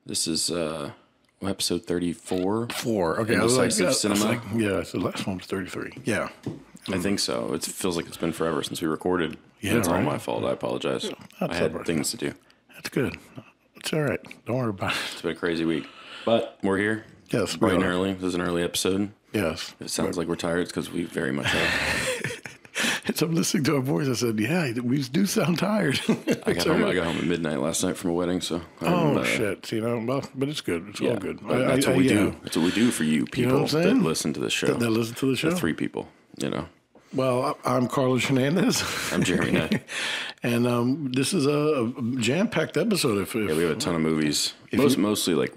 This is episode 34. Okay, Indecisive Cinema. So the last one was 33. Yeah. I think so. It feels like it's been forever since we recorded. Yeah, it's all right. my fault. I apologize. I had all right. things to do. That's good. It's all right. Don't worry about it. It's been a crazy week. But we're here. Yes, we bright and are. early. This is an early episode. Yes. If it sounds like we're tired, it's because we very much are. As I'm listening to our voice, I said, yeah, we do sound tired. I got home at midnight last night from a wedding, so shit. Well, but it's good. It's all good. That's what we do. That's what we do for you people know what I'm that saying? listen to the show. That listen to the show? The three people, you know. Well, I'm Carlos Hernandez. I'm Jeremy Knight. And this is a jam-packed episode. We have a ton of movies. Mostly like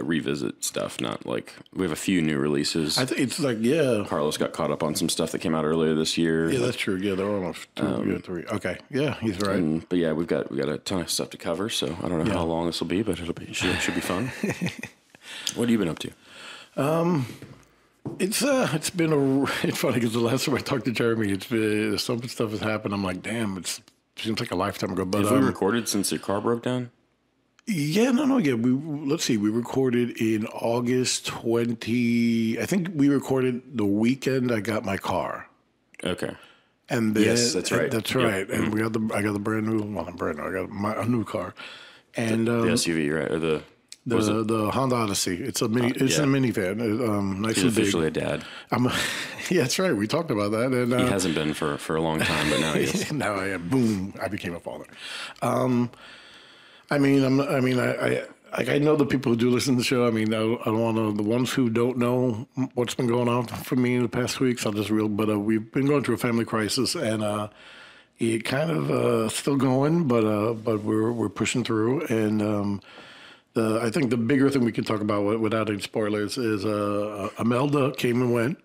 revisit stuff, not like... We have a few new releases. I think it's like, yeah. Carlos got caught up on some stuff that came out earlier this year. Yeah, that's true. Yeah, they're almost 2 or 3. Okay. Yeah, he's right. But yeah, we've got a ton of stuff to cover, so I don't know how long this will be, but it should be fun. What have you been up to? It's funny because the last time I talked to Jeremy, it's been some stuff has happened. I'm like, damn, it seems like a lifetime ago. But have we recorded since your car broke down? Yeah, no, yeah. Let's see. We recorded in August 20. I think we recorded the weekend I got my car. Okay. And then, yes, that's right. That's right. And I got the brand new. Well, not brand new. I got a new car. And the SUV, right? Or the Honda Odyssey. It's a mini. It's a minivan. Nice He's and big. officially a dad. Yeah, that's right. We talked about that. And he hasn't been for a long time, but now he is. Now I am. Boom! I became a father. I know the people who do listen to the show. I mean, I don't want to. The ones who don't know what's been going on for me in the past weeks, I'll just reel. But we've been going through a family crisis, and it kind of still going, but we're pushing through. And I think the bigger thing we can talk about without any spoilers is Imelda came and went,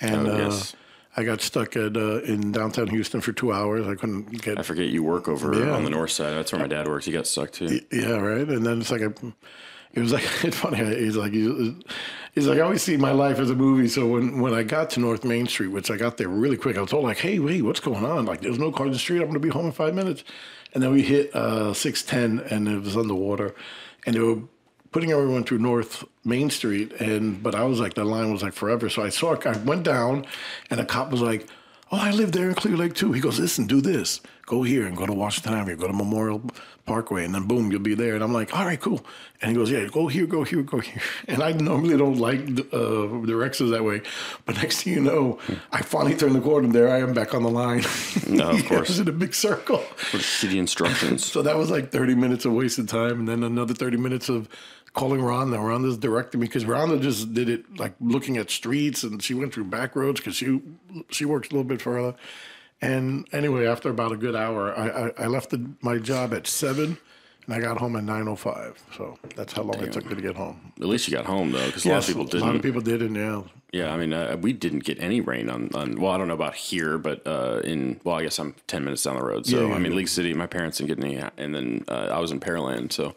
and yes. I got stuck in downtown Houston for 2 hours. I couldn't get. I forget you work over on the north side. That's where my dad works. He got stuck too. Yeah, right. And then it's like it's funny. He's like I always see my life as a movie. So when I got to North Main Street, which I got there really quick, I was told like, hey, wait, what's going on? Like, there's no car in the street. I'm going to be home in 5 minutes. And then we hit 610, and it was underwater, and they were putting everyone through North Main Street, but I was like, the line was like forever. So I went down, and a cop was like, oh, I live there in Clear Lake too. He goes, listen, do this. Go here and go to Washington Avenue, go to Memorial Parkway, and then boom, you'll be there. And I'm like, all right, cool. And he goes, yeah, go here, go here, go here. And I normally don't like directions that way. But next thing you know, I finally turned the corner, and there I am back on the line. No, of course. I was in a big circle. What shitty instructions. So that was like 30 minutes of wasted time, and then another 30 minutes of calling Rhonda. Rhonda's directing me because Rhonda just did it like looking at streets, and she went through back roads because she works a little bit further. And anyway, after about a good hour, I left my job at 7, and I got home at 9:05. So that's how long it took me to get home. At least you got home though, because a lot of people didn't. A lot of people didn't. Yeah. Yeah, I mean, we didn't get any rain on. Well, I don't know about here, but I guess I'm 10 minutes down the road. So, League City, my parents didn't get any, and then I was in Pearland, so,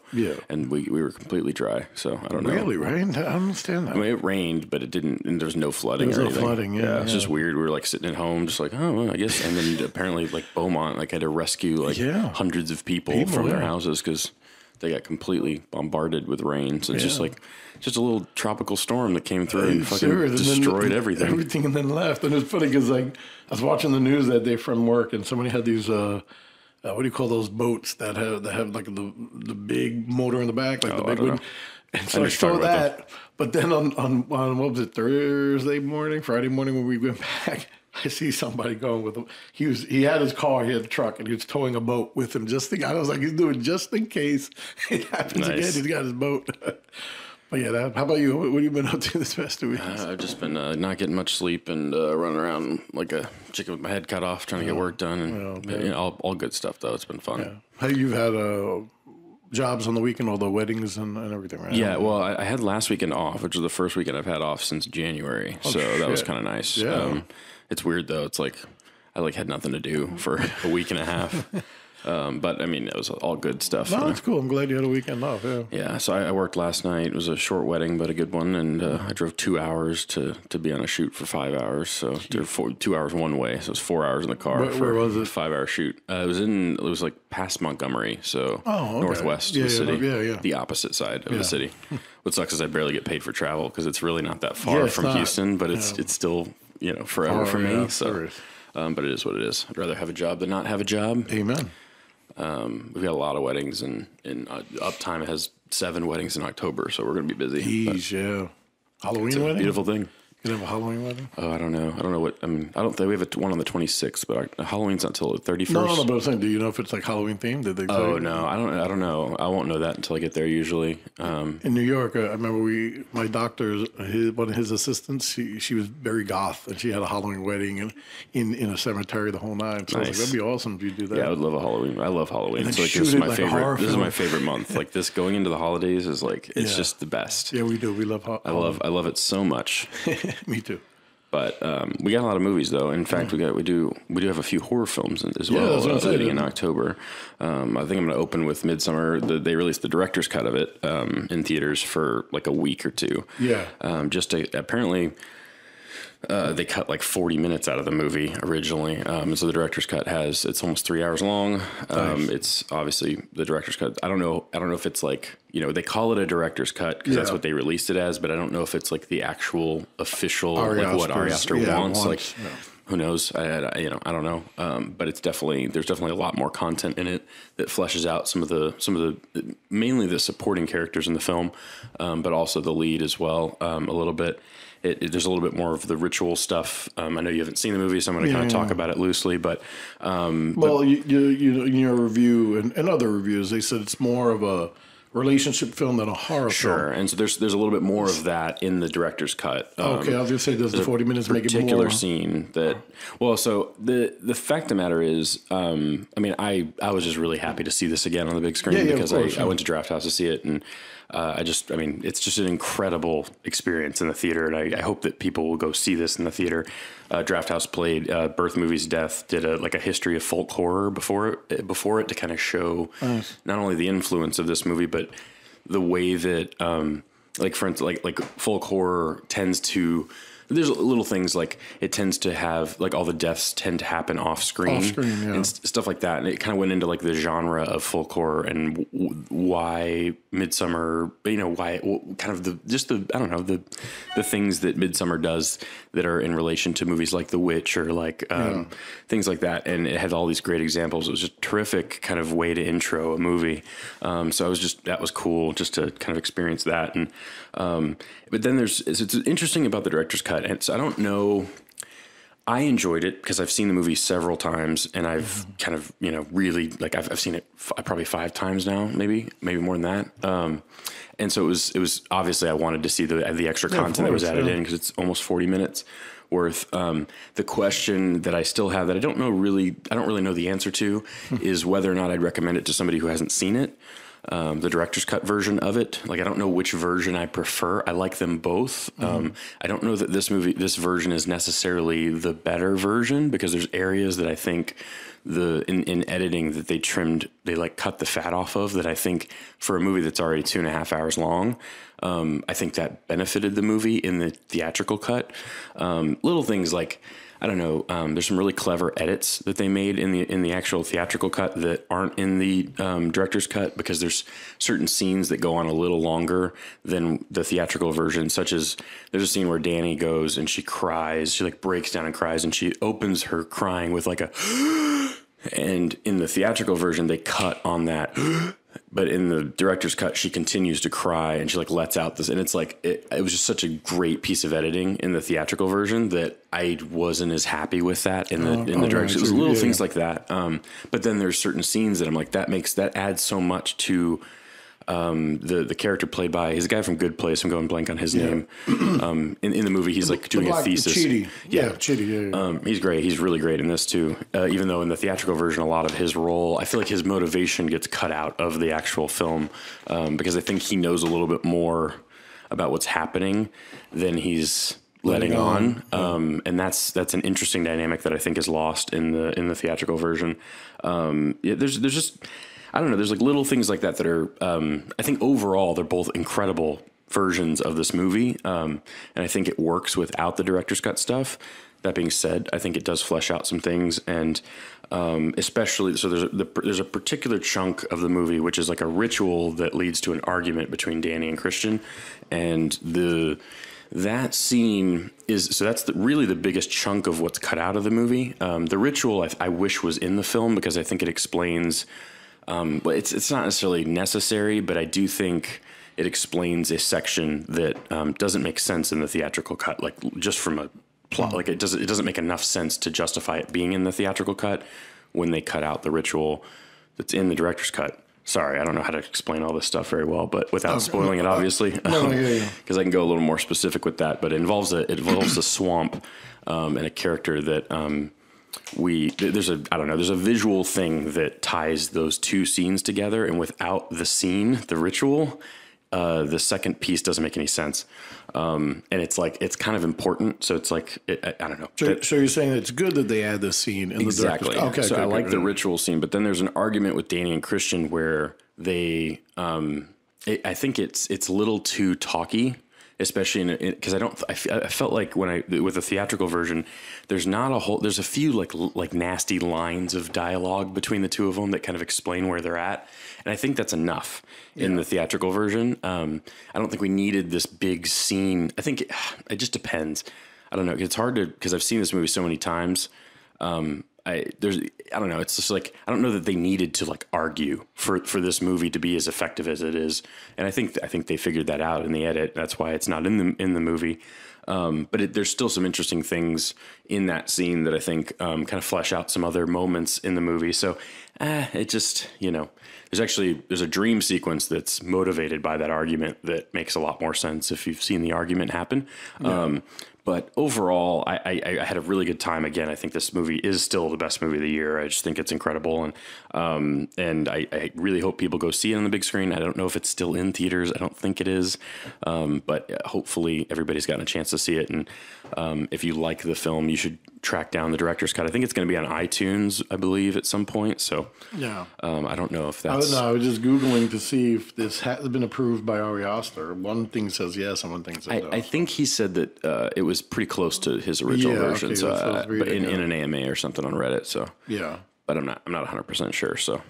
and we were completely dry, so I don't know. Really, right? I don't understand that. I mean, it rained, but it didn't, and there was no flooding or anything. There was no flooding, yeah. It's just weird. We were, like, sitting at home, just like, oh, well, I guess, and then apparently, like, Beaumont, like, had to rescue, like, hundreds of people from their houses, because they got completely bombarded with rain. So it's just like a little tropical storm that came through and fucking destroyed everything. Everything and then left. And it's funny because like I was watching the news that day from work, and somebody had these what do you call those boats that have like the big motor in the back, like the big one. And so I saw that. But then on what was it, Friday morning when we went back, I see somebody going with him. He had his car, he had a truck, and he was towing a boat with him. I was like, he's doing just in case it happens again. He's got his boat. But yeah, how about you? What have you been up to this past 2 weeks? I've just been not getting much sleep and running around like a chicken with my head cut off, trying to get work done, and all good stuff though. It's been fun. Yeah. How you've had jobs on the weekend, all the weddings and everything, right? Yeah, well, I had last weekend off, which was the first weekend I've had off since January, that was kind of nice. Yeah. It's weird though. It's like I had nothing to do for a week and a half. But I mean, it was all good stuff. No, that's cool. I'm glad you had a weekend off. Yeah. Yeah. So I worked last night. It was a short wedding, but a good one. And I drove 2 hours to be on a shoot for 5 hours. So 2 hours one way. So it was 4 hours in the car. Where was it? A 5 hour shoot. It was like past Montgomery. So northwest of the city. Yeah. The opposite side of the city. What sucks is I barely get paid for travel because it's really not that far from Houston, but it's still, forever for me. So, but it is what it is. I'd rather have a job than not have a job. Amen. We've got a lot of weddings, and Uptime has 7 weddings in October, so we're going to be busy. Yeah. Halloween wedding? Beautiful thing. You have a Halloween wedding? Oh, I don't know. I don't know what. I mean, I don't think we have one on the 26th, but Halloween's not until the 31st. No, but I'm saying, do you know if it's like Halloween themed? Did they? Oh no, I don't know. I won't know that until I get there. Usually, in New York, I remember my doctor, one of his assistants, she was very goth, and she had a Halloween wedding in a cemetery the whole night. So I was like, that'd be awesome if you do that. Yeah, I would love a Halloween. I love Halloween. It's like this is my favorite. This is my favorite month. Like this going into the holidays is like it's just the best. Yeah, we do. We love Halloween. I love it so much. Me too. But we got a lot of movies, though. In fact, we do have a few horror films as well leading in October. I think I'm going to open with Midsommar. They released the director's cut of it in theaters for like a week or two. Yeah. Apparently they cut like 40 minutes out of the movie originally. So the director's cut it's almost 3 hours long. Nice. It's obviously the director's cut. I don't know if it's like, they call it a director's cut because that's what they released it as, but I don't know if it's like the actual official, like what Ari Aster wants. Like, who knows? I don't know. But there's definitely a lot more content in it that fleshes out some of the mainly the supporting characters in the film, but also the lead as well, a little bit. There's a little bit more of the ritual stuff. I know you haven't seen the movie, so I'm going to kind of talk about it loosely. But in your review and other reviews, they said it's more of a relationship film than a horror film. Sure, and so there's a little bit more of that in the director's cut. Okay, I was going to say, does the 40 minutes make it more? Particular scene that. Well, so the fact of the matter is, I was just really happy to see this again on the big screen because I went to Draft House to see it, and it's just an incredible experience in the theater, and I hope that people will go see this in the theater. Draft House played Birth Movies Death, did a history of folk horror before it to kind of show not only the influence of this movie, but the way that, for instance, like folk horror tends to. There's little things like it tends to have like all the deaths tend to happen off screen and stuff like that. And it kind of went into like the genre of folk horror and why Midsommar, why kind of the things that Midsommar does that are in relation to movies like The Witch or like things like that. And it had all these great examples. It was just a terrific kind of way to intro a movie. So that was cool just to kind of experience that. And but then it's interesting about the director's cut. And I don't know. I enjoyed it because I've seen the movie several times, and I've kind of really like I've seen it probably 5 times now, maybe more than that. And so it was obviously I wanted to see the extra content that was added in because it's almost 40 minutes worth. The question that I still have that I don't really know the answer to is whether or not I'd recommend it to somebody who hasn't seen it. The director's cut version of it. Like, I don't know which version I prefer. I like them both. I don't know that this version is necessarily the better version because there's areas that I think in editing that they like cut the fat off of that I think for a movie that's already 2.5 hours long, I think that benefited the movie in the theatrical cut. Little things like, I don't know. There's some really clever edits that they made in the actual theatrical cut that aren't in the director's cut because there's certain scenes that go on a little longer than the theatrical version. Such as there's a scene where Danny goes and she cries, she like breaks down and cries, and she opens her crying with like a, and in the theatrical version they cut on that. But in the director's cut, she continues to cry and she like lets out this, and it's like it was just such a great piece of editing in the theatrical version that I wasn't as happy with that in the director's. It was little things like that. But then there's certain scenes that I'm like that adds so much to the character played by he's a guy from Good Place. I'm going blank on his name. In the movie, he's like doing a thesis. Chidi. Yeah. He's great. He's really great in this too. Even though in the theatrical version, a lot of his role, I feel like his motivation gets cut out of the actual film because I think he knows a little bit more about what's happening than he's letting on. And that's an interesting dynamic that I think is lost in the theatrical version. There's just, I don't know, there's like little things like that are, I think overall they're both incredible versions of this movie. And I think it works without the director's cut stuff. That being said, I think it does flesh out some things, and especially so there's a particular chunk of the movie which is like a ritual that leads to an argument between Danny and Christian, and that scene is that's really the biggest chunk of what's cut out of the movie. The ritual I wish was in the film because I think it explains, but it's not necessarily necessary, but I do think it explains a section that doesn't make sense in the theatrical cut, like just from a plot, like it doesn't make enough sense to justify it being in the theatrical cut when they cut out the ritual that's in the director's cut. Sorry, I don't know how to explain all this stuff very well, but without spoiling it, obviously, because I can go a little more specific with that. But it involves a swamp and a character that there's a visual thing that ties those two scenes together, and without the scene, the ritual, the second piece doesn't make any sense. And it's kind of important. So it's like, I don't know. So you're saying it's good that they add this scene in exactly. the director's. Okay. So I like the ritual scene, but then there's an argument with Danny and Christian where they, I think it's a little too talky, especially because I felt like with the theatrical version, there's a few like nasty lines of dialogue between the two of them that kind of explain where they're at. And I think that's enough in the theatrical version. I don't think we needed this big scene. I think it just depends. I don't know. It's hard because I've seen this movie so many times. I don't know. It's just like, I don't know that they needed to like argue for this movie to be as effective as it is. And I think they figured that out in the edit. That's why it's not in the movie. But there's still some interesting things in that scene that I think kind of flesh out some other moments in the movie. So it just, there's a dream sequence that's motivated by that argument that makes a lot more sense if you've seen the argument happen. Yeah. But overall, I had a really good time. Again, I think this movie is still the best movie of the year. I just think it's incredible. And I really hope people go see it on the big screen. I don't know if it's still in theaters. I don't think it is. But hopefully everybody's gotten a chance to see it. And if you like the film, you should track down the director's cut. I think it's going to be on iTunes, I believe, at some point. So yeah, I don't know if that's... I was just Googling to see if this has been approved by Ari Aster. One thing says yes and one thing says no. I think he said that it was pretty close to his original version. Okay, so but in an AMA or something on Reddit. So yeah, but I'm not 100% sure. So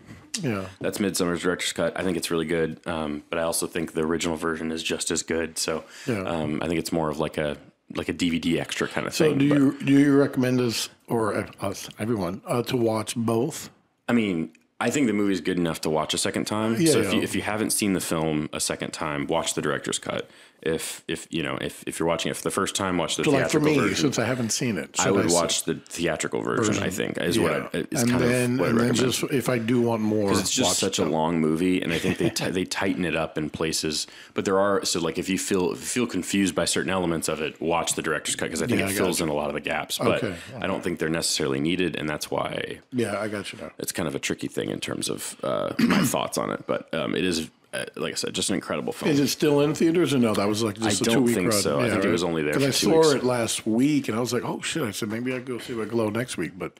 yeah, that's Midsommar's director's cut. I think it's really good. But I also think the original version is just as good. So I think it's more of like a DVD extra kind of thing. So do you recommend us or us, everyone, to watch both? I mean, I think the movie's good enough to watch a second time. Yeah, so if you haven't seen the film a second time, watch the director's cut. If you're watching it for the first time, watch the theatrical version. For me, since I haven't seen it, I would watch the theatrical version. I think is what I recommend. Just if I do want more, because it's just such a long movie, and I think they tighten it up in places. But there are if you feel confused by certain elements of it, watch the director's cut because I think it fills in a lot of the gaps. But I don't think they're necessarily needed, and that's why. Yeah, I got you now. It's kind of a tricky thing in terms of my thoughts on it, but it is. Like I said, just an incredible film. Is it still in theaters or no? That was like just a 2 week run. I don't think so. I think it was only there for 2 weeks. Because I saw it last week, and I was like, oh, shit. I said, maybe I'd go see it Glow next week. But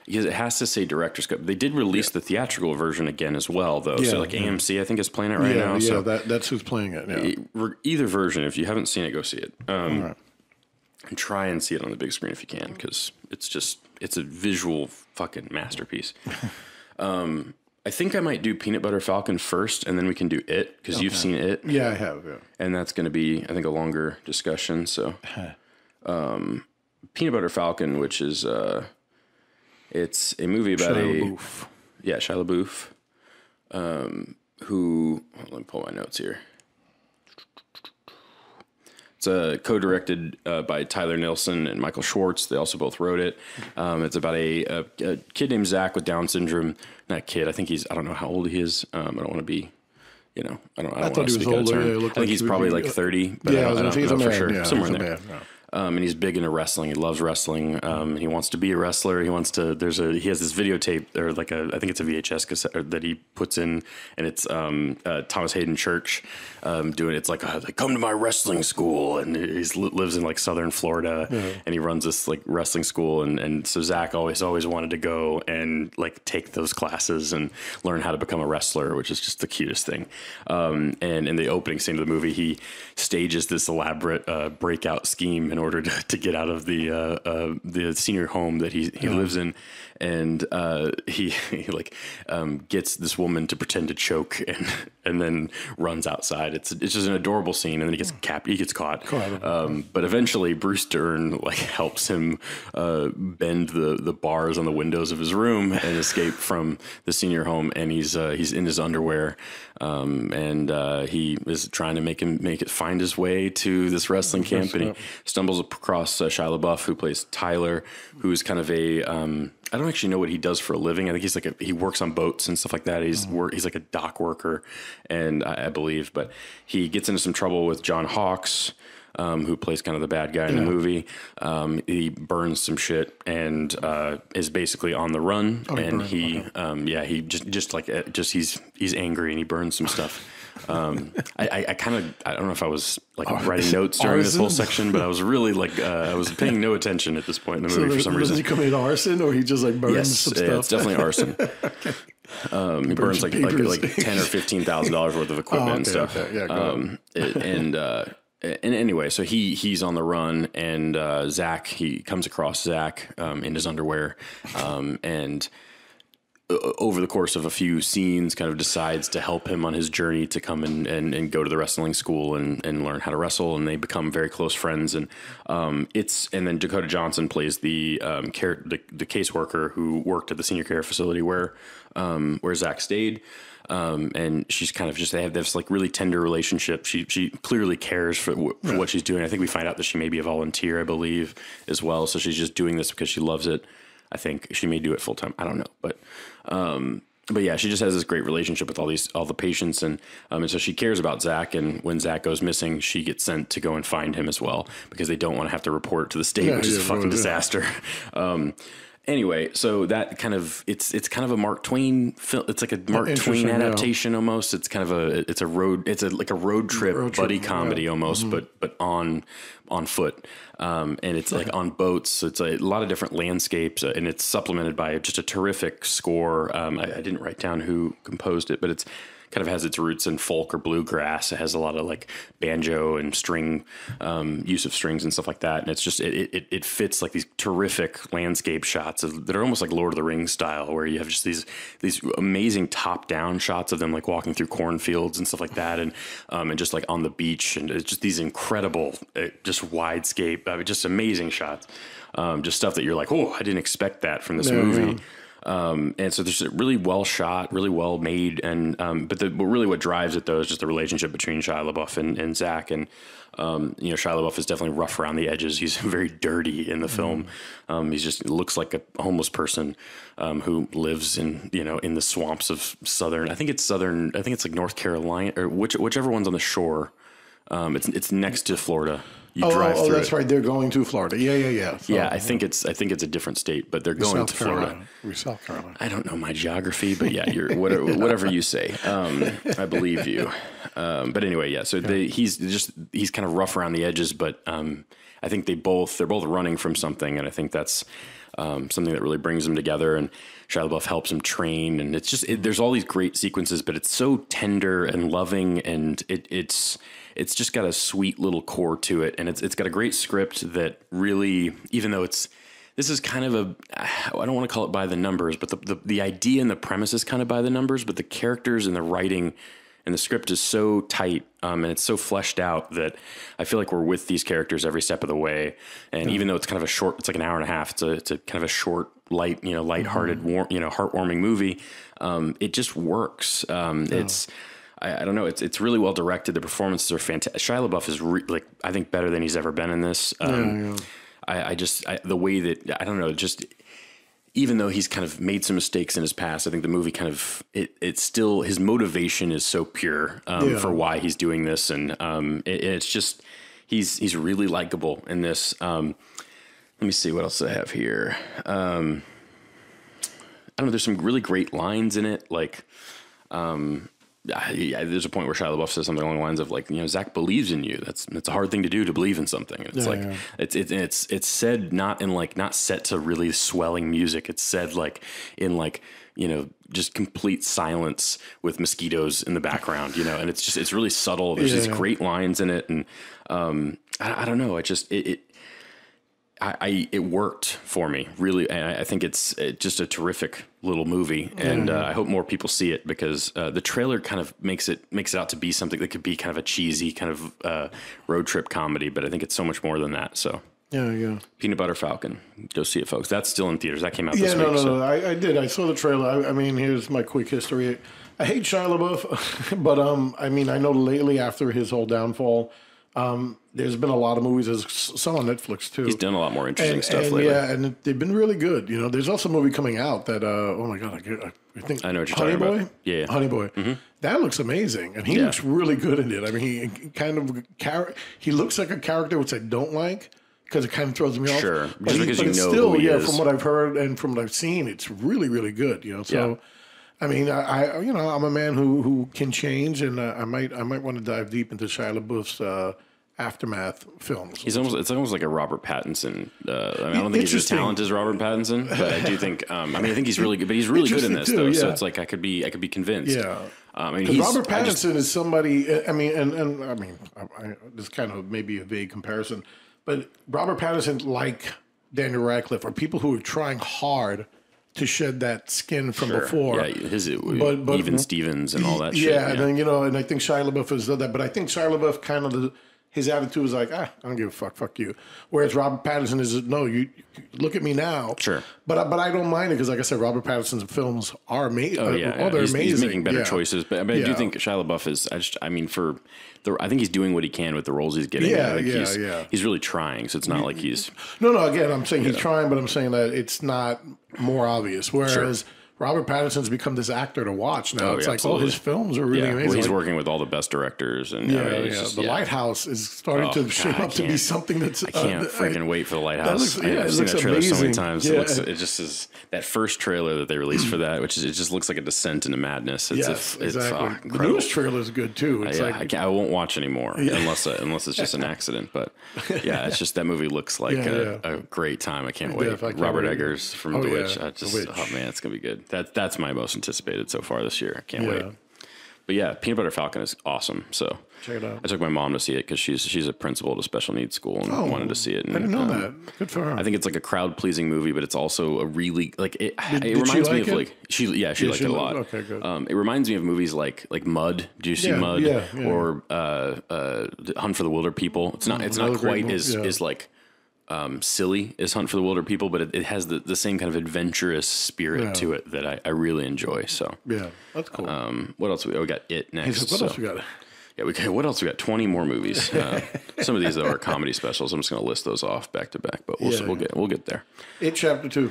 because it has to say director's cut. They did release the theatrical version again as well, though. Yeah, so AMC, I think, is playing it right now. Yeah, that's who's playing it. Yeah. Either version, if you haven't seen it, go see it. And try and see it on the big screen if you can, because it's a visual fucking masterpiece. I think I might do Peanut Butter Falcon first, and then we can do It, because you've seen It. Yeah, I have, yeah. And that's going to be, I think, a longer discussion. So, Peanut Butter Falcon, which is, it's a movie about Shia LaBeouf, who, let me pull my notes here. It's co-directed by Tyler Nilson and Michael Schwartz. They also both wrote it. It's about a kid named Zach with Down syndrome. Not kid. I think I don't know how old he is. I don't want to be, I don't want to speak out of turn. I think he's probably like 30. But I don't know for sure. Yeah, somewhere in there. And he's big into wrestling. He loves wrestling. He wants to be a wrestler. He has this videotape, or I think it's a VHS cassette that he puts in, and it's Thomas Hayden Church doing it. It's like come to my wrestling school, and he lives in like southern Florida, and he runs this like wrestling school, and so Zach always wanted to go and like take those classes and learn how to become a wrestler, which is just the cutest thing. And in the opening scene of the movie, he stages this elaborate breakout scheme in order to get out of the senior home that he lives in, and he gets this woman to pretend to choke and then runs outside. It's just an adorable scene, and then he gets caught. But eventually Bruce Dern like helps him bend the bars on the windows of his room and escape from the senior home, and he's in his underwear, and he is trying to find his way to this wrestling camp, and he stumbles across Shia LaBeouf, who plays Tyler, who's kind of a I don't actually know what he does for a living. I think he works on boats and stuff like that. He's like a dock worker, and I believe, but he gets into some trouble with John Hawkes, who plays kind of the bad guy in the movie. He burns some shit and is basically on the run. He's angry and he burns some stuff. I don't know if I was like writing notes during this whole section, but I was really like I was paying no attention at this point in the movie for some reason. Does he commit arson, or he just like burns some stuff? Yeah, it's definitely arson. He burns like $10,000 or $15,000 worth of equipment and stuff. And anyway, so he's on the run, and he comes across Zach in his underwear, and over the course of a few scenes kind of decides to help him on his journey to come and go to the wrestling school and learn how to wrestle, and they become very close friends. And then Dakota Johnson plays the caseworker who worked at the senior care facility where Zach stayed. And she's kind of they have this like really tender relationship. She clearly cares for what she's doing. I think we find out that she may be a volunteer, I believe, as well. So she's just doing this because she loves it. I think she may do it full time. I don't know, but yeah, she just has this great relationship with all the patients, and so she cares about Zach. And when Zach goes missing, she gets sent to go and find him as well, because they don't want to have to report to the state, which is a fucking disaster. Anyway, so that kind of it's kind of a Mark Twain film. It's like a Mark Twain adaptation almost. It's kind of a road trip buddy comedy almost, but on foot. And it's like on boats. So it's a lot of different landscapes, and it's supplemented by just a terrific score. I didn't write down who composed it, but it's kind of has its roots in folk or bluegrass. It has a lot of like banjo and string, use of strings and stuff like that. And it's just, it fits like these terrific landscape shots that are almost like Lord of the Rings style, where you have just these amazing top down shots of them like walking through cornfields and stuff like that. And just like on the beach, and it's just these incredible, just widescape, just amazing shots. Just stuff that you're like, oh, I didn't expect that from this movie. Yeah. And so there's really well shot, really well made, and but really what drives it though is just the relationship between Shia LaBeouf and Zach. And Shia LaBeouf is definitely rough around the edges. He's very dirty in the film. He looks like a homeless person who lives in the swamps of southern. I think it's like North Carolina, or whichever one's on the shore. It's next to Florida. You drive through. Oh, that's right. They're going to Florida. Yeah. So, yeah, I think it's a different state, but they're going to Florida. We're South Carolina. I don't know my geography, but yeah, you're whatever you say. I believe you. But anyway, yeah. So he's kind of rough around the edges, but I think they're both running from something, and I think that's something that really brings them together. And Shia LaBeouf helps him train, and it's just there's all these great sequences, but it's so tender and loving, and it's just got a sweet little core to it, and it's got a great script that really, even though this is kind of I don't want to call it by the numbers, but the idea and the premise is kind of by the numbers, but the characters and the writing and the script is so tight, and it's so fleshed out that I feel like we're with these characters every step of the way. And even though it's kind of it's like an hour and a half, it's a kind of a short, lighthearted, heartwarming movie. It just works. I don't know. It's really well directed. The performances are fantastic. Shia LaBeouf is I think better than he's ever been in this. The way that, I don't know, just even though he's kind of made some mistakes in his past, I think the movie kind of, it's still, his motivation is so pure for why he's doing this. And it's just, he's really likable in this. Let me see what else I have here. I don't know. There's some really great lines in it. Like, there's a point where Shia LaBeouf says something along the lines of like, Zach believes in you. That's a hard thing to do, to believe in something. And it's it's said not set to really swelling music. It's said like in like, just complete silence with mosquitoes in the background, and it's really subtle. There's these great lines in it. And, I don't know. It worked for me, really. And I think it's just a terrific little movie. And I hope more people see it, because the trailer kind of makes it out to be something that could be kind of a cheesy kind of road trip comedy. But I think it's so much more than that. So yeah. Peanut Butter Falcon. Go see it, folks. That's still in theaters. That came out this week. No. I did. I saw the trailer. I mean, here's my quick history. I hate Shia LaBeouf, but I know lately after his whole downfall, there's been a lot of movies. There's some on Netflix too. He's done a lot more interesting stuff lately. Yeah, and they've been really good. There's also a movie coming out that oh my god, I think I know what you're Honey talking Boy? about. Yeah, Honey Boy. Mm-hmm. That looks amazing, and he looks really good in it. I mean, he looks like a character which I don't like, because it kind of throws me off. Sure, but because still, who he is. from what I've heard and from what I've seen, it's really, really good. So. Yeah. I mean, I'm a man who can change, and I might want to dive deep into Shia LaBeouf's aftermath films. It's almost like a Robert Pattinson. I don't think he's as talented as Robert Pattinson, but I do think. I think he's really good, but he's really good in this though. Yeah. So it's like I could be convinced. Yeah. He's, Robert Pattinson is somebody. I mean, this kind of maybe a vague comparison, but Robert Pattinson, like Daniel Radcliffe, are people who are trying hard to shed that skin from before. Yeah, but even Stevens and all that shit. Yeah, and then, and I think Shia LaBeouf has done that, but I think Shia LaBeouf kind of his attitude is like, I don't give a fuck you. Whereas Robert Pattinson is, no, you look at me now. Sure. But I don't mind it, because like I said, Robert Pattinson's films are amazing. They're amazing. He's making better choices, but I do think Shia LaBeouf is. I think he's doing what he can with the roles he's getting. He's really trying, so it's not like he's. No. Again, I'm saying he's trying, but I'm saying that it's not more obvious. Whereas. Robert Pattinson's become this actor to watch now. It's like all his films are really amazing. Well, he's working with all the best directors, and The Lighthouse is starting to shape up to be something that's. I can't freaking wait for The Lighthouse. I've seen that trailer amazing. So many times. Yeah. It just is that first trailer that they released for that, which is it just looks like a descent into madness. It's exactly. The newest trailer is good too. It's I won't watch anymore unless it's just an accident. But it's just that movie looks like a great time. I can't wait. Robert Eggers from The Witch. Oh man, it's gonna be good. That's my most anticipated so far this year. I can't wait. But yeah, Peanut Butter Falcon is awesome. So check it out. I took my mom to see it because she's a principal at a special needs school and wanted to see it. And, I didn't know that. Good for her. I think it's like a crowd pleasing movie, but it's also a really like it reminds me of like she liked it a lot. Okay, good. It reminds me of movies like Mud. Do you see Mud? Yeah. Or Hunt for the Wilder People. It's not quite as like. Silly as Hunt for the Wilder People, but it has the same kind of adventurous spirit to it that I really enjoy. So that's cool. What else? We got It next. What else we got? Yeah, what else we got? 20 more movies. Some of these though are comedy specials. I'm just going to list those off back to back, but we'll get there. It Chapter 2.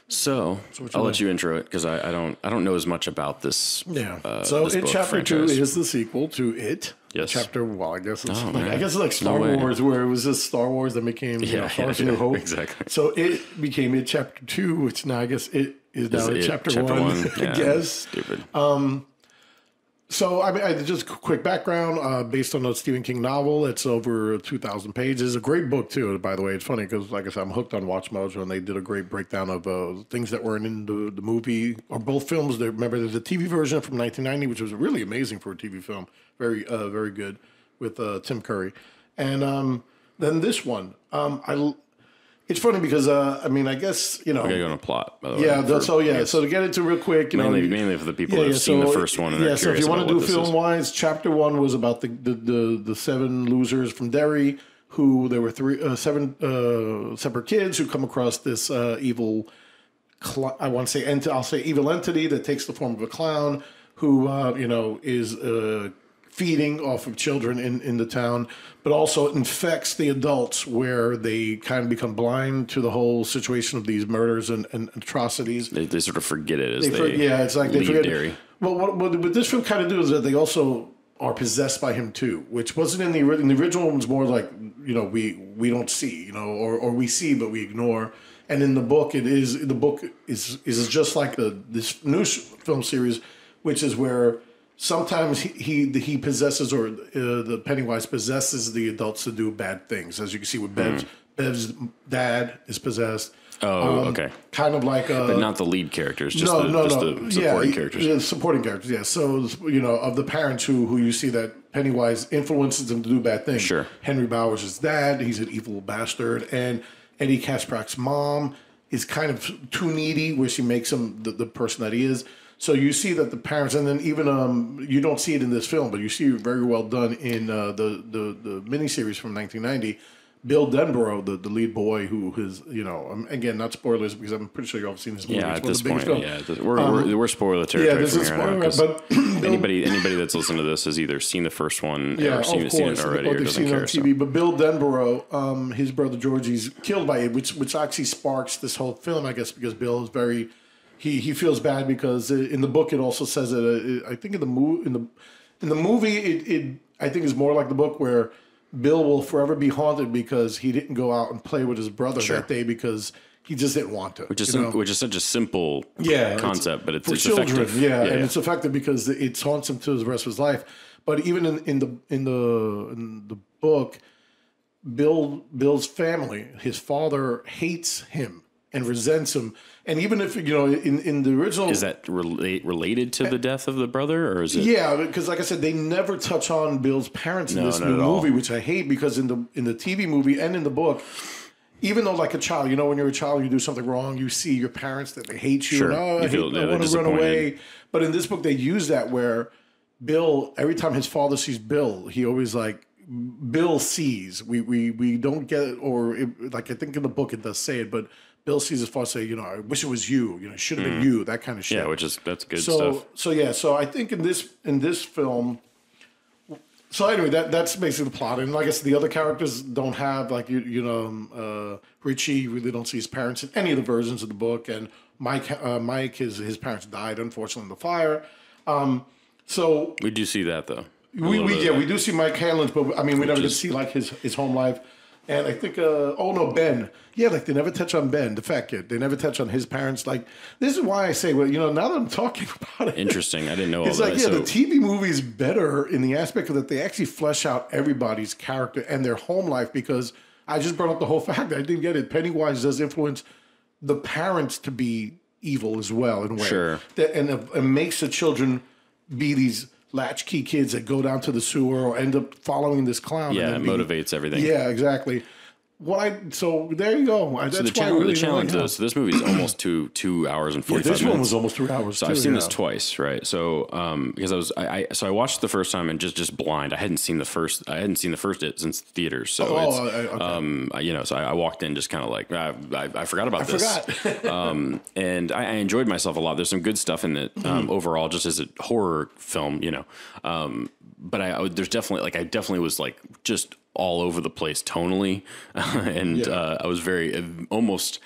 So I'll let you intro it, because I don't know as much about this. So It Chapter 2 is the sequel to It. Yes. Chapter. Well, I guess it's like Star Wars, where it was just Star Wars that became Force New Hope. Exactly. So it became It Chapter 2, which now I guess it is now Chapter 1. I guess. Stupid. So, I mean, just quick background, based on a Stephen King novel. It's over 2,000 pages. A great book, too, by the way. It's funny because, like I said, I'm hooked on Watch Mojo, and they did a great breakdown of things that weren't in the movie, or both films. Remember, there's a TV version from 1990, which was really amazing for a TV film. Very, very good, with Tim Curry. And then this one, it's funny because, I guess, I gotta go on a plot, by the way. Yeah, so to get into real quick, mainly for the people that have seen the first one. And so if you want to do film-wise, Chapter 1 was about the 7 losers from Derry, who there were 7 separate kids who come across this evil, I'll say evil entity that takes the form of a clown, who, is feeding off of children in the town, but also infects the adults, where they kind of become blind to the whole situation of these murders and atrocities. They sort of forget it as it's like they forget. Derry. Well, what this film kind of do is that they also are possessed by him too, which wasn't in the original one. Was more like, you know, we don't see, you know, or we see but we ignore. And in the book, the book is just like this new film series, which is where sometimes he possesses, or the Pennywise possesses the adults to do bad things. As you can see with Bev's, Bev's dad is possessed. Oh, okay. Kind of like but not the lead characters, just the supporting characters. Yeah, supporting characters, yeah. So, you know, of the parents who you see that Pennywise influences them to do bad things. Sure. Henry Bowers' dad, he's an evil bastard. And Eddie Kaspbrak's mom is kind of too needy, where she makes him the person that he is. So you see that the parents, and then even you don't see it in this film, but you see it very well done in the miniseries from 1990. Bill Denborough, the lead boy, who is, you know, again, not spoilers because I'm pretty sure you've all seen this movie. Yeah, at this point, we're spoiler territory. Yeah, this is spoiler. But anybody that's listened to this has either seen the first one or seen it already, or doesn't care. TV. But Bill Denborough, his brother Georgie's killed by it, which actually sparks this whole film, I guess, because Bill is very, he feels bad because in the book it also says that I think in the movie it I think is more like the book, where Bill will forever be haunted because he didn't go out and play with his brother that day because he just didn't want to. Which is such a simple concept, but it's children, effective. And it's effective because it haunts him to the rest of his life. But even in the book, Bill's family, his father hates him and resents him. And even if, you know, in the original... Is that related to the death of the brother, or is it... Yeah, because like I said, they never touch on Bill's parents in this new movie, which I hate, because in the TV movie and in the book, even though like a child, you know, when you're a child, you do something wrong, you see your parents that they hate you, sure. and I want to run away. But in this book, they use that where Bill, every time his father sees Bill, he always like, Bill sees. We don't get it, or like I think in the book it does say it, but Bill sees his father say, you know, I wish it was you. You know, it should have been you. That kind of shit. Yeah, that's good stuff. So I think in this film. So anyway, that's basically the plot. And like I said, the other characters don't have, like, you know, Richie, you really don't see his parents in any of the versions of the book, and Mike, his parents died unfortunately in the fire. So we do see that though. We do see Mike Hanlon's, but I mean we never get to see like his home life. And I think, Ben. Yeah, like they never touch on Ben, the fat kid. They never touch on his parents. Like, this is why I say, well, you know, now that I'm talking about it. Interesting. I didn't know all that. It's like, the TV movie is better in the aspect of that they actually flesh out everybody's character and their home life, because I just brought up the whole fact that I didn't get it. Pennywise does influence the parents to be evil as well in a way. Sure. And makes the children be these latchkey kids that go down to the sewer or end up following this clown. Yeah, it motivates everything. Yeah, exactly. So there you go. So the challenge though, so this movie is almost 2 hours and 45 minutes. This one was almost 3 hours. So I've seen this twice, right? So because I watched the first time and just blind. I hadn't seen the first it since theaters. So you know, so I walked in just kind of like I forgot about this. And I enjoyed myself a lot. There's some good stuff in it overall, just as a horror film, you know. But I definitely was like just all over the place tonally, and I was very almost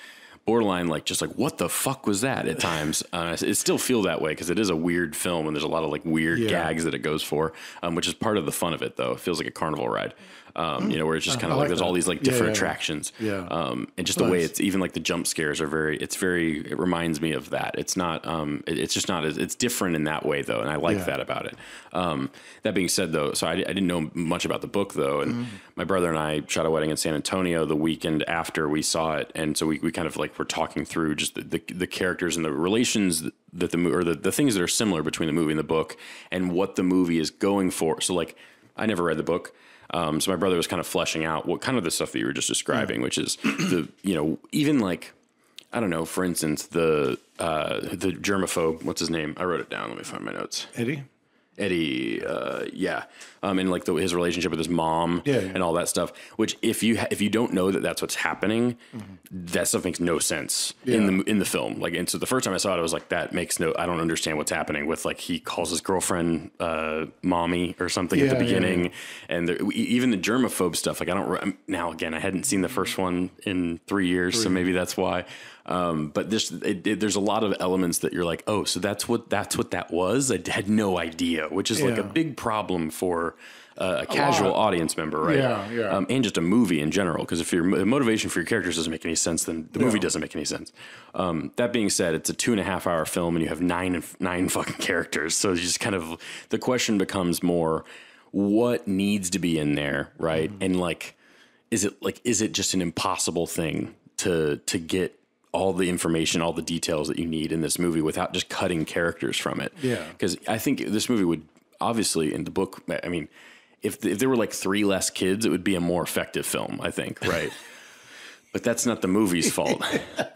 borderline like just like what the fuck was that at times. It still feel that way because it is a weird film and there's a lot of like weird gags that it goes for, which is part of the fun of it though. It feels like a carnival ride. You know, where it's just kind of like there's all these like different attractions. And just the way it's even like the jump scares are it reminds me of that. It's not, it's just not it's different in that way though. And I like that about it. That being said though, so I didn't know much about the book though. And my brother and I shot a wedding in San Antonio the weekend after we saw it. And so we kind of like were talking through just the characters and the relations that the movie, or the things that are similar between the movie and the book and what the movie is going for. So like, I never read the book. So my brother was kind of fleshing out what kind of the stuff that you were just describing, which is even like, I don't know, for instance, the germaphobe, what's his name? I wrote it down. Let me find my notes. Eddie, and like his relationship with his mom and all that stuff, which if you don't know that that's what's happening, that stuff makes no sense in the film. Like, and so the first time I saw it, I was like, I don't understand what's happening with, like, he calls his girlfriend mommy or something at the beginning. And even the germaphobe stuff, like now again, I hadn't seen the first one in 3 years, so maybe that's why. But there's a lot of elements that you're like, oh, so that's what that was. I had no idea video, which is like a big problem for a casual audience member, right? Yeah. And just a movie in general, because if your motivation for your characters doesn't make any sense, then the movie doesn't make any sense. That being said, it's a 2.5 hour film, and you have nine fucking characters, so it's just kind of the question becomes more, what needs to be in there, right? And is it just an impossible thing to get all the information, all the details that you need in this movie without just cutting characters from it? Yeah. Because I think this movie would obviously, in the book, I mean, if there were like 3 less kids, it would be a more effective film, I think, right? But that's not the movie's fault.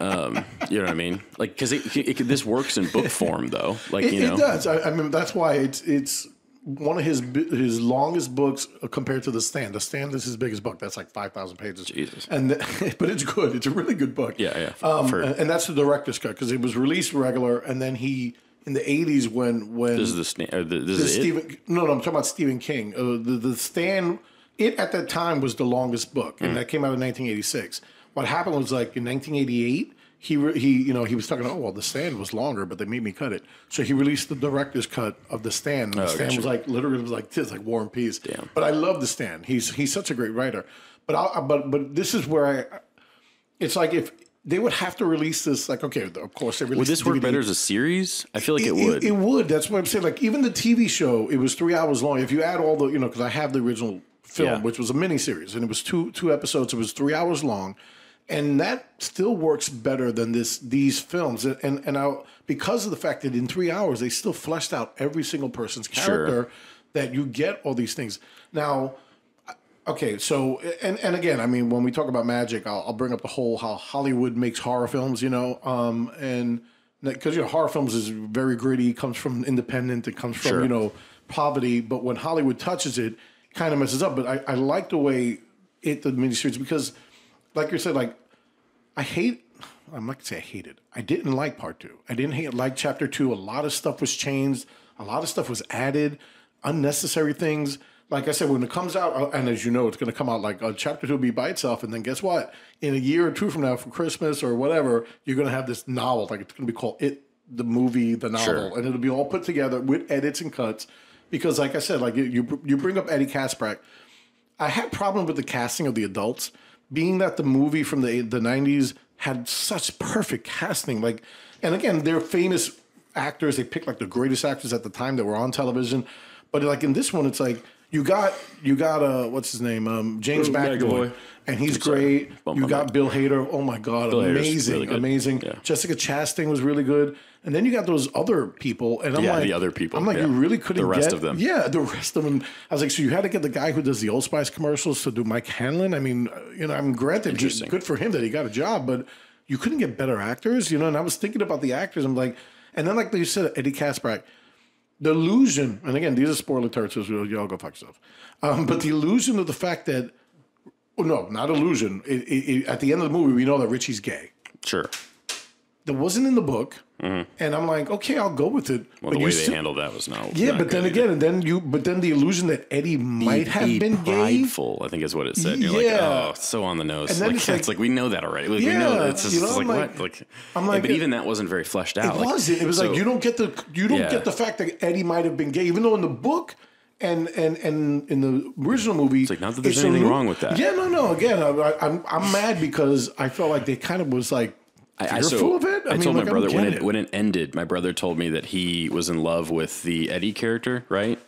You know what I mean? Like, because this works in book form, though. Like, it does. I mean, that's why it's one of his longest books compared to The Stand. The Stand is his biggest book. That's like 5,000 pages. Jesus. But it's good. It's a really good book. Yeah. And that's the director's cut, because it was released regular, and then he, in the 80s, when this is The Stand. This is Stephen. No, I'm talking about Stephen King. The Stand. It at that time was the longest book, and that came out in 1986. What happened was, like, in 1988. He was talking about, The Stand was longer, but they made me cut it. So he released the director's cut of The Stand. And The Stand was like, literally, was like this, like War and Peace. Damn. But I love The Stand. He's such a great writer. But this is where it's like, if they would have to release this, like, okay, of course they released. Would this work better as a series? I feel like it would. It would. That's what I'm saying. Like, even the TV show, it was 3 hours long. If you add all the, because I have the original film, which was a miniseries, and it was two episodes. It was 3 hours long. And that still works better than these films. And because of the fact that in 3 hours, they still fleshed out every single person's character, that you get all these things. Now, okay, so, and again, I mean, when we talk about magic, I'll bring up the whole how Hollywood makes horror films, and because, horror films is very gritty, comes from independent, it comes from, poverty. But when Hollywood touches it, kind of messes up. But I like the way the miniseries, because, like you said, like, I'm not going to say I hated. I didn't like part 2. I didn't like chapter 2. A lot of stuff was changed. A lot of stuff was added. Unnecessary things. Like I said, when it comes out, and as you know, it's going to come out like chapter 2 will be by itself. And then guess what? In a year or 2 from now, for Christmas or whatever, you're going to have this novel. Like, it's going to be called It, the movie, the novel. And it'll be all put together with edits and cuts. Because like I said, like you bring up Eddie Kaspbrak. I had problem with the casting of the adults, being that the movie from the 90s had such perfect casting. Like, and again, they're famous actors. They picked like the greatest actors at the time that were on television. But like in this one, it's like you got what's his name? James McAvoy. And he's great. You got Bill Hader. Oh my God, amazing, really amazing. Yeah. Jessica Chastain was really good. And then you got those other people, and I'm like, the other people. I'm like, you really couldn't the rest get of them. Yeah, the rest of them. I was like, so you had to get the guy who does the Old Spice commercials to do Mike Hanlon. I mean, I'm granted, good for him that he got a job, but you couldn't get better actors, And I was thinking about the actors. I'm like, and then like you said, Eddie Kaspbrak, the illusion, and again, these are spoiler territories. So y'all go fuck yourself. But the illusion of the fact that, no, not illusion. At the end of the movie, we know that Richie's gay. Sure. That wasn't in the book, and I'm like, okay, I'll go with it. Well, but the way they handled that was not. Yeah, but then again, but then the illusion that Eddie might have been prideful, gay. I think is what it said. And you're like, oh, so on the nose. And then it's like we know that already. Like, we know it's just like what? Like, I'm like, but even that wasn't very fleshed out. It wasn't. It was like you don't get the fact that Eddie might have been gay, even though in the book. And in the original movie, it's like not that there's anything wrong with that. Yeah, no. Again, I'm mad because I felt like they kind of was like. I told my brother when it ended. My brother told me that he was in love with the Eddie character, right?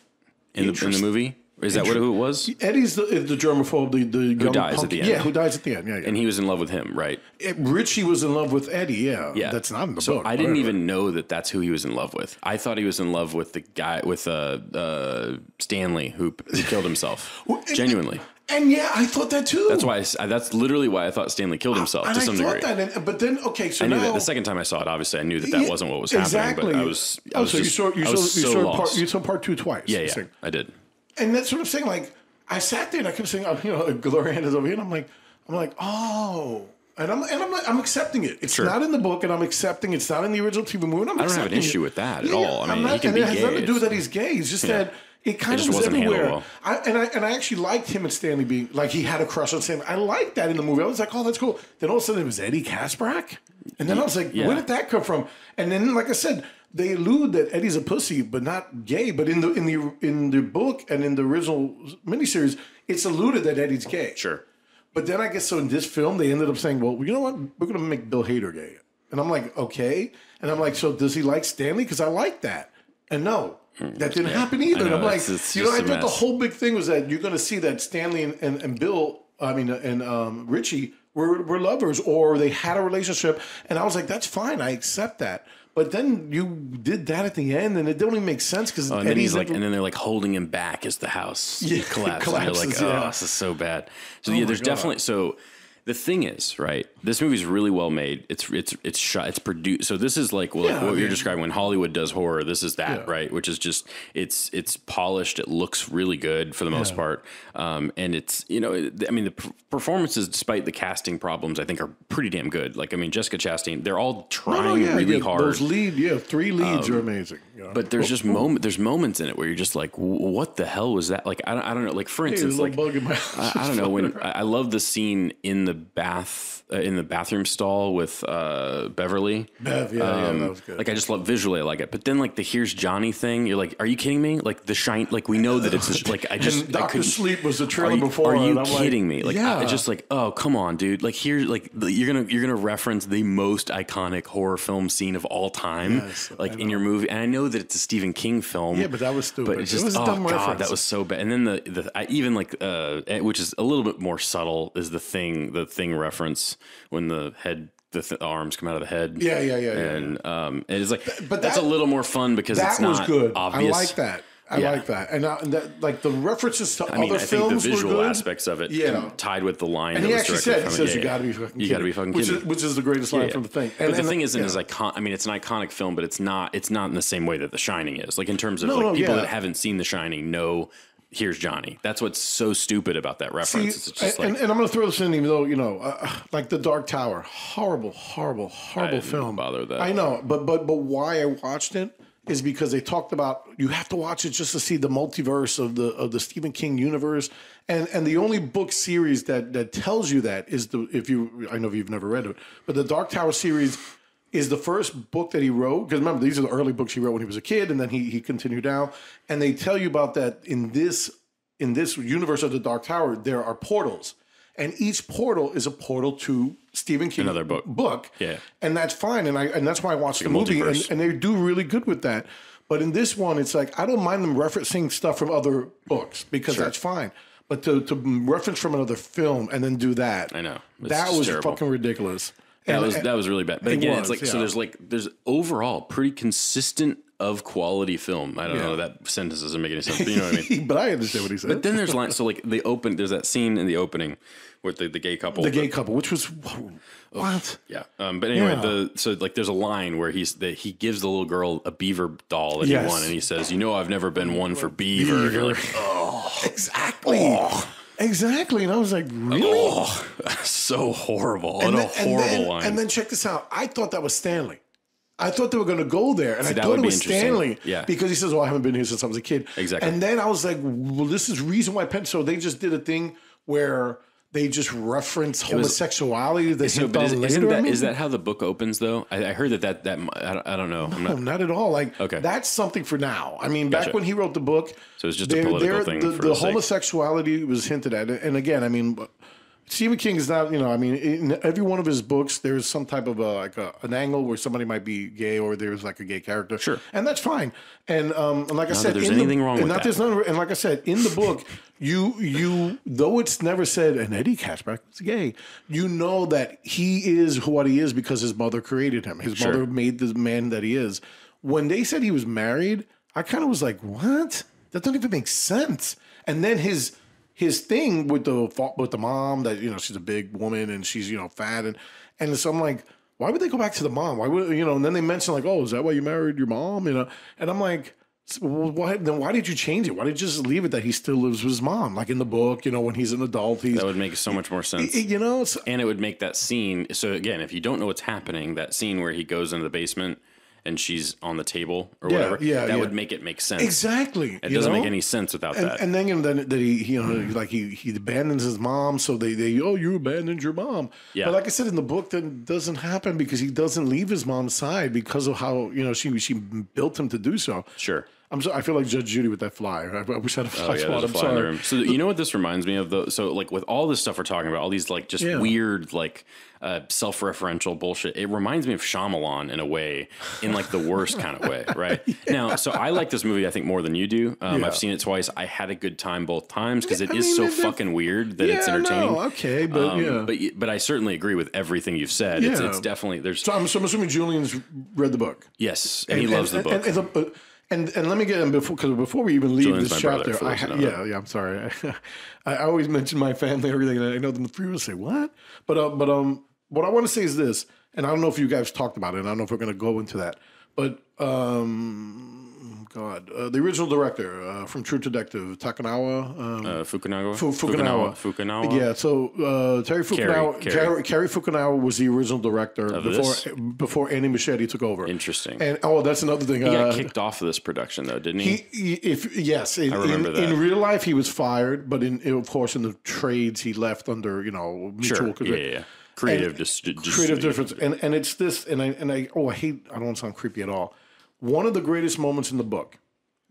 In the movie, is that what it was? Eddie's the germaphobe, the who dies punk. At the end. Yeah, who dies at the end? Yeah. And he was in love with him, right? Richie was in love with Eddie. Yeah. That's not in the book. I didn't even know that that's who he was in love with. I thought he was in love with the guy with Stanley who killed himself. Genuinely. And yeah, I thought that too. That's literally why I thought Stanley killed himself to some degree. But then, okay, so I knew that the second time I saw it. Obviously, I knew that wasn't what was happening. But I was. So you saw part 2 twice. Yeah, I did. And that's what I'm saying. Like, I sat there and I kept saying, Gloria is over here, and I'm like, oh. And I'm accepting it. It's not in the book, and I'm accepting it's not in the original TV movie. I don't have an issue with that at all. I mean, he can be gay. It has nothing to do with that he's gay. It's just that it kind of was everywhere. Well. I actually liked him and Stanley being like he had a crush on Stanley. I liked that in the movie. I was like, oh, that's cool. Then all of a sudden it was Eddie Kaspbrak, and then I was like, where did that come from? And then, like I said, they allude that Eddie's a pussy, but not gay. But in the book and in the original miniseries, it's alluded that Eddie's gay. Sure. But then I guess so in this film, they ended up saying, well, you know what? We're going to make Bill Hader gay. And I'm like, okay. And I'm like, so does he like Stanley? Because I like that. And no, that didn't happen either. And I'm like, I thought the whole big thing was that you're going to see that Stanley and Bill, and Richie were lovers, or they had a relationship. And I was like, that's fine. I accept that. But then you did that at the end, and it don't even make sense because and then he's like, and then they're like holding him back as the house collapses. And you're like, this is so bad. So there's definitely so. The thing is, right? This movie's really well made. It's shot. It's produced. So this is like what you're describing when Hollywood does horror. This is that, right? Which is just it's polished. It looks really good for the most part. And it's the performances, despite the casting problems, I think are pretty damn good. Like Jessica Chastain. They're all trying really hard. Those 3 leads are amazing. You know? But there's just there's moments in it where you're just like, what the hell was that? Like I don't know. Like for instance, like bug in my I don't know when I love the scene in the bathroom stall with Beverly. Bev, that was good. Like I just love visually, I like it. But then like the "Here's Johnny" thing, you're like, are you kidding me? Like the shine, like we know that it's like I just and Dr. Sleep was the trailer before. Are you kidding me? Like I just like, oh come on, dude. Like here, like you're gonna reference the most iconic horror film scene of all time, in your movie. And I know that it's a Stephen King film. Yeah, but that was stupid. But it's just, it was a dumb reference. That was so bad. And then I even like which is a little bit more subtle is the thing reference when the arms come out of the head. Yeah. And it's like, but that's a little more fun because it's not was good. obvious. I like that. I like that. And like the references to other films I think the visual aspects of it tied with the line. And that he was actually said, he says, you got to be fucking kidding. You got to be fucking kidding. Which is the greatest line from the thing. But the thing isn't as iconic. It's an iconic film, but it's not in the same way that The Shining is. Like in terms of people that haven't seen The Shining know "Here's Johnny." That's what's so stupid about that reference. See, it's just and I'm going to throw this in, even though like The Dark Tower, horrible film. Bother with that. I know, but why I watched it is because they talked about you have to watch it just to see the multiverse of the Stephen King universe, and the only book series that tells you that is I know you've never read it, but the Dark Tower series is the first book that he wrote. Because remember, these are the early books he wrote when he was a kid, and then he continued down. And they tell you about that in this universe of the Dark Tower, there are portals. And each portal is a portal to Stephen King. Another book. Yeah. And that's fine. And that's why I watched the movie. And they do really good with that. But in this one, it's like, I don't mind them referencing stuff from other books because that's fine. But to reference from another film and then do that. I know. That was terrible. Fucking ridiculous. That was really bad. But again, it's like, so there's overall pretty consistent of quality film. I don't know, that sentence doesn't make any sense, but you know what I mean? But I understand what he said. But then there's lines, so like there's that scene in the opening with the gay couple. The gay couple, which was, what? Yeah. But anyway, so like there's a line where he gives the little girl a beaver doll that he won, and he says, I've never been one for beaver. And you're like, exactly. Exactly. And I was like, really? Oh, so horrible. What a horrible line. And then check this out. I thought that was Stanley. I thought they were going to go there. And I thought it was Stanley. Yeah. Because he says, I haven't been here since I was a kid. Exactly. And then I was like, well, this is reason why So they just did a thing where they just reference homosexuality. Is that how the book opens, though? I heard that I don't know. No, not at all. Like, that's something for now. I mean, back when he wrote the book. So it's just a political thing. The homosexuality was hinted at. And again, I mean, Stephen King is not, in every one of his books, there's some type of an angle where somebody might be gay or there's like a gay character. Sure. And that's fine. And like I said, there's anything wrong with that. And like I said, in the book, you though it's never said, and Eddie Cashback was gay, you know that he is what he is because his mother created him. His mother made the man that he is. When they said he was married, I kind of was like, what? That doesn't even make sense. And then his thing with the mom that she's a big woman and she's fat and so I'm like, why would they go back to the mom? Why would And then they mention like, oh, is that why you married your mom? And I'm like, well, why did you change it? Why did you just leave it that he still lives with his mom? Like in the book, when he's an adult, that would make so much more sense. And it would make that scene. So again, if you don't know what's happening, that scene where he goes into the basement and she's on the table or whatever, that would make it make sense. Exactly. It doesn't make any sense without that. And then he abandons his mom, so they you abandoned your mom. Yeah. But like I said in the book, that doesn't happen because he doesn't leave his mom's side because of how she built him to do so. Sure. I feel like Judge Judy with that fly. I wish I had a fly spot. I'm sorry. So you know what this reminds me of though? So like with all this stuff we're talking about, all these like just weird like self-referential bullshit. It reminds me of Shyamalan in a way, in like the worst kind of way, right? Now, so I like this movie I think more than you do. I've seen it twice. I had a good time both times because it is so fucking weird that it's entertaining. Okay, but I certainly agree with everything you've said. It's definitely there's. So I'm assuming Julian's read the book. Yes, and he loves the book. And let me get in before we even leave Julian's this chapter. I'm sorry. I always mention my family and everything, and I know the three will say what, but what I want to say is this, and I don't know if you guys talked about it, and I don't know if we're going to go into that, but the original director from True Detective, Fukunaga. Yeah, so Terry Fukunaga was the original director before Andy Muschietti took over. Interesting. And that's another thing. He got kicked off of this production, though, didn't he? I remember that. In real life, he was fired, but of course, in the trades, he left under mutual. Sure. Yeah. Creative difference, and it's this, and I hate. I don't want to sound creepy at all. One of the greatest moments in the book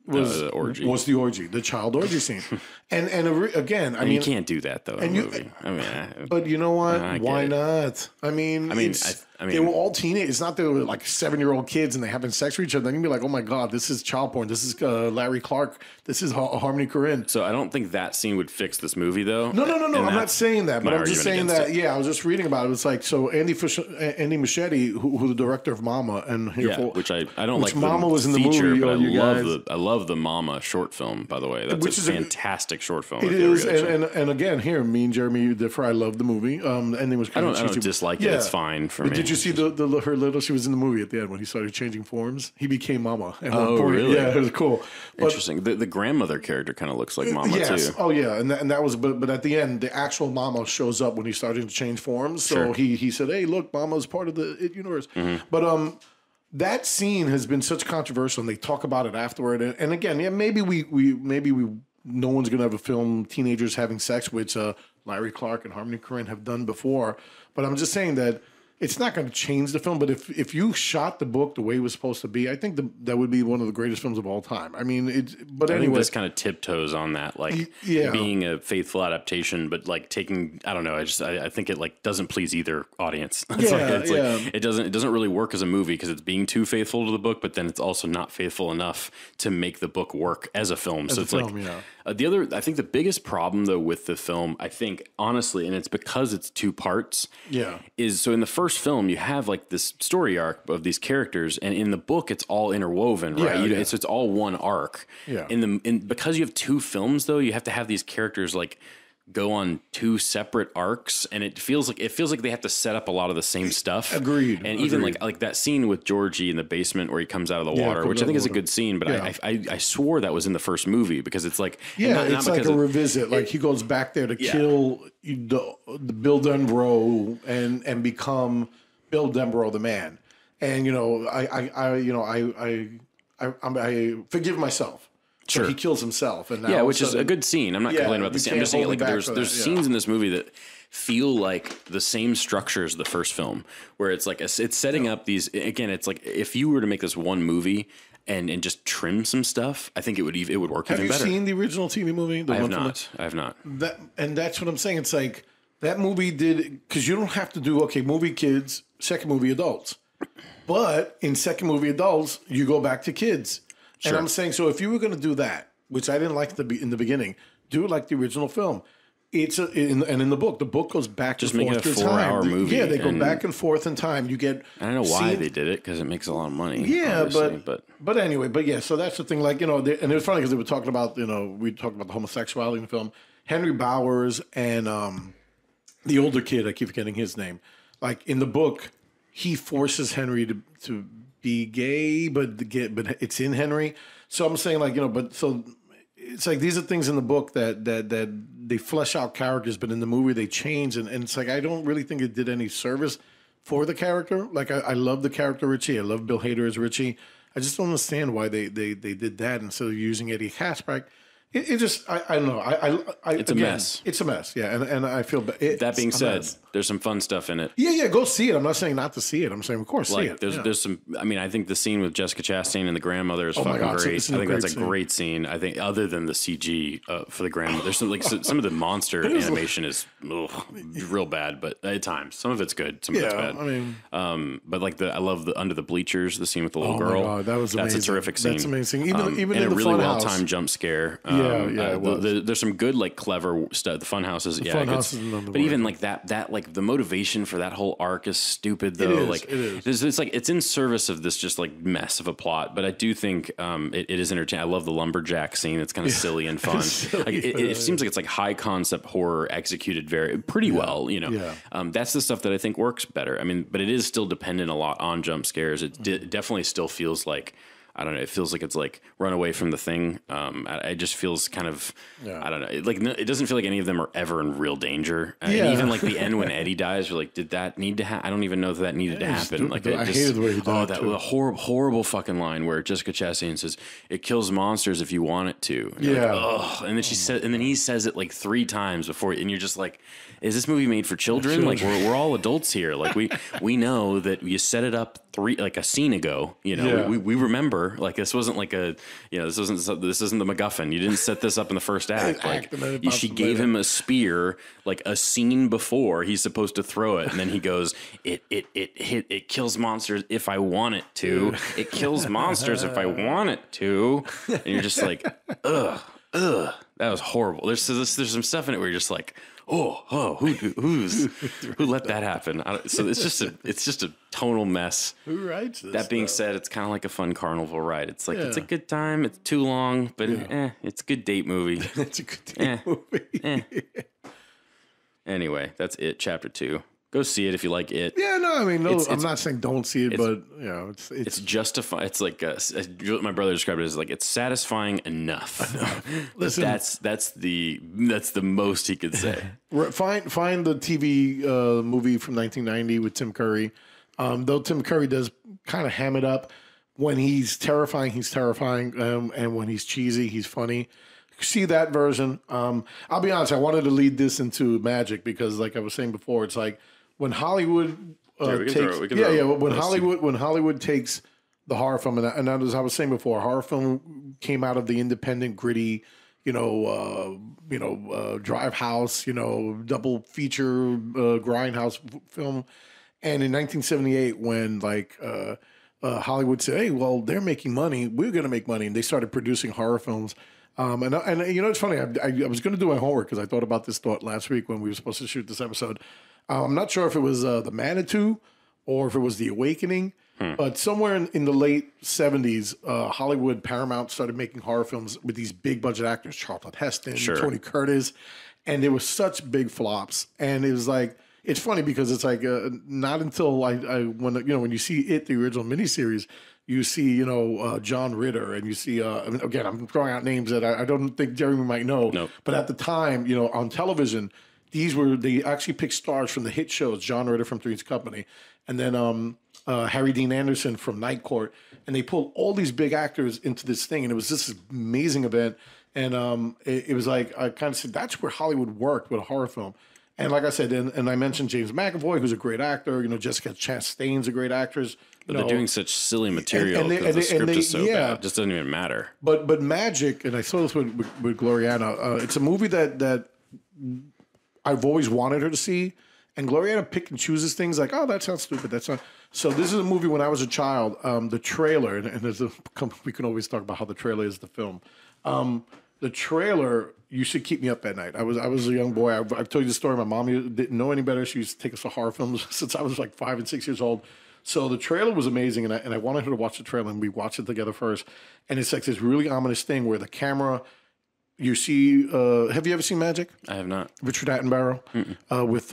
was the orgy, the child orgy scene, and again, I mean, you can't do that though. In a movie. But you know what? Why not? I mean, they were all teenagers. It's not they were like 7-year-old kids and they having sex with each other. Then you'd be like, oh my god, this is child porn. This is Larry Clark. This is Harmony Korine. So I don't think that scene would fix this movie though. No. I'm not saying that, but I'm just saying that. Yeah, I was just reading about it. It's like so Andy Muschietti, who the director of Mama, and which I don't like. Mama was in the feature, movie. But I love the Mama short film. By the way, that's a fantastic short film. It is, and again, here, me and Jeremy differ. I love the movie. And it was I don't dislike it. It's fine for me. Did you see her little? She was in the movie at the end when he started changing forms. He became Mama. Really? Yeah, it was cool. Interesting. The grandmother character kind of looks like Mama too. Oh yeah, and that was. But at the end, the actual Mama shows up when he started to change forms. So he said, "Hey, look, Mama's part of the It universe." Mm-hmm. But that scene has been such controversial, and they talk about it afterward. And again, maybe no one's gonna have a film teenagers having sex, which Larry Clark and Harmony Korine have done before. But I'm just saying that it's not going to change the film. But if you shot the book the way it was supposed to be, I think that would be one of the greatest films of all time. I mean, I think this kind of tiptoes on that, like being a faithful adaptation, but like taking, I don't know. I think it like doesn't please either audience. It doesn't really work as a movie because it's being too faithful to the book, but then it's also not faithful enough to make the book work as a film. I think the biggest problem though with the film, I think honestly, and it's because it's two parts. Yeah. Is so in the first film you have like this story arc of these characters, and in the book it's all interwoven, right? It's all one arc. Yeah. Because you have two films though, you have to have these characters like go on two separate arcs, and it feels like they have to set up a lot of the same stuff. Agreed. And even like that scene with Georgie in the basement where he comes out of the water, which I think is a good scene, but I swore that was in the first movie because it's like it's like a revisit. Like he goes back there to kill the Bill Denbrough and become Bill Denbrough the man. And I forgive myself. Sure. So he kills himself, and now which is a good scene. I'm not complaining about the scene. I'm just saying like there's scenes in this movie that feel like the same structure as the first film, where it's like it's setting up these. Again, it's like if you were to make this one movie and just trim some stuff, I think it would work even better. Have you seen the original TV movie? I have not. And that's what I'm saying. It's like that movie did, because you don't have to do movie kids, second movie adults, but in second movie adults you go back to kids. Sure. And I'm saying, so if you were going to do that, which I didn't like in the beginning, do it like the original film. And in the book goes back just and forth in time. Just make it a 4-hour movie. Yeah, they go back and forth in time. You get. I don't know why they did it because it makes a lot of money. Yeah, but anyway, so that's the thing. Like and it was funny because they were talking about we talked about the homosexuality in the film. Henry Bowers and the older kid, I keep forgetting his name. Like in the book, he forces Henry to be gay, but it's in Henry. So I'm saying but so it's like these are things in the book that they flesh out characters, but in the movie they change, and it's like I don't really think it did any service for the character. Like I love the character Richie. I love Bill Hader as Richie. I just don't understand why they did that instead of using Eddie Kaspbrak. It just I don't know. It's a mess. It's a mess. Yeah, and I feel bad. That being said, there's some fun stuff in it. Yeah. Go see it. I'm not saying not to see it. I'm saying, of course, see it. There's some. I mean, I think the scene with Jessica Chastain and the grandmother is fucking great. I think that's a great scene. I think other than the CG for the grandmother, there's some of the monster animation is real bad, but at times some of it's good, some of it's bad. I mean, but like I love the under the bleachers, the scene with the little girl. My God, that was amazing. That's a terrific scene. That's amazing. Even in a the really well Funhouse. timed jump scare. There's some good like clever stuff. The Funhouse is but even like that like the motivation for that whole arc is stupid though. It is. It's like it's in service of this just like mess of a plot. But I do think it is entertaining. I love the lumberjack scene. It's kind of silly and fun. It seems like it's like high concept horror executed pretty well. You know, that's the stuff that I think works better. I mean, but it is still dependent a lot on jump scares. It definitely still feels like. I don't know. It feels like it's like run away from the thing. It just feels kind of, I don't know. It doesn't feel like any of them are ever in real danger. And even like the end when Eddie dies, you're like, did that need to happen? I don't even know if that needed to happen. Like I hated the way he died. That horrible fucking line where Jessica Chastain says, "It kills monsters if you want it to." And and then she said, and then he says it like 3 times before, and you're just like, is this movie made for children? Like we're all adults here. Like we know that you set it up a scene ago. You know, we remember. Like this wasn't like this isn't the MacGuffin. You didn't set this up in the first act. Like she gave him a spear like a scene before he's supposed to throw it, and then he goes, it kills monsters if I want it to. It kills monsters if I want it to. And you're just like, ugh, that was horrible. There's some stuff in it where you're just like, who let that happen? So it's just a tonal mess. Who writes this? That being said, it's kind of like a fun carnival ride. It's like it's a good time. It's too long, but it's a good date movie. It's a good date movie. Anyway, that's it. Chapter 2. Go see it if you like it. Yeah, no, I mean, I'm not saying don't see it, but you know, it's justified. It's like my brother described it as like it's satisfying enough. Listen, that's the most he could say. Find the TV movie from 1990 with Tim Curry. Though Tim Curry does kind of ham it up. When he's terrifying, and when he's cheesy, he's funny. See that version. I'll be honest. I wanted to lead this into magic because, like I was saying before, it's like when Hollywood when Hollywood takes the horror film, and as I was saying before, horror film came out of the independent, gritty, Drive House, double feature grindhouse film, and in 1978 when Hollywood said, "Hey, well, they're making money, we're going to make money," and they started producing horror films. And it's funny. I was going to do my homework because I thought about this last week when we were supposed to shoot this episode. I'm not sure if it was the Manitou or if it was the Awakening, but somewhere in the late 70s, Hollywood Paramount started making horror films with these big budget actors, Charlton Heston, Tony Curtis, and they were such big flops. And it was like, it's funny because it's like not until when you see it, the original miniseries. You see, John Ritter, and you see, again, I'm throwing out names that I don't think Jeremy might know. Nope. But at the time, on television, they actually picked stars from the hit shows, John Ritter from Three's Company, and then Harry Dean Anderson from Night Court. And they pulled all these big actors into this thing, and it was this amazing event. And it was like, I kind of said, that's where Hollywood worked with a horror film. And like I said, and I mentioned James McAvoy, who's a great actor. Jessica Chastain's a great actress. But they're doing such silly material because the script is so bad. It just doesn't even matter. But Magic, and I saw this with Gloriana, it's a movie that I've always wanted her to see. And Gloriana pick and chooses things like, oh, that sounds stupid. That's not. So this is a movie when I was a child. The trailer, and we can always talk about how the trailer is the film. The trailer used to keep me up at night. I was a young boy. I've told you the story. My mom didn't know any better. She used to take us to horror films since I was like 5 and 6 years old. So the trailer was amazing, and I wanted her to watch the trailer, and we watched it together first. And it's like this really ominous thing where the camera, you see. Have you ever seen Magic? I have not. Richard Attenborough with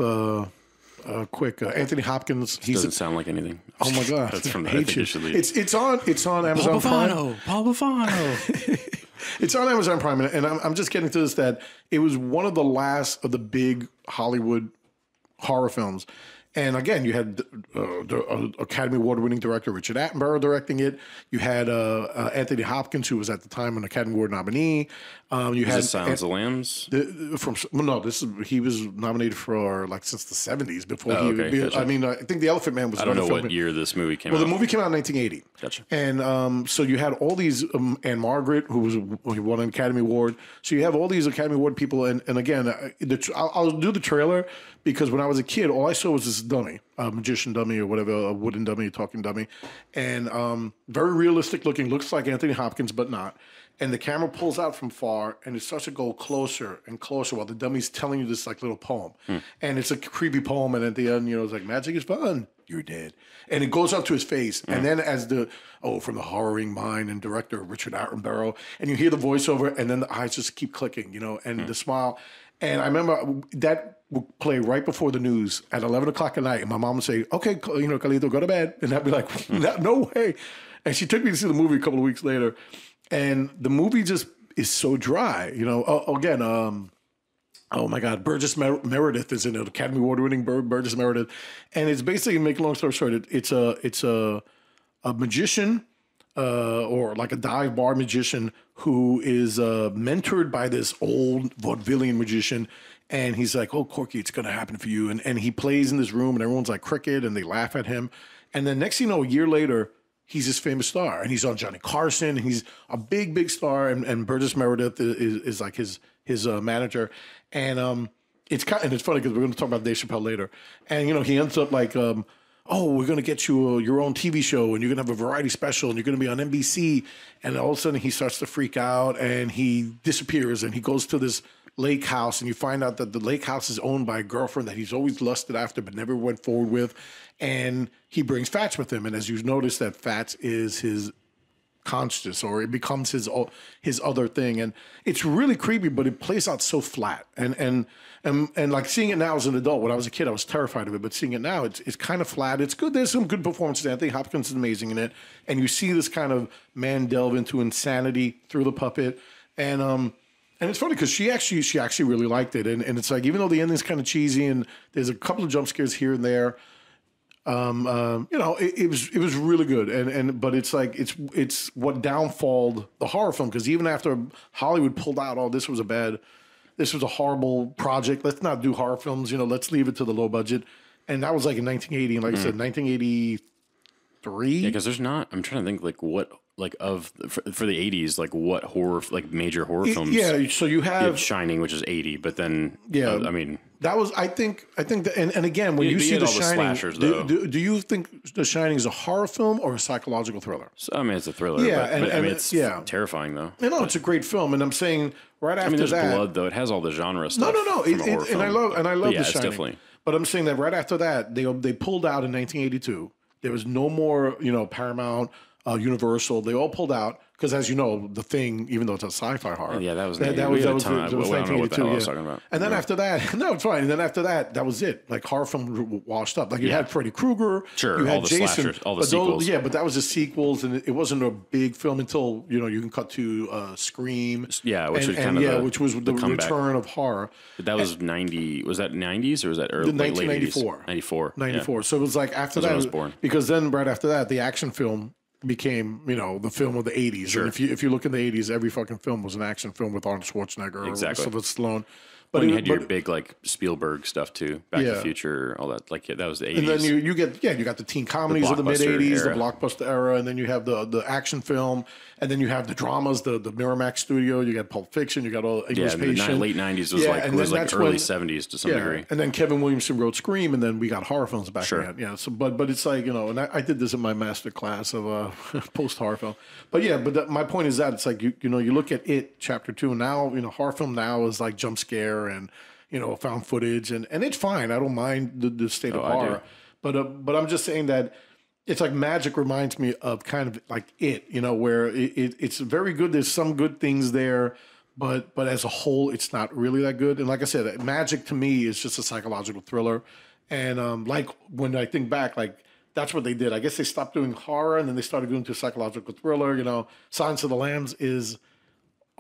Anthony Hopkins. Doesn't sound like anything. Oh my God, that's from the hate you. It's on Amazon Prime. Paul Buffano. It's on Amazon Prime, and I'm just getting to this that it was one of the last of the big Hollywood horror films. And again, you had the Academy Award-winning director Richard Attenborough directing it. You had Anthony Hopkins, who was at the time an Academy Award nominee. You had Silence of the Lambs. He was nominated for like since the 70s before Gotcha. I mean, I think The Elephant Man was. I don't know what year this movie came out. Well, the movie came out in 1980. Gotcha. And so you had all these, Anne Margaret, who won an Academy Award. So you have all these Academy Award people. And again, I'll do the trailer because when I was a kid, all I saw was this dummy, a magician dummy or whatever, a wooden dummy, a talking dummy. And very realistic looking, looks like Anthony Hopkins, but not. And the camera pulls out from far, and it starts to go closer and closer while the dummy's telling you this like little poem. And it's a creepy poem, and at the end, it's like, magic is fun. You're dead. And it goes up to his face. And then as from the horroring mind and director Richard Attenborough, and you hear the voiceover, and then the eyes just keep clicking, and the smile. And I remember that would play right before the news at 11 o'clock at night. And my mom would say, okay, Carlito, go to bed. And I'd be like, no way. And she took me to see the movie a couple of weeks later. And the movie just is so dry, Again, oh my God, Burgess Meredith is in it, Academy Award-winning Burgess Meredith, and it's basically, make a long story short, it's a magician or like a dive bar magician who is mentored by this old vaudevillian magician, and he's like, "Oh, Corky, it's gonna happen for you," and he plays in this room, and everyone's like cricket, and they laugh at him, and then next thing you know, a year later, he's this famous star, and he's on Johnny Carson, and he's a big star, and Burgess Meredith is like his manager, and it's funny because we're going to talk about Dave Chappelle later, and he ends up like, we're going to get you your own TV show, and you're going to have a variety special, and you're going to be on NBC, and all of a sudden he starts to freak out, and he disappears, and he goes to this lake house, and you find out that the lake house is owned by a girlfriend that he's always lusted after but never went forward with, and he brings Fats with him, and as you notice that Fats is his conscious, or it becomes his other thing, and it's really creepy, but it plays out so flat, and like seeing it now as an adult. When I was a kid, I was terrified of it, but seeing it now, it's kind of flat. It's good. There's some good performances. Anthony Hopkins is amazing in it, and you see this kind of man delve into insanity through the puppet, and it's funny because she actually really liked it, and it's like, even though the ending's kind of cheesy and there's a couple of jump scares here and there, it was really good, but it's like it's what downfalled the horror film, because even after Hollywood pulled out, this was a horrible project. Let's not do horror films. Let's leave it to the low budget, and that was like in 1980, and like I said, 1983. Yeah, because there's not. I'm trying to think like what. Like for the 80s, like what horror, like major horror films? Yeah, so you have Shining, which is 80, but then I mean that was I think that, and again, when you see The Shining, slashers, though. Do you think The Shining is a horror film or a psychological thriller? So, I mean, it's a thriller. Yeah, but I mean, it's terrifying though. It's a great film, and I'm saying right after there's that, blood though. It has all the genre stuff. No, and I love The Shining. Definitely. But I'm saying that right after that, they pulled out in 1982. There was no more, Paramount, Universal. They all pulled out. Because as you know, The Thing, even though it's a sci-fi horror, that was 1982. I don't know what the hell I was talking about. And then after that, no, it's fine. And then after that, that was it. Like horror film washed up. Like you had Freddy Krueger, sure, you had all the Jason, slashers, all the sequels. But that was the sequels, and it wasn't a big film until you can cut to Scream. Yeah, which was which was the return of horror. But that was 90. Was that 90s or was that early? 1994. 94. 94. So it was like after that. I was born. Because then right after that, the action film became, the film of the 80s. Sure. And if you look in the 80s, every fucking film was an action film with Arnold Schwarzenegger or Sylvester Stallone. But you had your big like Spielberg stuff too, Back to the Future, all that. Like that was the 80s. And then you got the teen comedies of the mid 80s, the blockbuster era, and then you have the action film, and then you have the dramas, the Miramax studio. You got Pulp Fiction, you got all English Patient. The late 90s was like early 70s to some degree. And then Kevin Williamson wrote Scream, and then we got horror films back then. Yeah, so but it's like and I did this in my master class of post horror film. But my point is that it's like you look at It Chapter 2, and now horror film now is like jump scare and found footage, and it's fine. I don't mind the state of horror, but I'm just saying that it's like magic reminds me of kind of like It, where it's very good. There's some good things there, but as a whole, it's not really that good. And like I said, magic to me is just a psychological thriller, and like when I think back, like that's what they did. I guess they stopped doing horror, and then they started going to psychological thriller. Silence of the Lambs is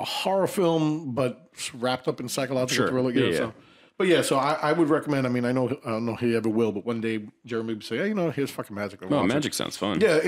a horror film, but wrapped up in psychological thriller. But yeah, so I would recommend. I mean, I don't know he ever will, but one day Jeremy would say, "Hey, here's fucking Magic." No, Magic sounds fun. Yeah,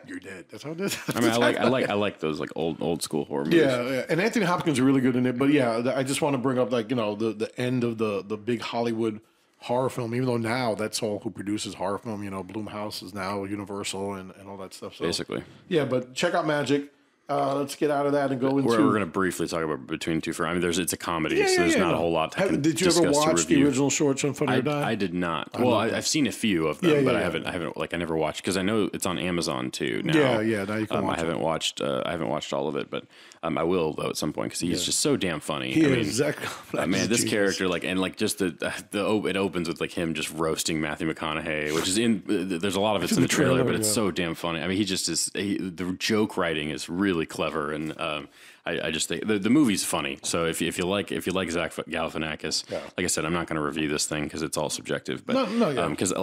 you're dead. That's how it is. I mean, I like those like old school horror movies. Yeah, and Anthony Hopkins is really good in it. But yeah, I just want to bring up like the end of the big Hollywood horror film. Even though now that's all who produces horror film. Blumhouse is now Universal and all that stuff. So, basically, yeah. But check out Magic. Let's get out of that and go into. We're going to briefly talk about Between Two Ferns. I mean, it's a comedy, so there's not a whole lot to Did you ever watch the original shorts on Funny or Die? I did not. I've seen a few of them, but I haven't I never watched because I know it's on Amazon too now. Yeah. Now you can watch I haven't watched all of it, but I will though at some point because he's just so damn funny. He is exactly. Man, this character just it opens with like him just roasting Matthew McConaughey, which is there's a lot of it's in the trailer, but it's so damn funny. I mean, he just is. The joke writing is really clever, and I just think the movie's funny. So if you like Zach Galifianakis, like I said, I'm not going to review this thing because it's all subjective. But because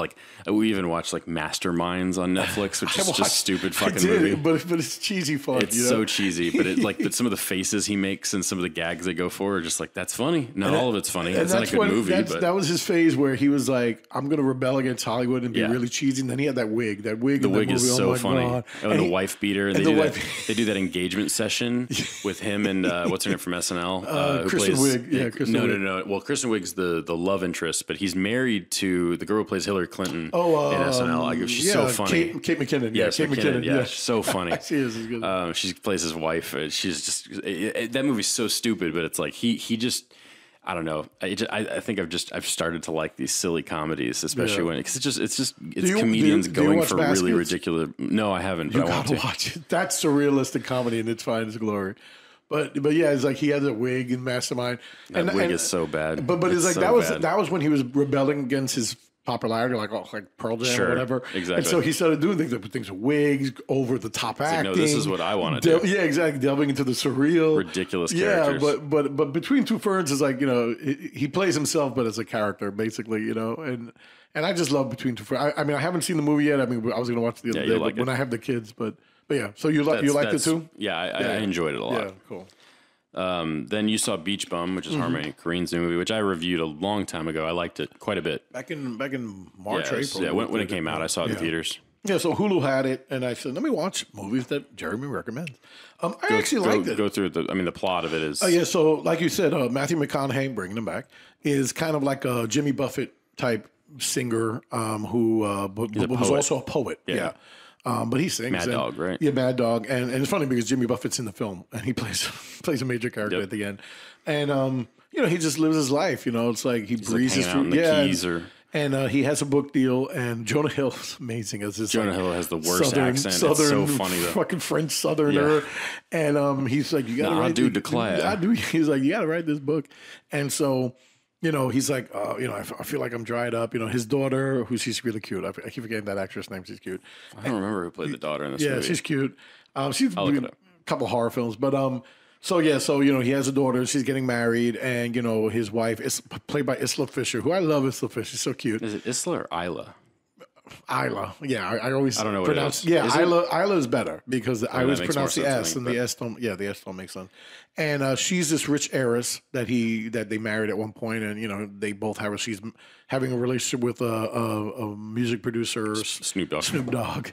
we even watched like Masterminds on Netflix, which is just stupid fucking movie. But it's cheesy fun. It's so cheesy, but some of the faces he makes and some of the gags they go for are just like that's funny. Not all of it's funny. It's not a good movie. But that was his phase where he was like, I'm going to rebel against Hollywood and be really cheesy. And then he had that wig. The wig is so funny. And the wife beater. And they do that engagement session with him and what's her name from SNL? Kristen Wiig. Yeah, Kristen Wiig. No. Well, Kristen Wiig's the love interest, but he's married to the girl who plays Hillary Clinton in SNL. She's so funny. Kate McKinnon. Yeah, Kate McKinnon. Yeah, she's so funny. She is good. She plays his wife. She's just that movie's so stupid, but it's like he just. I don't know. I think I've started to like these silly comedies, especially when because it's comedians going for really ridiculous. No, I haven't. But you I want gotta to watch it. That's surrealistic comedy in its finest glory. But yeah, it's like he has a wig in Mastermind. That wig is so bad. But it's like so that was when he was rebelling against his popularity, like Pearl Jam or whatever. Exactly. And so he started doing things with wigs, over the top acting. Like, no, this is what I want to do. Yeah, exactly. Delving into the surreal, ridiculous characters. Yeah, but Between Two Ferns is like he plays himself, but as a character, basically. And I just love Between Two Ferns. I mean, I haven't seen the movie yet. I mean, I was going to watch it the other day when I have the kids, but yeah. So you liked it too? Yeah, I enjoyed it a lot. Yeah, cool. Then you saw Beach Bum, which is Harmony Korine's new movie, which I reviewed a long time ago. I liked it quite a bit. Back in March, April. Yeah, when it came out, I saw it in theaters. Yeah, so Hulu had it, and I said, let me watch movies that Jeremy recommends. I actually liked it. Go through the plot of it is... yeah, so like you said, Matthew McConaughey, bringing him back, is kind of like a Jimmy Buffett type singer who was also a poet. Yeah. But he sings. Mad Dog, right? Yeah, Mad Dog. And it's funny because Jimmy Buffett's in the film and he plays a major character at the end. And, he just lives his life. It's like he's breezes through. Keys and he has a book deal. And Jonah Hill's amazing as this. Jonah Hill has the worst accent. It's so funny though. Fucking French Southerner. Yeah. And he's like, you got to write. He's like, you got to write this book. And so. He's like, I feel like I'm dried up. His daughter, she's really cute. I keep forgetting that actress' name. She's cute. I don't remember who played the daughter in this movie. Yeah, she's cute. She's in a couple horror films. But, he has a daughter. She's getting married. And, his wife is played by Isla Fisher, who I love Isla Fisher. She's so cute. Is it Isla or Isla? Isla. Yeah, I always don't know what pronounce. It is. Yeah, Isla is better because I always pronounce the S, and the S don't. Yeah, the S don't make sense. And she's this rich heiress that they married at one point, and they both have. She's having a relationship with a music producer, Snoop Dogg,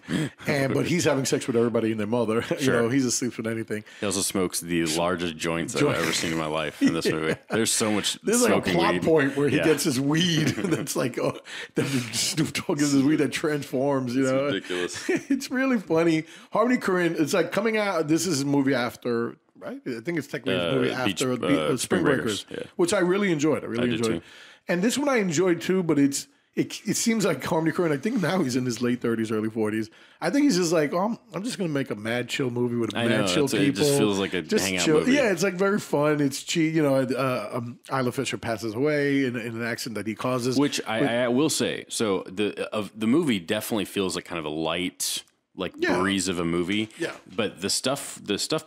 but he's having sex with everybody and their mother. Sure. He's asleep with anything. He also smokes the largest joints I've ever seen in my life in this movie. There's so much. There's like a plot point where he gets his weed that's like that Snoop Dogg gives his weed that transforms. It's ridiculous. It's really funny. Harmony Korine. It's like coming out. This is a movie after. Right? I think it's technically a movie after Spring Breakers, which I really enjoyed. I really enjoyed it. And this one I enjoyed too, but it seems like Harmony Korine, I think now he's in his late 30s, early 40s. I think he's just like, I'm just going to make a mad chill movie with mad chill people. It just feels like a hangout movie. Yeah, it's like very fun. It's cheap. Isla Fisher passes away in an accident that he causes. Which I will say, so the movie definitely feels like kind of a light... breeze of a movie. Yeah. But the stuff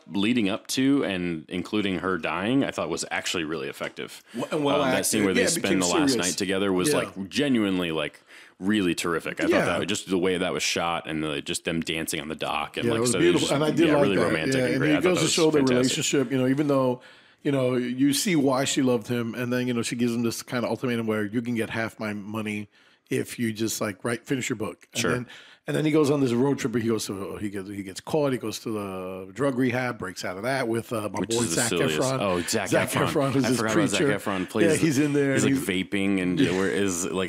leading up to and including her dying, I thought was actually really effective. That scene where they spend the last night together was genuinely really terrific. I thought that just the way that was shot and just them dancing on the dock and it was beautiful. And I did like really that. romantic and and great. it goes to show their relationship, even though you see why she loved him, and then she gives him this kind of ultimatum where you can get half my money if you just finish your book. And then he goes on this road trip where he gets caught. He goes to the drug rehab, breaks out of that with my boy Zac Efron. Oh, Zac Efron. Who's this creature. Zac Efron plays. Yeah, he's in there. He's vaping and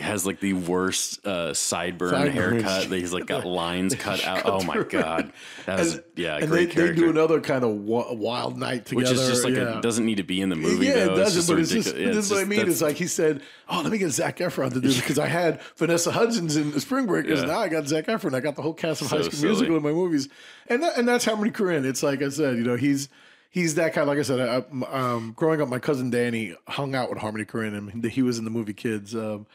has the worst sideburn haircut. He's got lines cut out. Oh my god, that was great character. They do another kind of wild night together, which is just it doesn't need to be in the movie. Yeah, though. It doesn't. But it's just this is what I mean. It's like he said, "Oh, let me get Zac Efron to do this because I had Vanessa Hudgens in Spring Breakers. Now I got Zac Efron. I got the whole cast of High School Musical in my movies, and that's Harmony Korine. It's like I said, he's that kind. Like I said, growing up, my cousin Danny hung out with Harmony Korine, and he was in the movie Kids. And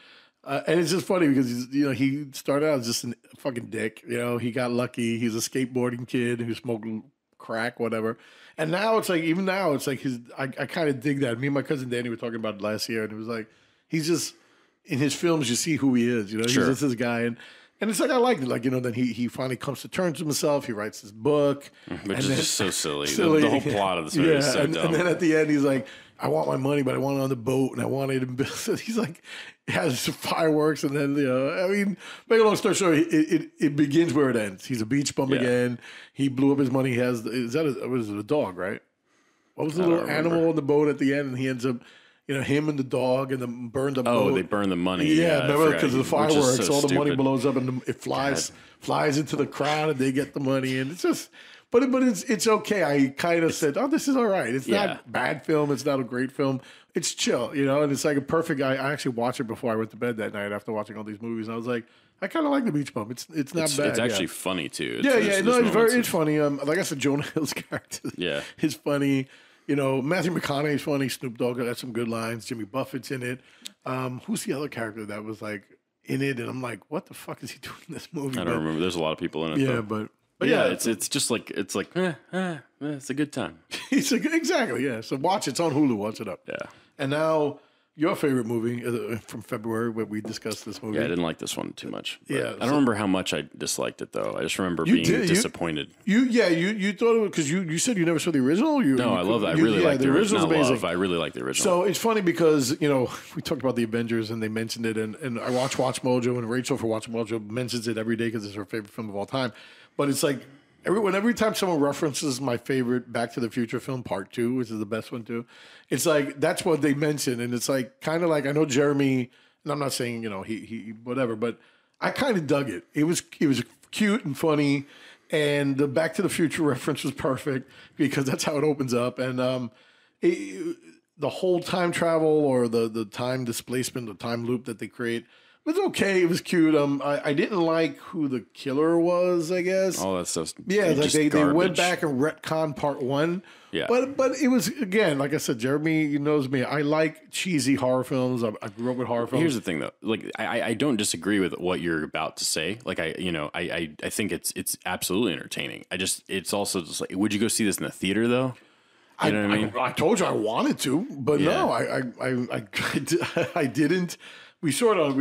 it's just funny because he started out as just a fucking dick. He got lucky. He's a skateboarding kid who smoked crack, whatever. And now it's like, even now it's like I kind of dig that. Me and my cousin Danny were talking about it last year, and it was like he's just in his films. You see who he is. He's just this guy. And it's like I like it, then he finally comes to terms with himself. He writes his book, which is just so silly. The whole plot of this movie is so dumb. And then at the end, he's like, "I want my money, but I want it on the boat, and I want it in." So he's like, has fireworks, and then make a long story short, it begins where it ends. He's a beach bum again. He blew up his money. He has was it a dog, right? What was the little animal on the boat at the end? And he ends up. Him and the dog and the burned up boat. Oh, they burned the money. Yeah, remember because of the fireworks, all the money blows up and it flies into the crowd and they get the money and it's just, but it's okay. I kind of said, oh, this is all right. It's not a bad film. It's not a great film. It's chill, and it's like a perfect. I actually watched it before I went to bed that night after watching all these movies, and I was like, I kind of like The Beach Bum. It's not bad. It's actually funny too. It's funny. Like I said, Jonah Hill's character, is funny. Matthew McConaughey's funny. Snoop Dogg got some good lines. Jimmy Buffett's in it. Who's the other character that was in it? And I'm like, what the fuck is he doing in this movie? I don't remember. There's a lot of people in it. Yeah, though. But yeah, it's just it's a good time. Exactly. Yeah. So watch it. It's on Hulu. Watch it up. Yeah. And now your favorite movie from February where we discussed this movie. Yeah, I didn't like this one too much. Yeah, I don't remember how much I disliked it though. I just remember being disappointed. You thought it was because you said you never saw the original. I love that. I really like the original. I really like the original. So it's funny because we talked about the Avengers and they mentioned it, and I watch Mojo, and Rachel for Watch Mojo mentions it every day because it's her favorite film of all time. But it's like every time someone references my favorite Back to the Future film, Part 2, which is the best one too, it's like that's what they mention, and it's like kind of like I know Jeremy, and I'm not saying he whatever, but I kind of dug it. It was cute and funny, and the Back to the Future reference was perfect because that's how it opens up, and the whole time travel or the time displacement, the time loop that they create. It was okay. It was cute. I didn't like who the killer was, I guess. All that stuff. Yeah, like they went back and retconned part 1. Yeah. But it was, again, like I said, Jeremy knows me. I like cheesy horror films. I grew up with horror films. Here's the thing though. Like I don't disagree with what you're about to say. Like I think it's absolutely entertaining. It's also just like, would you go see this in the theater though? You know what I mean? I told you I wanted to, but no, I didn't. We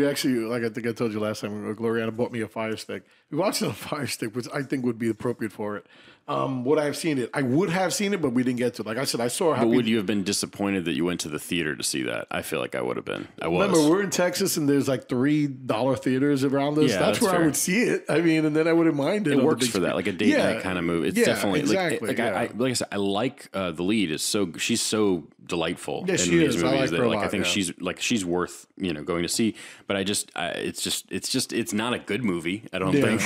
actually, like I think I told you last time, Gloriana bought me a Fire Stick. We watched it on Fire Stick, which I think would be appropriate for it. Would I have seen it? I would have seen it, but we didn't get to it. Like I said, I saw But would you have been disappointed that you went to the theater to see that? I feel like I would have been. I was. Remember, we're in Texas and there's like $3 theaters around us. Yeah, that's where fair. I would see it. I mean, and then I wouldn't mind it. It works for that, like a date night kind of movie. It's definitely exactly. like I said, I like the lead she's so delightful. Yeah, she is. I like her a lot, I think she's worth going to see. But it's not a good movie. I don't think.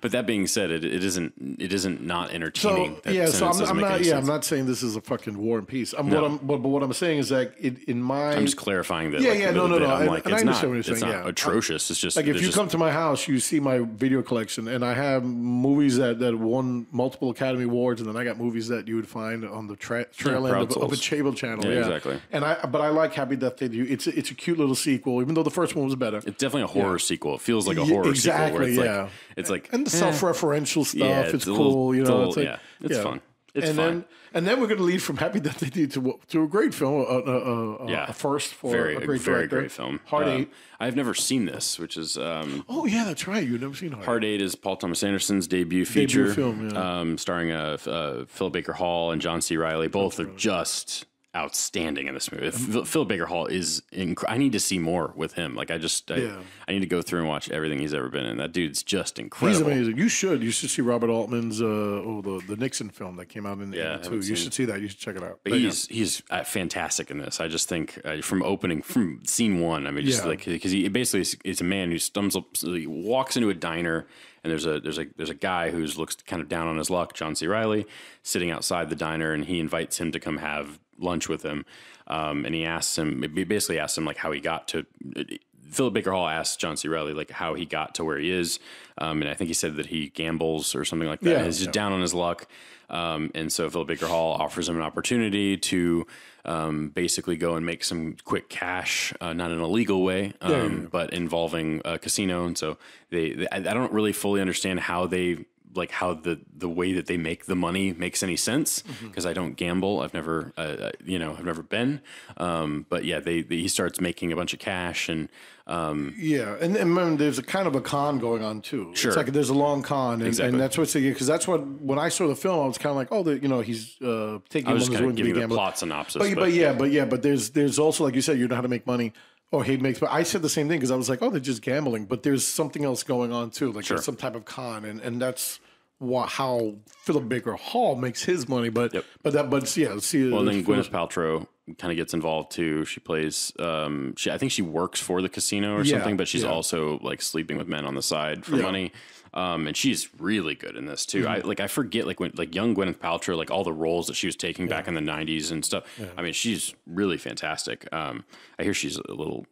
But that being said, it isn't not entertaining. So I'm not saying this is a fucking War and Peace. But what I'm saying is that I'm just clarifying that. No. I'm like, and I understand what you're saying. It's not atrocious. It's just like if you come to my house, you see my video collection, and I have movies that won multiple Academy Awards, and then I got movies that you would find on the trail end of a cable channel. Yeah, exactly. But I like Happy Death Day to You. It's a cute little sequel, even though the first one was better. It's definitely a horror sequel. It feels like a horror sequel. Where it's like and the self-referential stuff. It's cool. It's fun. It's fun. And then we're going to lead from Happy Death Day to a great film, a first for a great very director. Great film. Heart 8. I've never seen this, which is oh yeah, that's right. You've never seen Heart 8. Heart 8 is Paul Thomas Anderson's debut feature film, starring Philip Baker Hall and John C. Reilly. Both are just outstanding in this movie. Philip Baker Hall is I need to see more with him. Like I need to go through and watch everything he's ever been in. That dude's just incredible. He's amazing. You should see Robert Altman's the Nixon film that came out in 82. You should see that. You should check it out. But he's fantastic in this. I just think from scene one, I mean, just like because he basically is a man who he walks into a diner. And there's a guy who looks kind of down on his luck, John C. Reilly, sitting outside the diner, and he invites him to come have lunch with him. And he basically asks him like how he got to. Philip Baker Hall asks John C. Reilly like how he got to where he is, and I think he said that he gambles or something like that. Yeah, he's just down on his luck, and so Philip Baker Hall offers him an opportunity to basically go and make some quick cash, not in a legal way, but involving a casino. And so I don't really fully understand how the way that they make the money makes any sense because I don't gamble. I've never, I've never been. But yeah, he starts making a bunch of cash and and there's a kind of a con going on too. Sure. It's like there's a long con, and that's what's because that's what when I saw the film, I was kind of like, he's taking. I was just kind of giving the plot synopsis, but there's also like you said, you know how to make money. Or he makes, but I said the same thing because I was like, they're just gambling, but there's something else going on too, like there's some type of con, and that's how Philip Baker Hall makes his money. But see, well, then Gwyneth Paltrow kind of gets involved too. She plays, I think she works for the casino or something, but she's also like sleeping with men on the side for money. And she's really good in this too. I forget when young Gwyneth Paltrow, like all the roles that she was taking back in the 90s and stuff. Yeah. I mean, she's really fantastic. I hear she's a little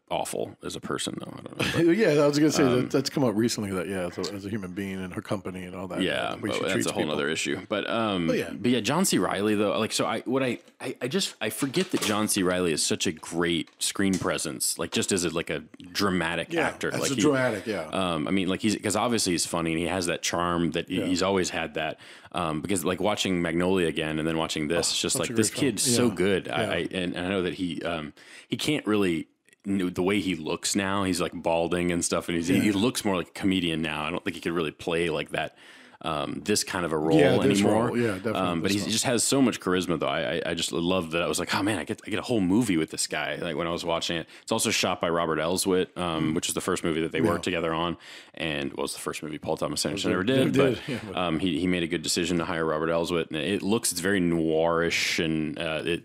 awful as a person though. I don't know, I was gonna say that's come up recently that as a human being and her company and all that. Yeah, that's a whole other issue. But John C. Reilly though, I forget that John C. Reilly is such a great screen presence, like just as a dramatic actor. As a dramatic, I mean, like because obviously he's funny and he has that charm that he's always had that. Because like watching Magnolia again and then watching this, it's just like this kid's so good. I know that he can't really. The way he looks now, he's like balding and stuff, and he looks more like a comedian now. I don't think he could really play like that, this kind of a role anymore. Definitely. But he just has so much charisma, though. I just love that. I was like, oh man, I get a whole movie with this guy. Like when I was watching it, it's also shot by Robert Elswit, which is the first movie that they worked together on, and was the first movie Paul Thomas Anderson ever did. He made a good decision to hire Robert Elswit, and it's very noirish, and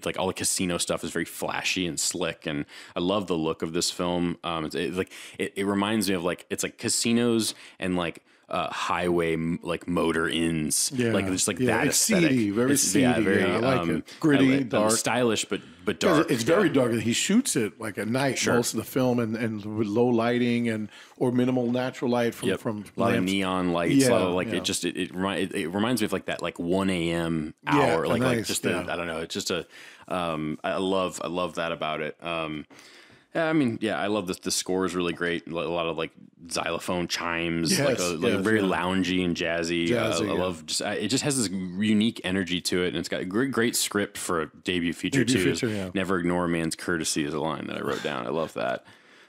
like all the casino stuff is very flashy and slick, and I love the look of this film. It reminds me of it's like casinos and like. Highway like motor inns, like just like that it's aesthetic. Seedy, very seedy. I like it. Gritty, dark, stylish, but dark. It's very dark. He shoots it like at night most of the film, and with low lighting or minimal natural light from a lot of neon lights. A lot of it reminds me of like that 1 a.m. hour, I don't know. It's just I love that about it. I mean, I love this. The score is really great. A lot of like xylophone chimes, very loungy and jazzy. I love it. Just has this unique energy to it, and it's got a great script for a debut feature too. Never ignore a man's courtesy is a line that I wrote down. I love that.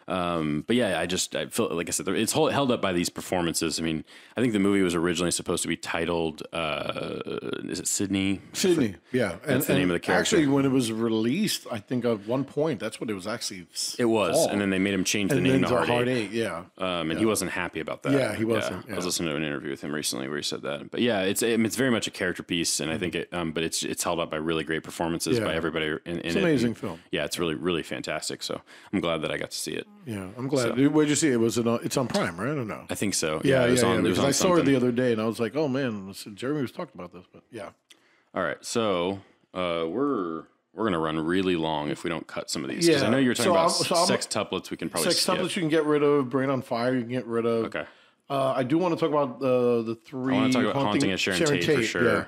But I feel like I said, it's held up by these performances. I mean, I think the movie was originally supposed to be titled, is it Sydney? Sydney, That's the name of the character. Actually, when it was released, I think at one point, that's what it was actually. It was, called. And then they made him change the name to Heart Eight. And he wasn't happy about that. Yeah, he wasn't. I was listening to an interview with him recently where he said that. But it's very much a character piece, and I think but it's held up by really great performances by everybody in it. It's an amazing film. Yeah, it's really, really fantastic. So I'm glad that I got to see it. Yeah, I'm glad. So. Where'd you see it? It's on Prime, right? Or no? I think so. Yeah, it was on. Because I saw it the other day, and I was like, "Oh man, Jeremy was talking about this." But yeah. All right, so we're gonna run really long if we don't cut some of these. Because I know you were talking about sex tuplets. We can probably sex tuplets. You can get rid of. Brain on Fire. You can get rid of. Okay. I do want to talk about the three. I want to talk about Haunting of Sharon Tate for sure. Yeah.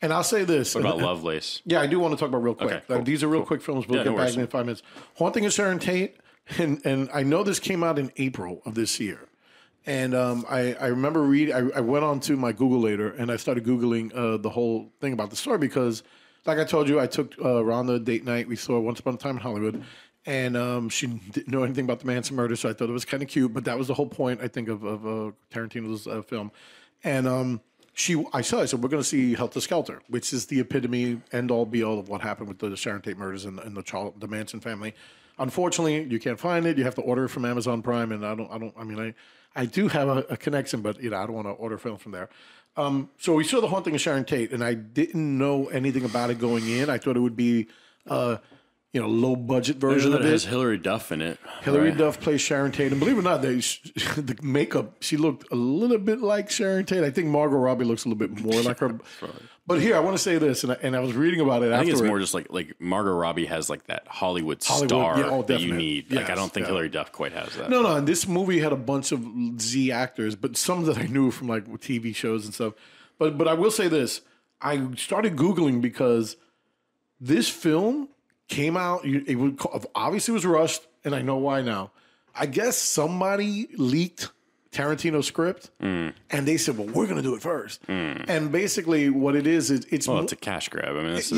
And I'll say this. What about Lovelace? Yeah, I do want to talk about real quick. Okay, these are real quick films. We'll get back in 5 minutes. Haunting of Sharon Tate. And I know this came out in April of this year. And I remember reading, I went on to my Google later and I started Googling the whole thing about the story because, like I told you, I took Rhonda date night. We saw Once Upon a Time in Hollywood. And she didn't know anything about the Manson murder, so I thought it was kind of cute. But that was the whole point, I think, of Tarantino's film. And I said, we're going to see Helter Skelter, which is the epitome, end all be all of what happened with the Sharon Tate murders and the Manson family. Unfortunately, you can't find it. You have to order it from Amazon Prime, and I do have a connection, but I don't want to order film from there. So we saw The Haunting of Sharon Tate, and I didn't know anything about it going in. I thought it would be low budget version of it. It has Hilary Duff in it. Hilary Duff plays Sharon Tate, and believe it or not, the makeup, she looked a little bit like Sharon Tate. I think Margot Robbie looks a little bit more like her. But here, I want to say this, and I was reading about it. I think it's more just like Margot Robbie has like that Hollywood star that you need. Yes, I don't think Hilary Duff quite has that. No, and this movie had a bunch of Z actors, but some that I knew from like TV shows and stuff. But I will say this, I started Googling because this film came out, obviously was rushed, and I know why now. I guess somebody leaked Tarantino's script, and they said, well, we're going to do it first. And basically what it is it's a cash grab. I mean, it's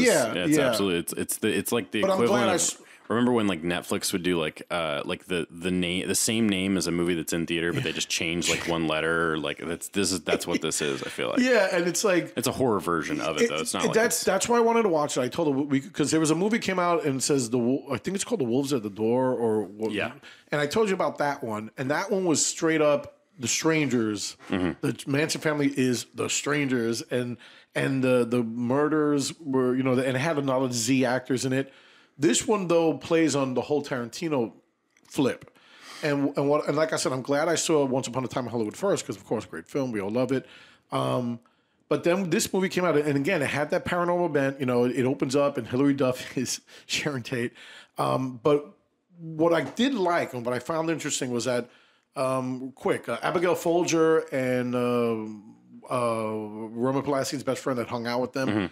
absolutely, it's like the equivalent of... Remember when like Netflix would do like the same name as a movie that's in theater, but they just change like one letter? Like that's what this is. I feel like and it's like it's a horror version of it though. It's not. That's why I wanted to watch it. I told her because there was a movie came out and it says I think it's called The Wolves at the Door and I told you about that one, and that one was straight up The Strangers. The Manson family is The Strangers, and the murders were and it had a lot of Z actors in it. This one, though, plays on the whole Tarantino flip. And like I said, I'm glad I saw Once Upon a Time in Hollywood first because, of course, great film. We all love it. But then this movie came out, and again, it had that paranormal bent. It opens up, and Hilary Duff is Sharon Tate. But what I did like and what I found interesting was that, Abigail Folger and Roman Polanski's best friend that hung out with them,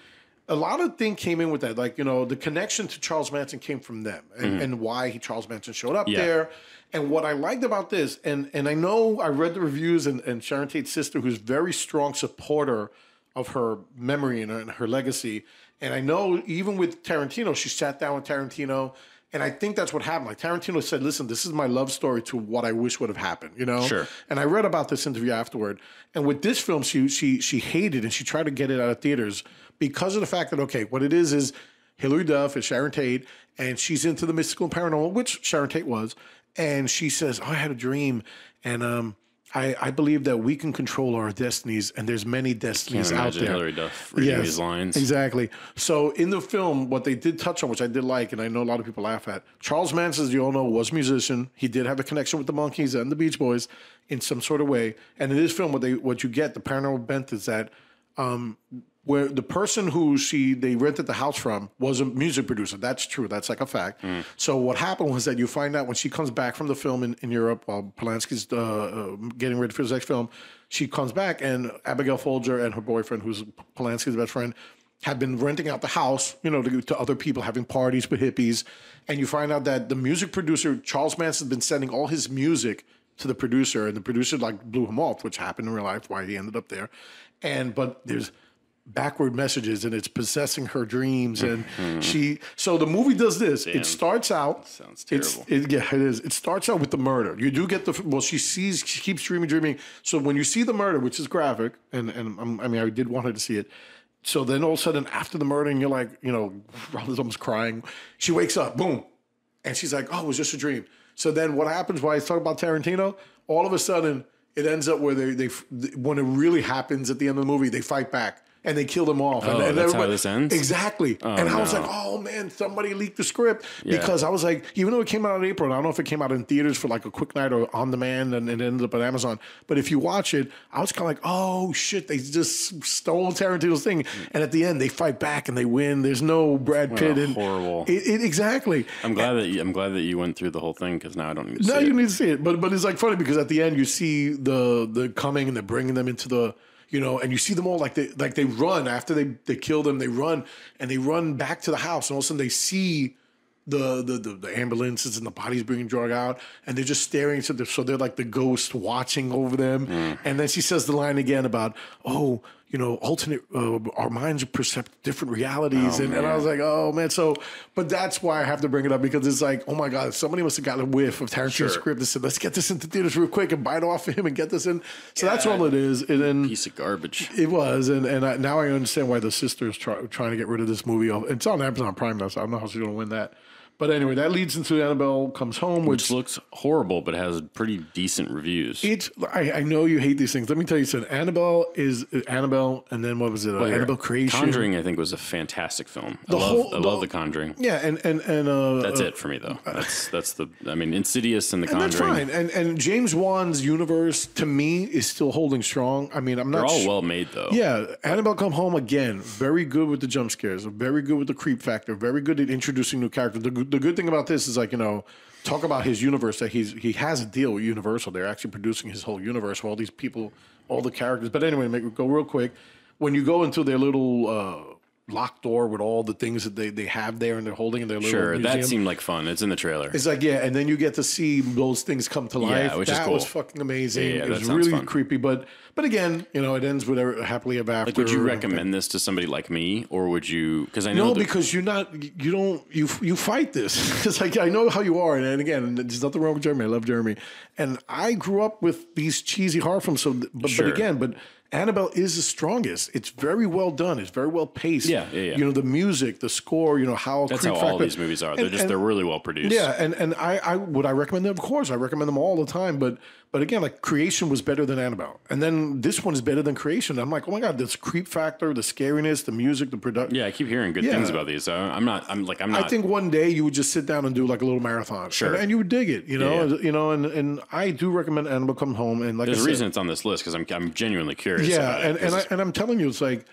a lot of things came in with that. Like, the connection to Charles Manson came from them and why Charles Manson showed up there. And what I liked about this, and I know I read the reviews, and Sharon Tate's sister, who's a very strong supporter of her memory and her legacy. And I know even with Tarantino, she sat down with Tarantino, and I think that's what happened. Like Tarantino said, listen, this is my love story to what I wish would have happened, Sure. And I read about this interview afterward. And with this film, she hated, and she tried to get it out of theaters because of the fact that, okay, what it is Hilary Duff is Sharon Tate, and she's into the mystical and paranormal, which Sharon Tate was. And she says, I had a dream, and I believe that we can control our destinies, and there's many destinies out there. Hilary Duff reading these lines. Exactly. So in the film, what they did touch on, which I did like, and I know a lot of people laugh at, Charles Manson, as you all know, was a musician. He did have a connection with the Monkees and the Beach Boys in some sort of way. And in this film, what you get, the paranormal bent is that where the person who they rented the house from was a music producer. That's true. That's like a fact. So what happened was that you find out when she comes back from the film in Europe while Polanski's getting ready for his next film, she comes back, and Abigail Folger and her boyfriend, who's Polanski's best friend, had been renting out the house, to other people, having parties with hippies. And you find out that the music producer, Charles Manson, has been sending all his music to the producer, and the producer blew him off, which happened in real life, why he ended up there. But there's backward messages, and it's possessing her dreams, and so the movie does this. Damn. It starts out, sounds terrible. It is. It starts out with the murder. You do get she keeps dreaming. So when you see the murder, which is graphic, and I did want her to see it. So then all of a sudden after the murder, and you're like, Robin's almost crying. She wakes up, boom, and she's like, oh, it was just a dream. So then what happens? Why I talk about Tarantino? All of a sudden it ends up where they when it really happens at the end of the movie, they fight back. And they killed him off. Oh, and that's how this ends? Exactly. Oh, and I was like, oh, man, somebody leaked the script. Yeah. Because I was like, even though it came out in April, and I don't know if it came out in theaters for like a quick night or on demand, and it ended up on Amazon. But if you watch it, I was kind of like, oh, shit, they just stole Tarantino's thing. And at the end, they fight back and they win. There's no Brad Pitt. Horrible. Exactly. I'm glad that you went through the whole thing, because now I don't need to see it. Now you need to see it. But it's like funny because at the end, you see the coming, and they're bringing them into the... and you see them all like they run after they kill them. They run back to the house, and all of a sudden they see the ambulances and the bodies being dragged out, and they're just staring so they're like the ghost watching over them. And then she says the line again about, oh, alternate, our minds percept different realities. And I was like, oh, man. So, but that's why I have to bring it up, because it's like, oh, my God, somebody must have got a whiff of Tarantino's script and said, let's get this into theaters real quick and bite off of him and get this in. So that's all it is. And then piece of garbage. It was. Now I understand why the sister is trying to get rid of this movie. It's on Amazon Prime now, so I don't know how she's going to win that. But anyway, that leads into Annabelle Comes Home, which looks horrible, but has pretty decent reviews. I know you hate these things. Let me tell you something. Annabelle is Annabelle, and then what was it? Annabelle Creation. Conjuring, I think, was a fantastic film. I love The Conjuring. Yeah, and that's it for me though. That's the. I mean, Insidious and The Conjuring. That's fine. And James Wan's universe to me is still holding strong. I mean, I'm not. They're all well made though. Yeah, Annabelle Come Home again. Very good with the jump scares. Very good with the creep factor. Very good at introducing new characters. The good thing about this is, like, talk about his universe, that he has a deal with Universal. They're actually producing his whole universe with all these people, all the characters. But anyway, make it go real quick. When you go into their little locked door with all the things that they have there and they're holding in their little museum. That seemed like fun. It's in the trailer. It's like, and then you get to see those things come to life. Yeah, which is cool. That was fucking amazing. It was really creepy, but again, it ends with a happily ever after. Like, would you recommend this to somebody like me, or would you? Because I know because you fight this. It's like, I know how you are, and again, there's nothing wrong with Jeremy. I love Jeremy, and I grew up with these cheesy horror films. But Annabelle is the strongest. It's very well done. It's very well paced. Yeah. The music, the score. How that's how all these movies are. They're really well produced. Yeah, and I would recommend them. Of course, I recommend them all the time. But again, like, Creation was better than Annabelle, and then this one is better than Creation. I'm like, oh my God, this creep factor, the scariness, the music, the production. Yeah, I keep hearing good things about these. So I'm not. I think one day you would just sit down and do like a little marathon. Sure, and you would dig it. And I do recommend Annabelle Come Home. And like, there's a reason it's on this list, because I'm genuinely curious. Yeah, and I'm telling you, it's like,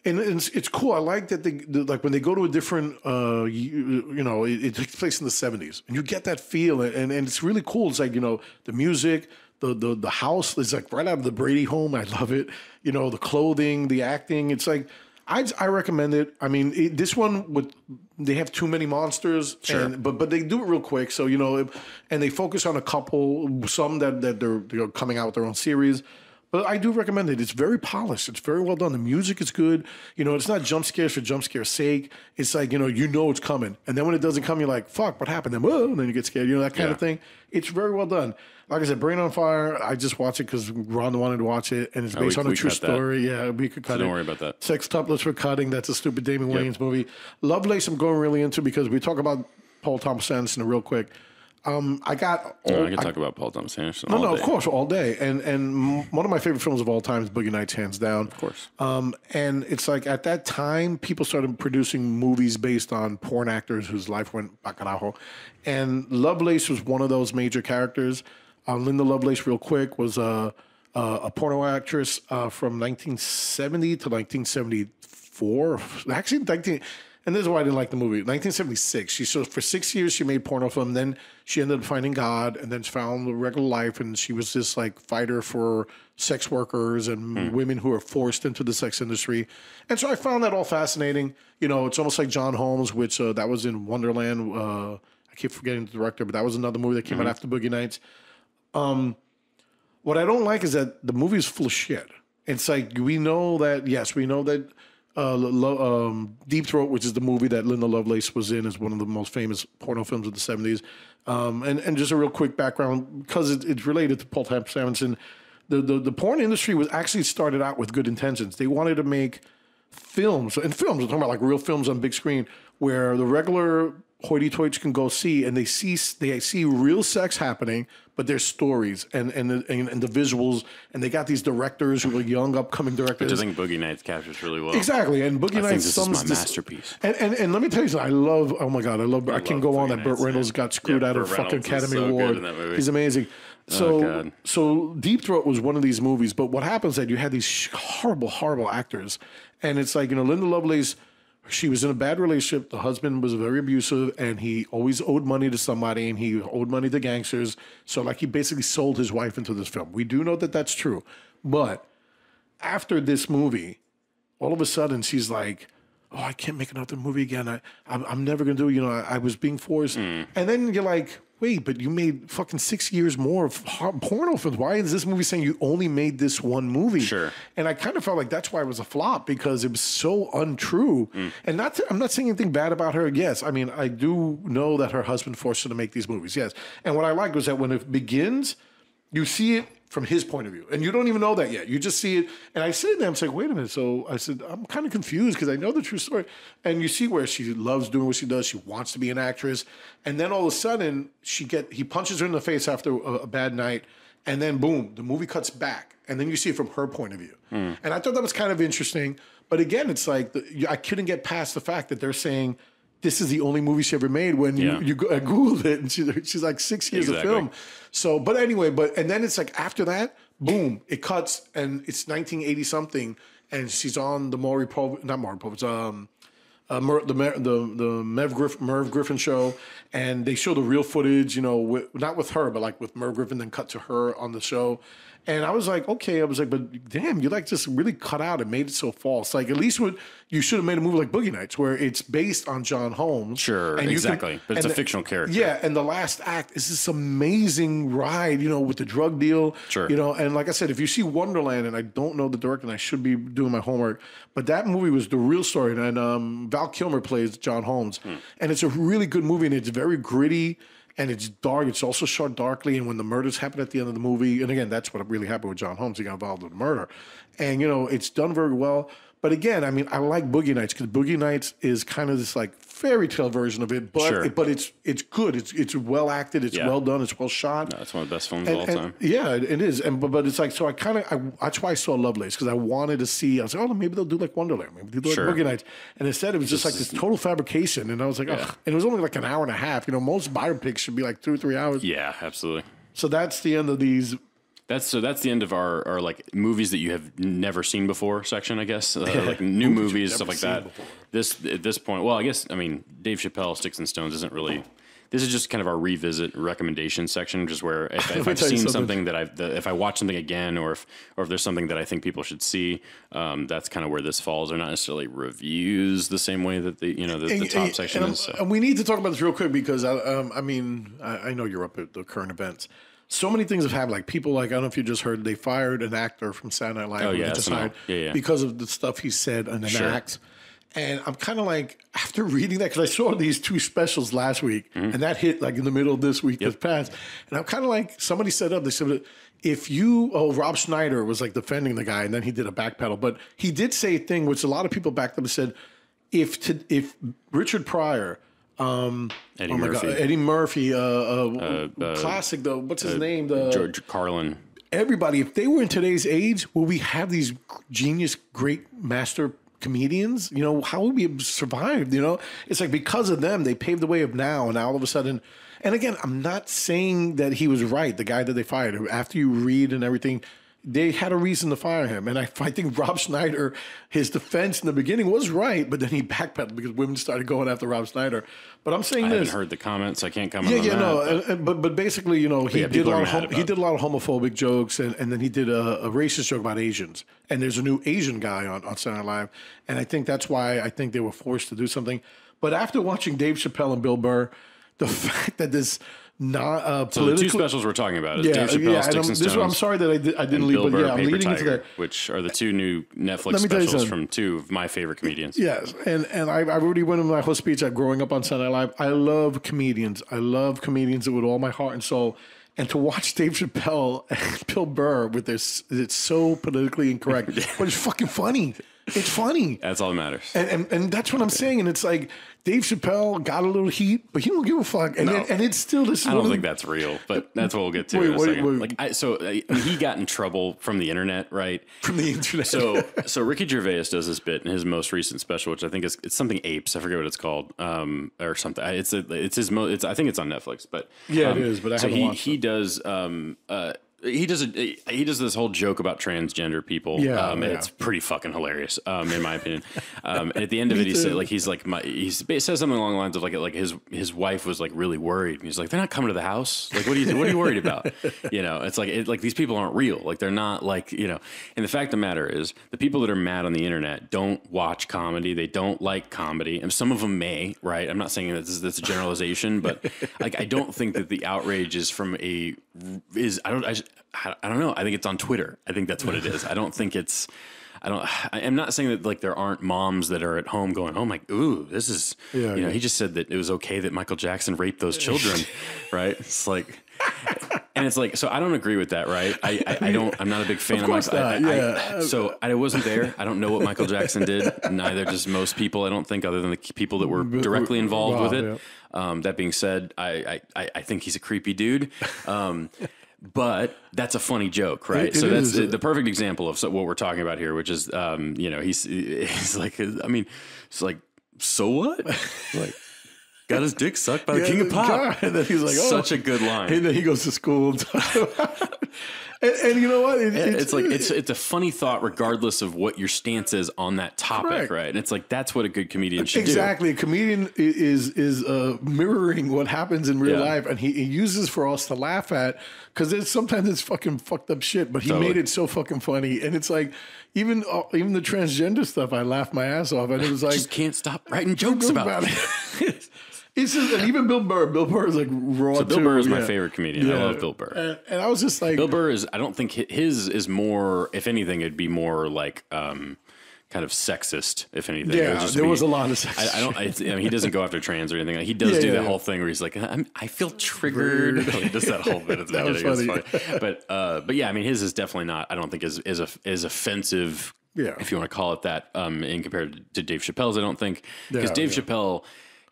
and it's cool. I like that like when they go to a different, it takes place in the 70s, and you get that feel, and it's really cool. It's like, the music, the house is like right out of the Brady home. I love it. The clothing, the acting. It's like, I recommend it. I mean, this one they have too many monsters, sure. But they do it real quick. So and they focus on a couple, some that they're coming out with their own series. But I do recommend it. It's very polished. It's very well done. The music is good. It's not jump scares for jump scare's sake. It's like, it's coming. And then when it doesn't come, you're like, fuck, what happened? Then, whoa, and then you get scared. That kind of thing. It's very well done. Like I said, Brain on Fire, I just watched it because Ron wanted to watch it. And it's based on a true story. Yeah, we could cut it. Don't worry about that. Sex Tuplets for Cutting. That's a stupid Damon Wayans movie. Lovelace, I'm going really into, because we talk about Paul Thomas Anderson real quick. I can talk about Paul Thomas Anderson. No, of course, all day. And one of my favorite films of all time is Boogie Nights, hands down. Of course. And it's like, at that time, people started producing movies based on porn actors whose life went bacarajo. And Lovelace was one of those major characters. Linda Lovelace, real quick, was a porno actress from 1970 to 1974. Actually, and this is why I didn't like the movie. 1976. For 6 years she made porno film. Then she ended up finding God, and then found the regular life. And she was this like fighter for sex workers and women who are forced into the sex industry. And so I found that all fascinating. It's almost like John Holmes, which that was in Wonderland. I keep forgetting the director, but that was another movie that came out after Boogie Nights. What I don't like is that the movie is full of shit. It's like, we know that Deep Throat, which is the movie that Linda Lovelace was in, is one of the most famous porno films of the 70s. And just a real quick background, because it's related to Paul Thomas Anderson. The porn industry was actually started out with good intentions. They wanted to make films, we're talking about like real films on big screen, where the regular hoity-toits can go see, and they see real sex happening, but there's stories and the visuals, and they got these directors who are young, upcoming directors. Which I think Boogie Nights captures really well. Exactly, and Boogie Nights is my masterpiece. And let me tell you something, I can go on that Burt Reynolds got screwed out of a fucking Academy Award. He's amazing. So Deep Throat was one of these movies, but what happens is that you had these horrible actors, and it's like, Linda Lovelace, she was in a bad relationship. The husband was very abusive, and he always owed money to somebody, and he owed money to gangsters. So like, he basically sold his wife into this film. We do know that that's true. But after this movie, all of a sudden she's like, oh, I can't make another movie again. I'm never going to do it. I was being forced. And then you're like, wait, but you made fucking 6 years more of porno films. Why is this movie saying you only made this one movie? Sure. And I kind of felt like that's why it was a flop, because it was so untrue. And I'm not saying anything bad about her. Yes, I mean, I do know that her husband forced her to make these movies. Yes. And what I liked was that when it begins, you see it from his point of view. And you don't even know that yet. You just see it. And I said to them, I said, wait a minute. So I said, I'm kind of confused because I know the true story. And you see where she loves doing what she does. She wants to be an actress. And then all of a sudden, he punches her in the face after a bad night. And then boom, the movie cuts back. And then you see it from her point of view. And I thought that was kind of interesting. But again, it's like, I couldn't get past the fact that they're saying, this is the only movie she ever made. When I Googled it, and she's like 6 years of film. So, but anyway, and then it's like after that, boom, it cuts, and it's 1980 something, and she's on the Merv Griffin show, and they show the real footage, not with her, but like with Merv Griffin, then cut to her on the show. And I was like, okay, but damn, you like just really cut out and made it so false. Like at least you should have made a movie like Boogie Nights, where it's based on John Holmes. Sure, and exactly. But it's a fictional character. Yeah, and the last act is this amazing ride, with the drug deal. Sure. And like I said, if you see Wonderland, and I don't know the director, and I should be doing my homework, but that movie was the real story. And Val Kilmer plays John Holmes. And it's a really good movie, and it's very gritty. And it's dark. It's also shot darkly. And when the murders happen at the end of the movie, and again, that's what really happened with John Holmes. He got involved with the murder. And, it's done very well. But again, I mean, I like Boogie Nights because Boogie Nights is kind of this like fairy tale version of it, but but it's good. It's well acted. It's well done. It's well shot. No, it's one of the best films of all time. Yeah, it is. And but it's like, so I that's why I saw Lovelace, because I wanted to see. I was like, oh, maybe they'll do like Wonderland. Maybe they'll do like Boogie Nights. And instead, it was just like this total fabrication. And I was like, oh, and it was only like an hour and a half. Most biopics should be like 2 or 3 hours. Yeah, absolutely. So that's the end of these. That's the end of our like movies that you have never seen before section, I guess. Like new movies, stuff like that. At this point, well, I mean, Dave Chappelle, Sticks and Stones isn't really. This is just kind of our revisit recommendation section, just where if I've seen something if I watch something again, or if there's something that I think people should see, that's kind of where this falls. They're not necessarily reviews the same way that the top section is. So. And we need to talk about this real quick because I know you're up at the current events. So many things have happened. Like people, I don't know if you just heard, they fired an actor from Saturday Night Live. Oh yeah, just hired because of the stuff he said in an act. And I'm kind of like, after reading that, because I saw these 2 specials last week, and that hit like in the middle of this week that's passed. And I'm kind of like, somebody said they said, Rob Schneider was like defending the guy, and then he did a backpedal. But he did say a thing which a lot of people backed up and said, if Richard Pryor, Eddie Murphy, classic though. What's his name? George Carlin. Everybody, if they were in today's age, will we have these genius, great master comedians? How would we have survived? It's like because of them, they paved the way of now, and now all of a sudden. And again, I'm not saying that he was right, the guy that they fired. After you read and everything, they had a reason to fire him. And I think Rob Schneider, his defense in the beginning was right, but then he backpedaled because women started going after Rob Schneider. But I'm saying I haven't heard the comments. I can't comment on that. But basically, he did a lot of homophobic jokes, and then he did a racist joke about Asians. And there's a new Asian guy on Saturday Night Live, and I think that's why I think they were forced to do something. But after watching Dave Chappelle and Bill Burr, the fact that this not so the 2 specials we're talking about is Dave Chappelle, Sticks and Stones. I'm sorry that I didn't leave, but I'm leading into that, which are the 2 new Netflix specials from 2 of my favorite comedians. Yes, and I already went in my whole speech. Growing up on Saturday Night Live, I love comedians. I love comedians with all my heart and soul. And to watch Dave Chappelle and Bill Burr with this, it's so politically incorrect, but it's fucking funny. It's funny. That's all that matters. And that's what I'm saying. And it's like Dave Chappelle got a little heat, but he don't give a fuck. And it's still this. I don't think that's real, but that's what we'll get to in a second. He got in trouble from the internet, right? From the internet. So Ricky Gervais does this bit in his most recent special, which I think it's something Apes. I forget what it's called, or something. It's his. I think it's on Netflix, but it is. But I haven't watched he does. he does this whole joke about transgender people. And it's pretty fucking hilarious, in my opinion. And at the end of it, he said, like, he says something along the lines of like his wife was like really worried. And he's like, they're not coming to the house. Like, what are you worried about? You know, it's like these people aren't real. Like, they're not like, you know. And the fact of the matter is, the people that are mad on the internet don't watch comedy. They don't like comedy, and some of them may. Right? I'm not saying that's a generalization, but like, I don't think that the outrage is from I don't know. I think it's on Twitter. I think that's what it is. I don't think it's. I'm not saying that like there aren't moms that are at home going, "Oh my, ooh, this is." You know, he just said that it was okay that Michael Jackson raped those children, right? It's like, and it's like, so I don't agree with that, right? I don't. I'm not a big fan of Michael. So I wasn't there. I don't know what Michael Jackson did. Neither does most people. I don't think, other than the people that were directly involved with it. That being said, I think he's a creepy dude. But that's a funny joke, right? So that's the perfect example of what we're talking about here, which is, you know, he's like, I mean, it's like, so what? Like, got his dick sucked by the king of pop. And then he's like, such a good line. And then he goes to school. And you know what? It's a funny thought, regardless of what your stance is on that topic, right? And it's like, that's what a good comedian should do. Exactly. A comedian is mirroring what happens in real life, and he uses for us to laugh at, because sometimes it's fucking fucked up shit, but he made it so fucking funny. And it's like, even the transgender stuff, I laughed my ass off, and it was like, just can't stop writing jokes about it. It's just, and even Bill Burr. Bill Burr is like raw. So Bill Burr is my favorite comedian. I love Bill Burr. And I was just like, Bill Burr is. I don't think his is more. If anything, it'd be more like kind of sexist. If anything, there was a lot of sexist. I mean, he doesn't go after trans or anything. He does do that whole thing where he's like, I feel triggered. He does that whole bit at the beginning. It's funny. But yeah, I mean, his is definitely not. I don't think is offensive. Yeah. If you want to call it that, in compared to Dave Chappelle's, I don't think, because Dave Chappelle.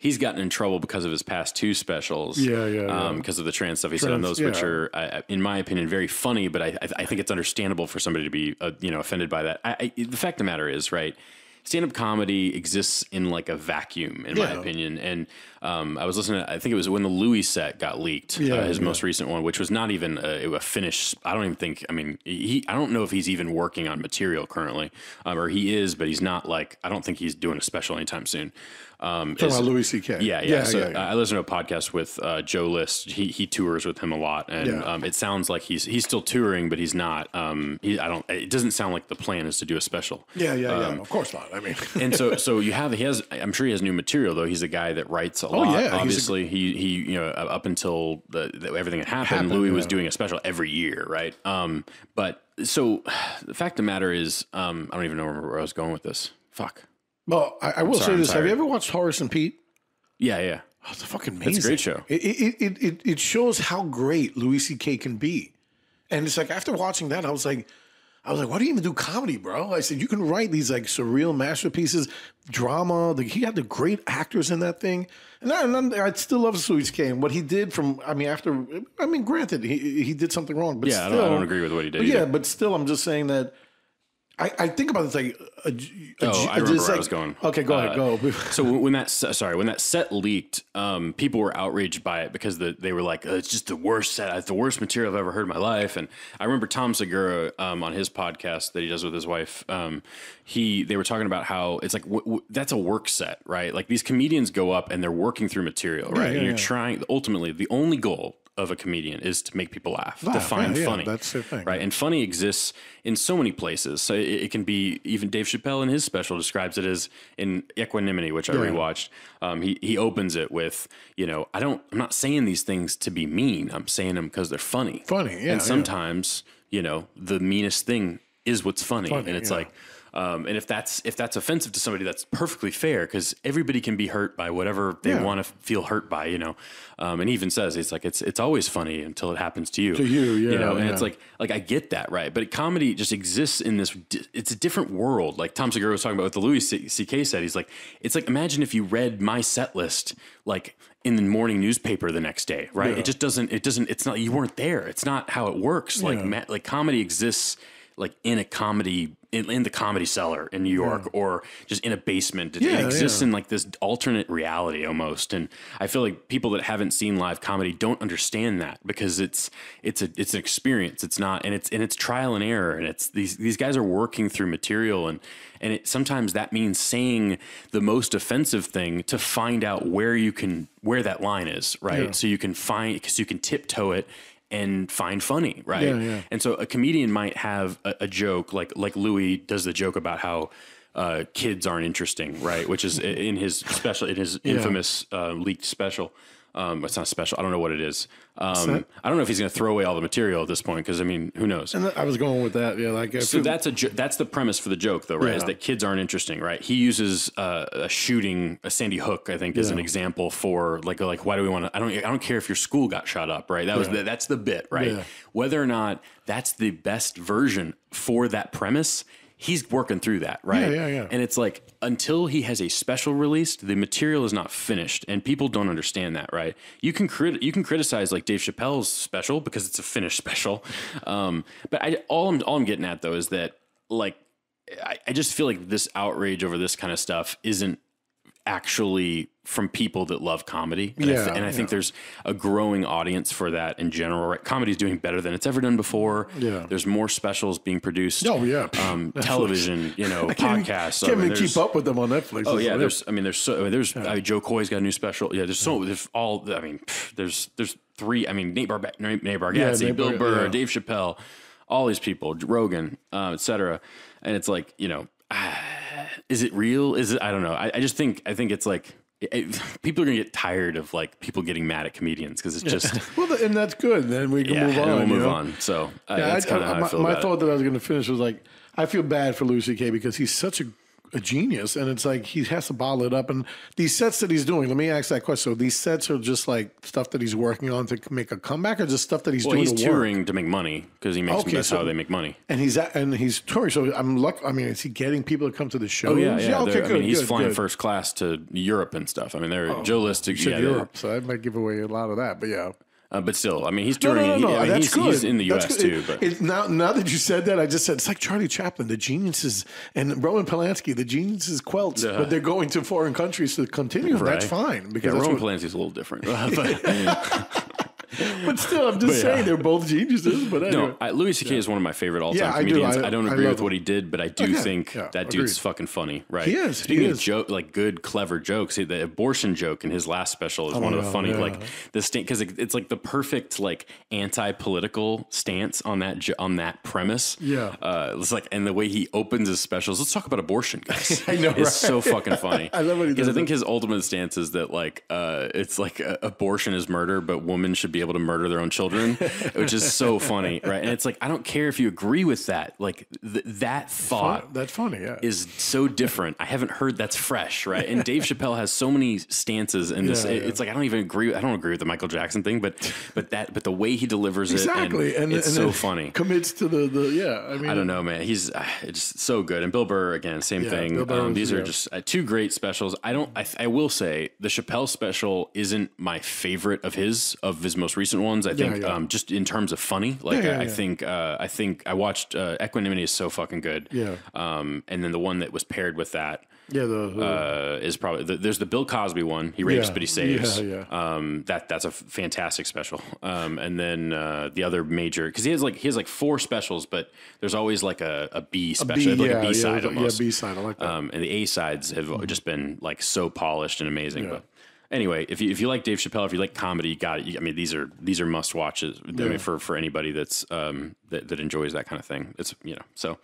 He's gotten in trouble because of his past 2 specials. Because of the trans stuff he said on those, which are, in my opinion, very funny. But I think it's understandable for somebody to be, offended by that. The fact of the matter is, right, stand-up comedy exists in like a vacuum, in my opinion. And I was listening to, I think it was when the Louis set got leaked, his most recent one, which was not even a finished. I don't even think. I mean, I don't know if he's even working on material currently, or he is, but he's not like. I don't think he's doing a special anytime soon. Talking about Louis C.K. Yeah. I listen to a podcast with Joe List. He tours with him a lot, and it sounds like he's still touring, but he's not. It doesn't sound like the plan is to do a special. Of course not. I mean, and so he has. I'm sure he has new material though. He's a guy that writes a lot. Obviously, he up until everything that happened, Louis was doing a special every year, right? But so the fact of the matter is, I don't even know where I was going with this. Fuck. Well, I will say this. Have you ever watched Horace and Pete? Yeah. Oh, it's fucking amazing. It's a great show. It shows how great Louis C.K. can be. And it's like, after watching that, I was like, why do you even do comedy, bro? I said, you can write these like surreal masterpieces, drama. He had the great actors in that thing. And I still love Louis C.K. and what he did granted, he did something wrong. But still, I don't agree with what he did. But still, I'm just saying that I think about it like I remember where I was going. Okay, go ahead. Go. So when that set leaked, people were outraged by it because they were like, "It's just the worst set. It's the worst material I've ever heard in my life." And I remember Tom Segura on his podcast that he does with his wife. They were talking about how it's like that's a work set, right? Like these comedians go up and they're working through material, right? And you're trying. Ultimately, the only goal of a comedian is to make people laugh, to find funny. That's the thing, right? And funny exists in so many places. So it can be, even Dave Chappelle in his special describes it as in Equanimity, which I rewatched. He opens it with, I'm not saying these things to be mean. I'm saying them because they're funny. And sometimes, the meanest thing is what's funny. And it's like, and if that's offensive to somebody, that's perfectly fair, because everybody can be hurt by whatever they want to feel hurt by, and he even says, it's always funny until it happens to you. And it's like I get that, right? But comedy just exists in this. It's a different world. Like Tom Segura was talking about what the Louis C.K. said. He's like, it's like, imagine if you read my set list like in the morning newspaper the next day, right? It just doesn't. It's not. You weren't there. It's not how it works. Like comedy exists. like in a comedy in the Comedy Cellar in New York, or just in a basement. It exists in like this alternate reality almost. And I feel like people that haven't seen live comedy don't understand that, because it's an experience. It's not, and it's trial and error, and it's these guys are working through material, and sometimes that means saying the most offensive thing to find out where that line is, right? Yeah. So you can because you can tiptoe it and find funny, right? Yeah. And so a comedian might have a joke, like Louis does the joke about how kids aren't interesting, right? Which is in his infamous leaked special. It's not special. I don't know what it is. I don't know if he's going to throw away all the material at this point, because I mean, who knows? And I was going with that. Yeah, like so that's the premise for the joke, though, right? Is that kids aren't interesting, right? He uses a Sandy Hook, I think, as an example for like why do we want to? I don't care if your school got shot up, right? That's the bit, right? Yeah. Whether or not that's the best version for that premise, he's working through that, right? Yeah. And it's like, until he has a special released, the material is not finished, and people don't understand that, right? You can criticize like Dave Chappelle's special because it's a finished special, but all I'm getting at though is that like I just feel like this outrage over this kind of stuff isn't actually from people that love comedy. And I think there's a growing audience for that in general, right? Comedy's doing better than it's ever done before. Yeah. There's more specials being produced. Oh yeah. Television, podcasts. Can't even keep up with them on Netflix. Oh yeah. There's Joe Coy's got a new special. Yeah. There's three, Nate Bargatze, Bill Burr, Dave Chappelle, all these people, Rogan, et cetera. And it's like, is it real? Is it? I don't know. I think it's like people are gonna get tired of like people getting mad at comedians, because it's just well, and that's good. Then we can move on. And we'll move on. So that's kind of how I feel. My thought that I was going to finish was like, I feel bad for Louis C.K. because he's such a genius, and it's like he has to bottle it up. And these sets that he's doing, let me ask that question. So these sets are just like stuff that he's working on to make a comeback, or just stuff that he's doing? He's touring to make money, because he makes that's how they make money. And he's touring. So I'm lucky. Is he getting people to come to the show? Oh yeah. Okay, good. He's flying first class to Europe and stuff. Joe List to Europe, so I might give away a lot of that. But yeah. But still, he's touring. He's in the U.S. too. But now that you said that, I just said it's like Charlie Chaplin, the geniuses, and Roman Polanski, the geniuses quelts, but they're going to foreign countries to continue. Right. That's fine, because Roman Polanski's a little different. But still, I'm just saying they're both geniuses. But anyway. No, Louis C.K. is one of my favorite all-time comedians. I don't agree with what he did, but I do think that dude's fucking funny, right? He is. Speaking of like good, clever jokes, the abortion joke in his last special is one of the funny, like the because it's like the perfect like anti-political stance on that premise. Yeah, it's like, and the way he opens his specials. Let's talk about abortion, guys. I know, it's so fucking funny. I love what he does. Because I think his ultimate stance is that like it's like abortion is murder, but women should be able to murder their own children, which is so funny, right? And it's like, I don't care if you agree with that. Like that thought, that's funny, is so different. I haven't heard that's fresh, right? And Dave Chappelle has so many stances in this. It's like I don't agree with the Michael Jackson thing, but the way he delivers it, and it's so funny. Commits to I don't know, man. He's it's so good. And Bill Burr again, same thing. These are just two great specials. I will say the Chappelle special isn't my favorite of his most recent ones. I think just in terms of funny, like I think I watched Equanimity is so fucking good. Yeah. And then the one that was paired with that is probably there's the Bill Cosby one. He rapes but he saves. That's a fantastic special. And then the other major, because he has like 4 specials, but there's always like a B special, like a B side almost. Yeah, B side. I like that. And the A sides have just been like so polished and amazing. Yeah. But anyway, if you like Dave Chappelle, if you like comedy, you got it. These are must watches. For anybody that's that enjoys that kind of thing. It's so.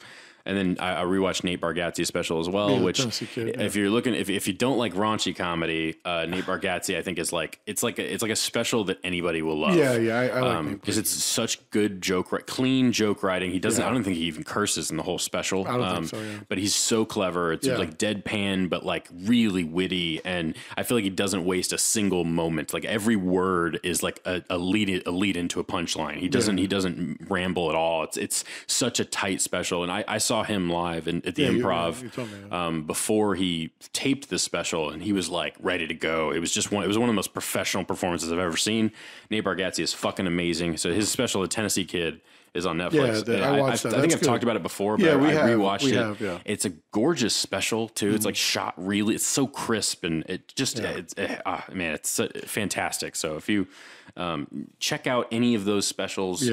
And then I rewatched Nate Bargatze's special as well, which if you're looking, if you don't like raunchy comedy, Nate Bargatze I think is like it's like a special that anybody will love. I like because it's such good clean joke writing. He doesn't. I don't think he even curses in the whole special. I don't think so. Yeah. But he's so clever. It's like deadpan, but like really witty, and I feel like he doesn't waste a single moment. Like every word is like a lead into a punchline. He doesn't ramble at all. It's such a tight special, and I saw him live at the Improv you told me, before he taped this special, and he was like ready to go. It was one of the most professional performances I've ever seen. Nate Bargatze is fucking amazing. So his special, The Tennessee Kid, is on Netflix. Yeah, I watched that. I think I've talked about it before, but I rewatched it. Yeah. It's a gorgeous special too. It's like shot really. It's so crisp and it just it's fantastic. So if you check out any of those specials,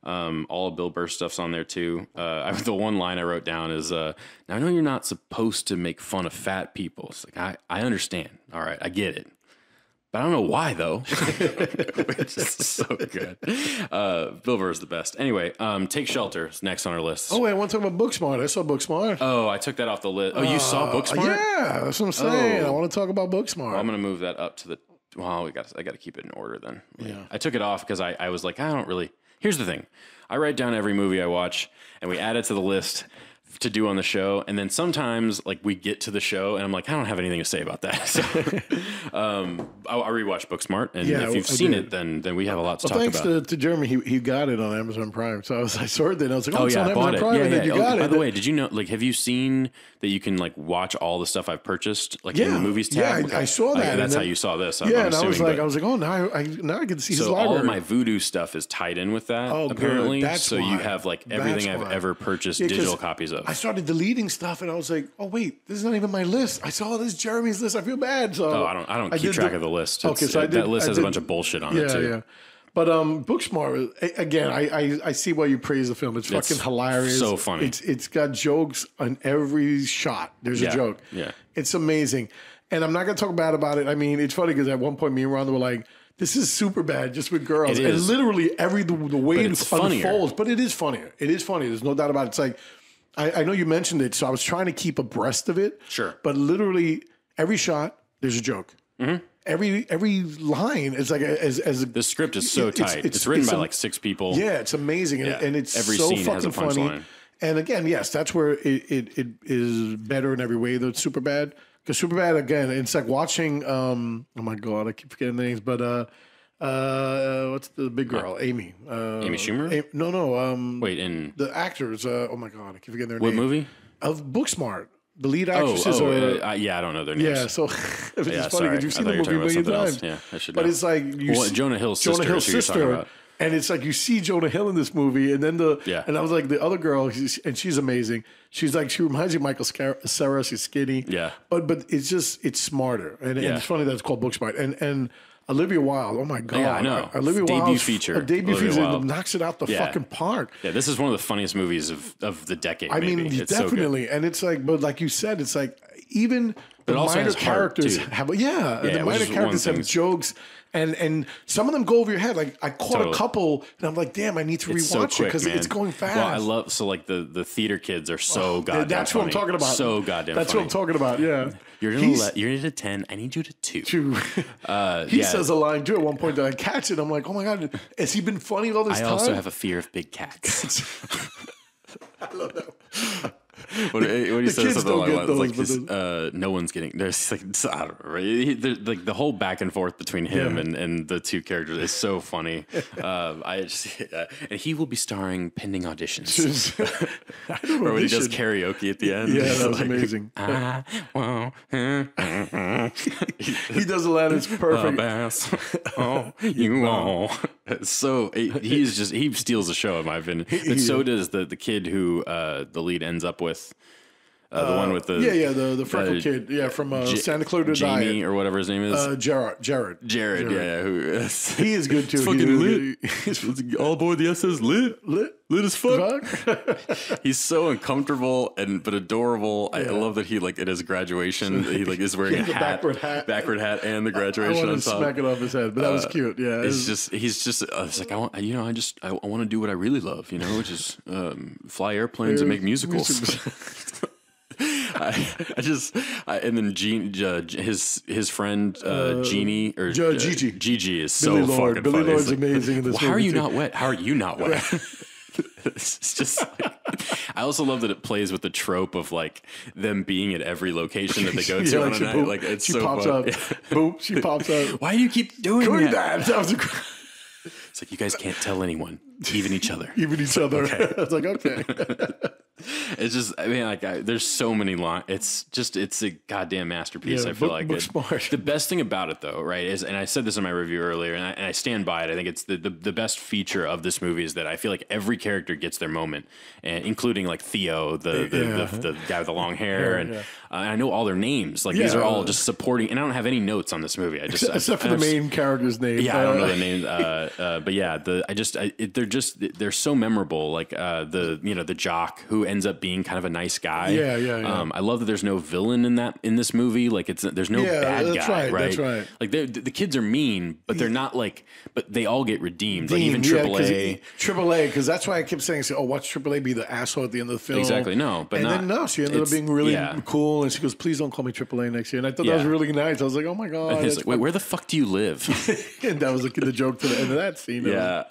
all of Bill Burr stuff's on there too. The one line I wrote down is, "Now I know you're not supposed to make fun of fat people. It's like I understand. All right, I get it." But I don't know why, though. Which is so good. Bill Burr is the best. Anyway, Take Shelter is next on our list. Oh, wait, I want to talk about Booksmart. I saw Booksmart. Oh, I took that off the list. Oh, you saw Booksmart? Yeah, that's what I'm saying. I want to talk about Booksmart. Well, I'm going to move that up to the... Well, I got to keep it in order then. Yeah. I took it off because I was like, I don't really... Here's the thing. I write down every movie I watch, and we add it to the list to do on the show, and then sometimes like we get to the show and I'm like, I don't have anything to say about that. So I rewatched Booksmart, and if you've seen it, then we have a lot to talk about. Thanks to Jeremy, he got it on Amazon Prime. So I saw it then. I was like, oh it's yeah, on I bought Amazon it. Prime, and you got it. By the way, did you know? Like, have you seen that you can like watch all the stuff I've purchased like in the movies tab? Yeah, I saw that. That's how you saw this. And I was like, oh, now I get to see his library. All of my Voodoo stuff is tied in with that. Oh, apparently. So you have like everything I've ever purchased digital copies of. I started deleting stuff, and I was like, oh wait, this is not even my list. I saw this Jeremy's list. I feel bad. So I don't keep track of the list. Okay, so that list has a bunch of bullshit on it too. Yeah. But Booksmart, again, I see why you praise the film. It's fucking hilarious. So funny. It's got jokes on every shot. There's a joke. Yeah. It's amazing. And I'm not going to talk bad about it. I mean, it's funny because at one point me and Rhonda were like, this is super bad just with girls. And literally the way it unfolds. But it is funnier. It is funny. There's no doubt about it. It's like, I know you mentioned it, so I was trying to keep abreast of it. Sure. But literally every shot, there's a joke. Mm-hmm. Every line is like the script is so tight. It's written by like 6 people. Yeah, it's amazing, and it's every so scene fucking has a funny. punchline. And again, yes, that's where it is better in every way. Though it's Superbad, because Superbad again, it's like watching. Oh my god, I keep forgetting the names, but what's the big girl? Amy. Amy Schumer? No. Wait, in the actors. Oh my god, I keep forgetting their what name. What movie? Of Booksmart. The lead actresses I don't know their names. Yeah, so it's funny because you've seen the movie a million times. Yeah, I should know. But it's like Jonah Hill's sister. And it's like you see Jonah Hill in this movie, and then and I was like the other girl, and she's amazing. She's like she reminds you of Michael Cera. She's skinny. Yeah, but it's smarter, and it's funny that it's called Booksmart. And Olivia Wilde, oh my god! Yeah, I know. Olivia Wilde, debut feature, knocks it out the fucking park. Yeah, this is one of the funniest movies of the decade. I mean, it's definitely, and it's like, but like you said, it's like even the minor characters have, the minor characters have jokes, and some of them go over your head. Like I caught a couple, and I'm like, damn, I need to rewatch it because it's going fast. Well, I love the theater kids are so goddamn. That's what I'm talking about. So goddamn. That's what I'm talking about. Yeah. You're at a 10. I need you to 2. He says a line too at one point that I catch it. I'm like, oh my god, has he been funny all this time? I also have a fear of big cats. I love that. When he says something along those lines, no one's getting. There's like I don't know, right? Like the whole back and forth between him and the 2 characters is so funny. And he will be starring pending auditions. Or when he does karaoke at the end. Yeah, that was amazing. He does a lot. It's perfect. Bass. Oh, you all. So he steals the show in my opinion. But so does the kid who the lead ends up with. The one with the the freckle kid, from Santa Clarita Diet, Jamie or whatever his name is, Jared, who he is good too. It's fucking lit. All aboard the SS lit as fuck. He's so uncomfortable but adorable. I love that he like at his graduation he like is wearing a backward hat, and the graduation I on top. Smack it off his head, but that was cute. Yeah, he's just. It's like I want to do what I really love, which is fly airplanes and make musicals. And then his friend Jeannie or Gigi is so fucking Billy funny. Lord's amazing in this movie. How are you not wet? How are you not wet? It's just I also love that it plays with the trope of like them being at every location that they go to on a night. Like it's she so pops fun. up. Boom, she pops up. Why do you keep doing that? That was it's like you guys can't tell anyone, even each other. Okay. I was like, okay. It's just, I mean, like, there's so many lines. It's a goddamn masterpiece. I feel like Booksmart. The best thing about it, though, right, is, and I said this in my review earlier, and I stand by it. I think it's the best feature of this movie is that I feel like every character gets their moment, and including like Theo, the guy with the long hair, and I know all their names. Like these are all just supporting, and I don't have any notes on this movie. Except for the main character's name. Yeah, I don't know the name. But yeah, they're so memorable. Like the jock who ends up being kind of a nice guy. Yeah. I love that there's no villain in this movie. Like there's no bad guy. Right. That's right. Like the kids are mean, but they're not like. But they all get redeemed. Like even AAA. AAA, because that's why I kept saying, "Oh, watch AAA be the asshole at the end of the film." Exactly. No, but then she ended up being really cool, and she goes, "Please don't call me AAA next year." And I thought that was really nice. I was like, "Oh my god!" And he's like, "Wait, where the fuck do you live?" And that was the joke to the end of that scene. Yeah.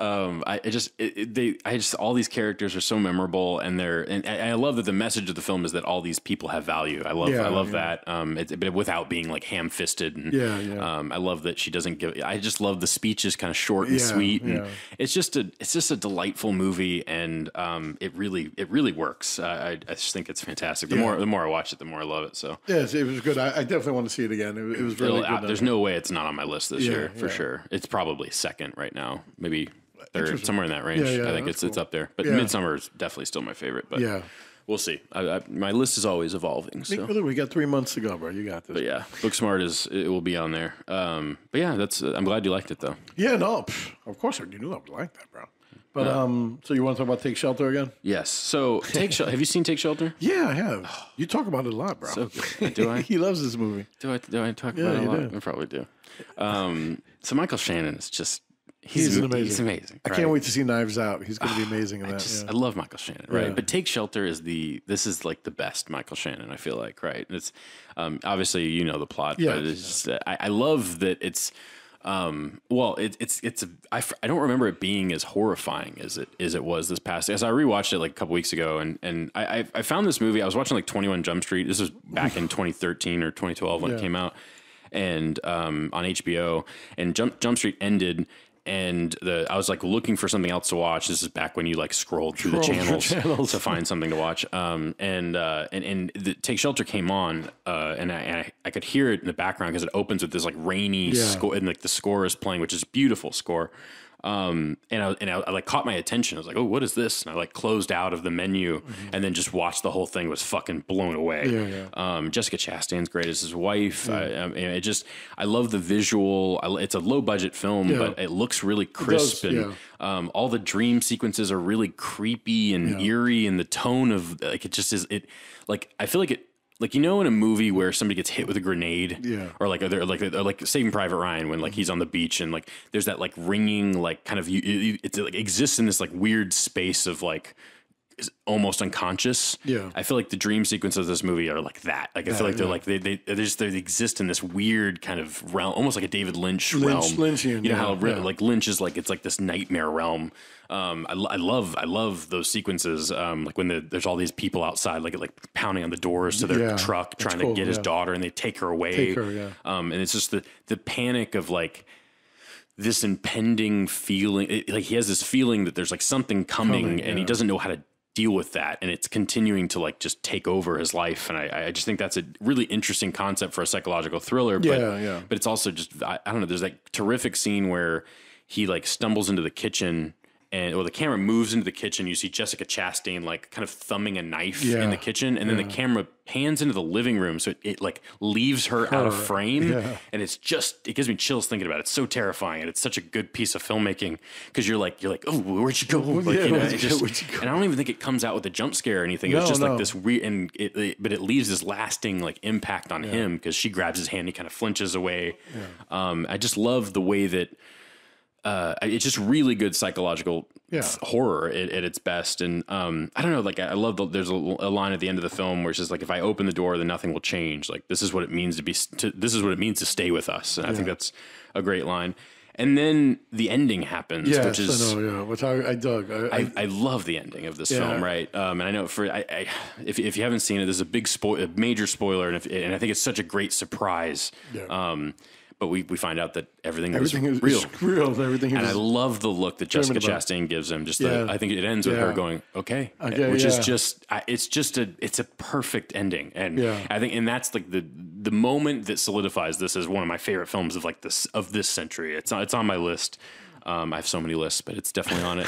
All these characters are so memorable, and I love that the message of the film is that all these people have value. I love that. But without being like ham-fisted. And, I love that she doesn't give. I just love the speech is kind of short and sweet, and it's just a delightful movie, and it really works. I just think it's fantastic. The more I watch it, the more I love it. So yes, it was good. I definitely want to see it again. It was really good. There's no way it's not on my list this year for sure. It's probably second right now, maybe third, somewhere in that range. I think it's up there. But Midsommar is definitely still my favorite. But we'll see. My list is always evolving. So we got 3 months to go, bro. You got this. But yeah, Booksmart it will be on there. But yeah, I'm glad you liked it though. Yeah, no, of course you knew I would like that, bro. But so you want to talk about Take Shelter again? Yes. So have you seen Take Shelter? Yeah, I have. You talk about it a lot, bro. So good. Do I? He loves this movie. Do I talk about it a lot? I probably do. So Michael Shannon is just. He's amazing. He's amazing. I can't wait to see Knives Out. He's going to be amazing in that. I love Michael Shannon, right? Yeah. But Take Shelter is like the best Michael Shannon, I feel like, right? And it's obviously you know the plot, but it's just, I love that it's I don't remember it being as horrifying as it was this past. As I rewatched it like a couple weeks ago, and I found this movie. I was watching like 21 Jump Street. This was back in 2013 or 2012 when it came out, and on HBO. And Jump Street ended. And I was like looking for something else to watch. This is back when you like scrolled through the channels to find something to watch. And the Take Shelter came on, and I could hear it in the background because it opens with this like rainy score, and like the score is playing, which is a beautiful score. And I like caught my attention. I was like, "Oh, what is this?" And I like closed out of the menu and then just watched the whole thing. Was fucking blown away. Jessica Chastain's great as his wife. I love the visual. It's a low budget film, but it looks really crisp, all the dream sequences are really creepy and eerie, and the tone of like it just is it. Like I feel like it. Like, you know, in a movie where somebody gets hit with a grenade, or like Saving Private Ryan when like he's on the beach and like there's that like ringing like kind of it like exists in this like weird space of like is almost unconscious. I feel like the dream sequences of this movie are like that. Like I feel like they're like they exist in this weird kind of realm, almost like a David Lynch realm. Lynchian, you know how like Lynch is like it's like this nightmare realm. I love those sequences. Like when there's all these people outside, like pounding on the doors to their truck, trying to get his daughter, and they take her away. And it's just the panic of like this impending feeling. Like he has this feeling that there's like something coming and he doesn't know how to deal with that, and it's continuing to like just take over his life. And I just think that's a really interesting concept for a psychological thriller. But it's also just I don't know. There's that terrific scene where he like stumbles into the kitchen. And the camera moves into the kitchen. You see Jessica Chastain like kind of thumbing a knife in the kitchen, and then the camera pans into the living room, so it like leaves her out of frame, and it gives me chills thinking about it. It's so terrifying, and it's such a good piece of filmmaking because you're like, oh, where'd she go? Like, and I don't even think it comes out with a jump scare or anything. It's just like this weird, but it leaves this lasting like impact on him because she grabs his hand, he kind of flinches away. I just love the way that. It's just really good psychological horror at its best. And I don't know, like I love there's a line at the end of the film where it's just like, if I open the door, then nothing will change. Like this is what it means this is what it means to stay with us. And I think that's a great line. And then the ending happens, which is which I dug. I love the ending of this film, right? And I know if you haven't seen it, there's a major spoiler, and I think it's such a great surprise. but we find out that everything is real. Everything. And I love the look that Jessica Chastain gives him. Just I think it ends with her going, okay, which is just it's a perfect ending. And I think, and that's like the moment that solidifies this as one of my favorite films of like this century. It's on my list. I have so many lists, but it's definitely on it.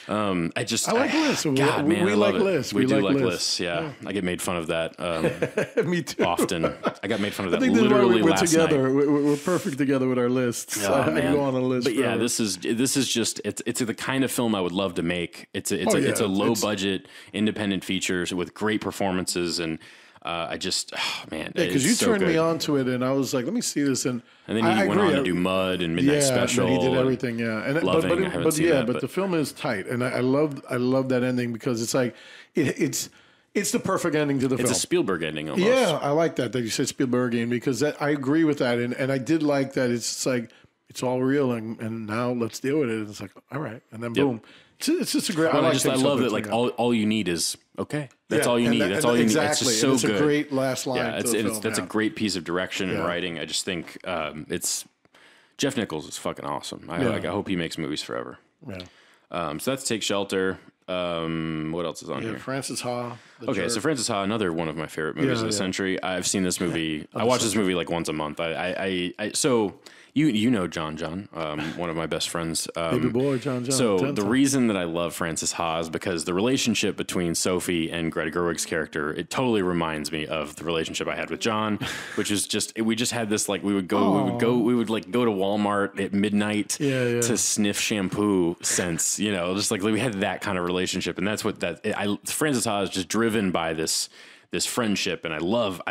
I like lists. God, man, we like lists. We do like lists. Yeah. I get made fun of that. Me too. Often. I got made fun of that literally last together. night. We're perfect together with our lists. Oh, I go on a list. But yeah, this is just it's the kind of film I would love to make. It's a low budget independent feature with great performances, and because you turned me on to it, and I was like, let me see this, and then he went on to do Mud and Midnight Special. He did everything, and Loving, but the film is tight, and I love that ending because it's like it's the perfect ending to the film. It's a Spielberg ending almost. Yeah, I like that you said Spielbergian because I agree with that, and I did like that. It's like it's all real, and now let's deal with it. And it's like all right, and then boom. It's just a great. Well, I love that. Like all you need is okay. That's all you need. That's all you need. It's just so good. It's a great last line. Yeah, that's a great piece of direction and writing. I just think it's Jeff Nichols is fucking awesome. I hope he makes movies forever. Yeah. So that's Take Shelter. What else is on here? Frances Ha. Okay, so Frances Ha, another one of my favorite movies of the century. I've seen this movie. I watch this movie like once a month. So. You know John, one of my best friends. Baby boy, John. So the reason that I love Frances Ha is because the relationship between Sophie and Greta Gerwig's character, it totally reminds me of the relationship I had with John, which is we just had this like we would go to Walmart at midnight to sniff shampoo scents, just like we had that kind of relationship, and that's what Frances Ha is just driven by this friendship, and I love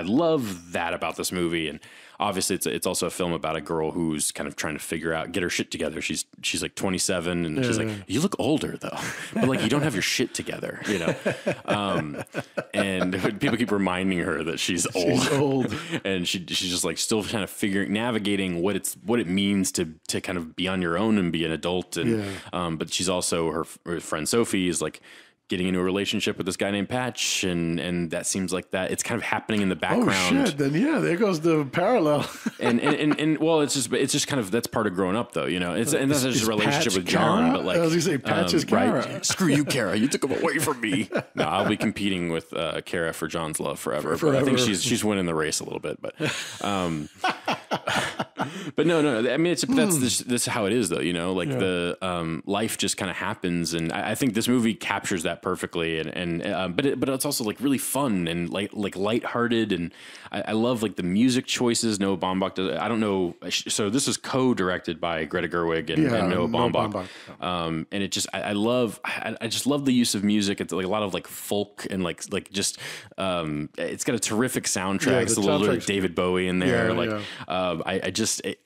that about this movie. And obviously it's also a film about a girl who's kind of trying to get her shit together. She's like 27 and she's like, you look older though, but like you don't have your shit together, and people keep reminding her that she's old. And she's just like still kind of navigating what it means to kind of be on your own and be an adult. And but she's also her friend Sophie is like getting into a relationship with this guy named Patch, and that seems like that it's kind of happening in the background. Oh shit! Then there goes the parallel. and well, it's just kind of that's part of growing up, though. And that's just a relationship with John. But like, I was gonna say Patch is Kara. Right? Screw you, Kara. You took him away from me. No, I'll be competing with Kara for John's love forever. But I think she's winning the race a little bit. But but no. I mean, this is how it is, though. The life just kind of happens, and I think this movie captures that perfectly, but it's also like really fun and like lighthearted, and I love like the music choices. Noah Baumbach does. I don't know. So this is co-directed by Greta Gerwig and Noah Baumbach. And it just I just love the use of music. It's like a lot of like folk and like just it's got a terrific soundtrack. It's a little bit of David Bowie in there.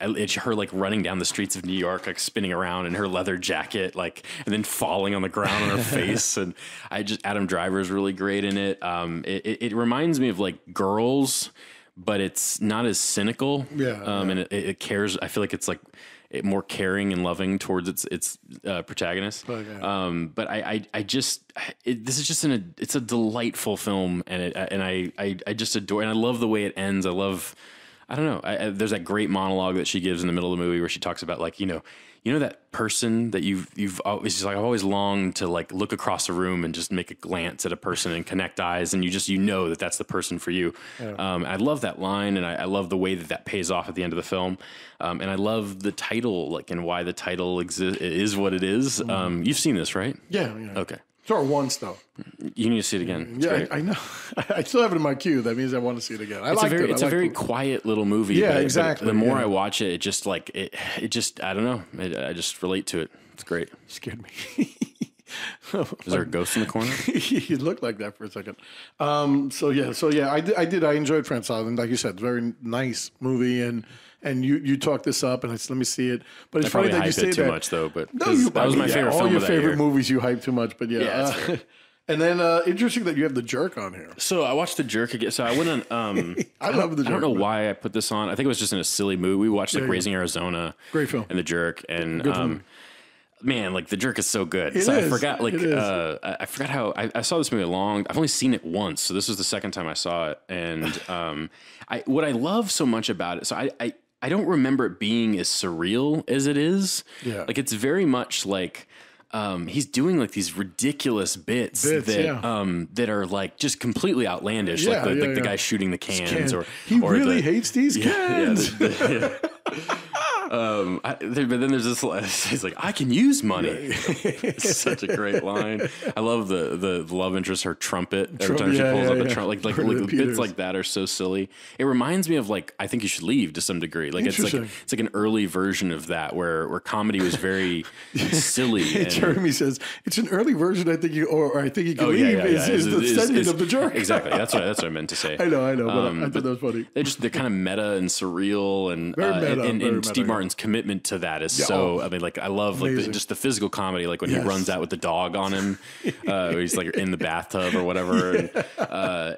It's her like running down the streets of New York, like spinning around in her leather jacket, like and then falling on the ground on her face. And Adam Driver is really great in it. It reminds me of like Girls, but it's not as cynical. And it cares. I feel like it's like more caring and loving towards its protagonist. But this is just it's a delightful film, and I just adore, and I love the way it ends. I don't know. There's that great monologue that she gives in the middle of the movie where she talks about like, that person that you've always like, I've always longed to like look across the room and just make a glance at a person and connect eyes. And you know that that's the person for you. I love that line. And I love the way that pays off at the end of the film. And I love the title, like, and why the title is what it is. You've seen this, right? Yeah. Okay. Saw it once though. You need to see it again. It's I know. I still have it in my queue. That means I want to see it again. It's a very quiet little movie. Yeah, exactly. The more I watch it, it just like it just I don't know. I just relate to it. It's great. It scared me. Is there a ghost in the corner? He looked like that for a second. I enjoyed Frances Ha, and like you said, very nice movie, and you talked this up, and let me see it. But it's funny that you say that. Too much though, but that was my favorite film. All your favorite movies you hype too much, but yeah. And then interesting that you have The Jerk on here. So I watched The Jerk again. So I went on. I love The Jerk. I don't know why I put this on. I think it was just in a silly mood. We watched Raising Arizona, great film, and The Jerk, and man, like The Jerk is so good. I forgot how I saw this movie I've only seen it once, so this was the second time I saw it, and what I love so much about it. So I don't remember it being as surreal as it is. Yeah. Like it's very much like he's doing like these ridiculous bits that are like just completely outlandish. Yeah, like the guy shooting the cans he really hates these cans. But then there's this. He's like, I can use money. It's such a great line. I love the love interest, her trumpet. Every time she pulls out the trumpet, like bits like that are so silly. It reminds me of like I Think You Should Leave to some degree. Like it's like an early version of that where comedy was very silly. Jeremy says it's an early version. I think you can leave. Is the sending of the jerk. Exactly. That's what I meant to say. I know. But I thought that was funny. They're kind of meta and surreal and Steve Martin's commitment to that is I mean, like I love like just the physical comedy, like when he runs out with the dog on him, he's like in the bathtub or whatever. And,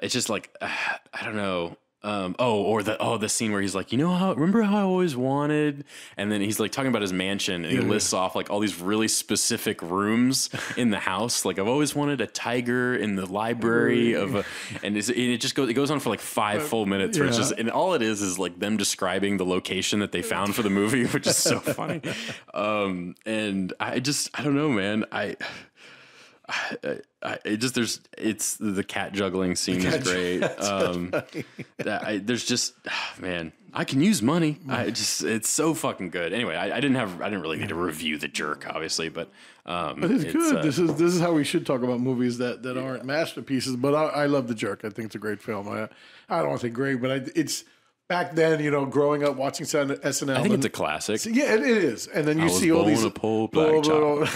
it's just like I don't know. The scene where he's like, remember how I always wanted, and then he's like talking about his mansion and he lists off like all these really specific rooms in the house. Like I've always wanted a tiger in the library and it goes on for like 5 full minutes where it's just, and all it is like them describing the location that they found for the movie, which is so funny. And I don't know, man. It's the cat juggling scene is great. There's just, man, I can use money. It's so fucking good. Anyway, I didn't really need to review The Jerk, obviously, but it's good. This is how we should talk about movies that aren't masterpieces. But I love The Jerk. I think it's a great film. I don't want to say great, but it's back then, growing up watching SNL. I think it's a classic. Yeah, it is. And then you see all these. A poor black child.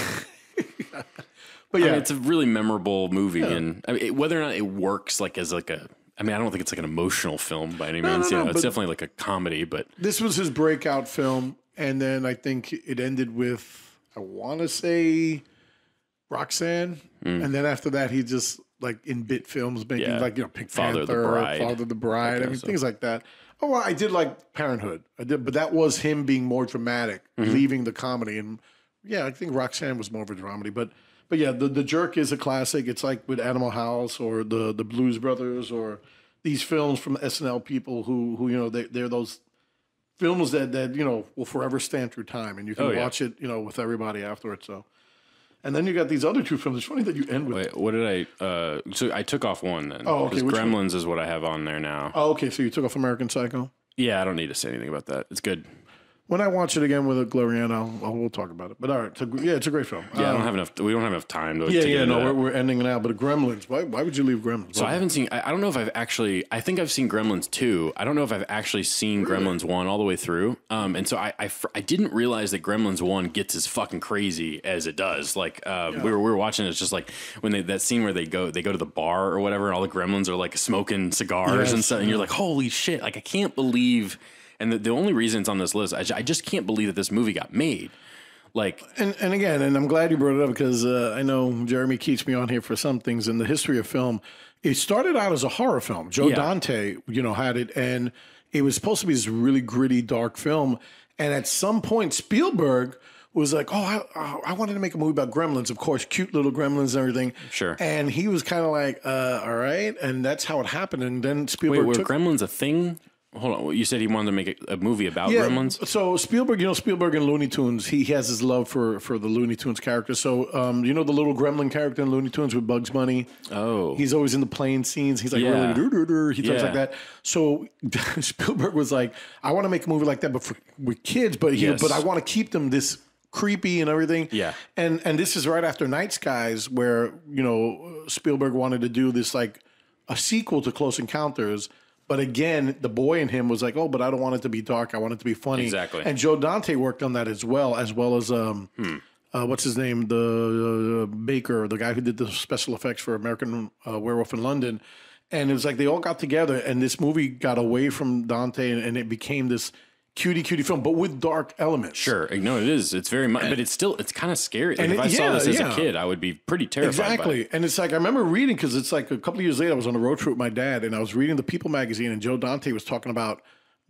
But yeah, I mean, it's a really memorable movie, and I mean, whether or not it works like as like a, I mean, I don't think it's like an emotional film by any means. It's definitely like a comedy. But this was his breakout film, and then I think it ended with, I want to say, Roxanne, and then after that, he just like in bit films making like Pink Father Panther, Father of the Bride. I mean, things like that. Oh, well, I did like Parenthood. I did, but that was him being more dramatic, leaving the comedy, and yeah, I think Roxanne was more of a dramedy, but. But yeah, the Jerk is a classic. It's like with Animal House or the Blues Brothers or these films from SNL people who they're those films that will forever stand through time, and you can watch it with everybody afterwards. So, and then you got these other two films. It's funny that you end with. Wait, what did I? So I took off one then. Oh, okay. Gremlins is what I have on there now. Oh, okay. So you took off American Psycho. Yeah, I don't need to say anything about that. It's good. When I watch it again with Gloriana, we'll talk about it. But all right, it's a great film. Yeah, we don't have enough time to. We're ending it now. But Gremlins, why would you leave Gremlins? So I haven't seen. I don't know if I've actually. I think I've seen Gremlins 2. I don't know if I've actually seen Gremlins 1 all the way through. And so I didn't realize that Gremlins 1 gets as fucking crazy as it does. Like we were watching it, it's just like when that scene where they go to the bar or whatever, and all the Gremlins are like smoking cigars and stuff, and you're like, holy shit! Like I can't believe. And the only reason it's on this list, I just can't believe that this movie got made. Like, and again, and I'm glad you brought it up because I know Jeremy keeps me on here for some things in the history of film. It started out as a horror film. Joe Dante, had it, and it was supposed to be this really gritty, dark film. And at some point, Spielberg was like, I wanted to make a movie about gremlins, of course, cute little gremlins and everything. Sure. And he was kind of like, all right. And that's how it happened. And then Spielberg were gremlins a thing? Hold on. You said he wanted to make a movie about gremlins? So Spielberg, Spielberg in Looney Tunes, he has his love for the Looney Tunes character. So, the little gremlin character in Looney Tunes with Bugs Bunny? Oh. He's always in the plane scenes. He's like, really, he talks like that. So Spielberg was like, I want to make a movie like that, but with kids, but I want to keep them this creepy and everything. Yeah. And this is right after Night Skies where, Spielberg wanted to do this like a sequel to Close Encounters. But again, the boy in him was like, but I don't want it to be dark. I want it to be funny. Exactly. And Joe Dante worked on that as well as what's his name? The Baker, the guy who did the special effects for American Werewolf in London. And it was like they all got together and this movie got away from Dante and it became this cutie film, but with dark elements. Sure. No, it is. It's very much, but it's kind of scary. Like if I saw this as a kid, I would be pretty terrified. Exactly. By it. And it's like, I remember reading, because it's like a couple of years later, I was on a road trip with my dad and I was reading the People magazine and Joe Dante was talking about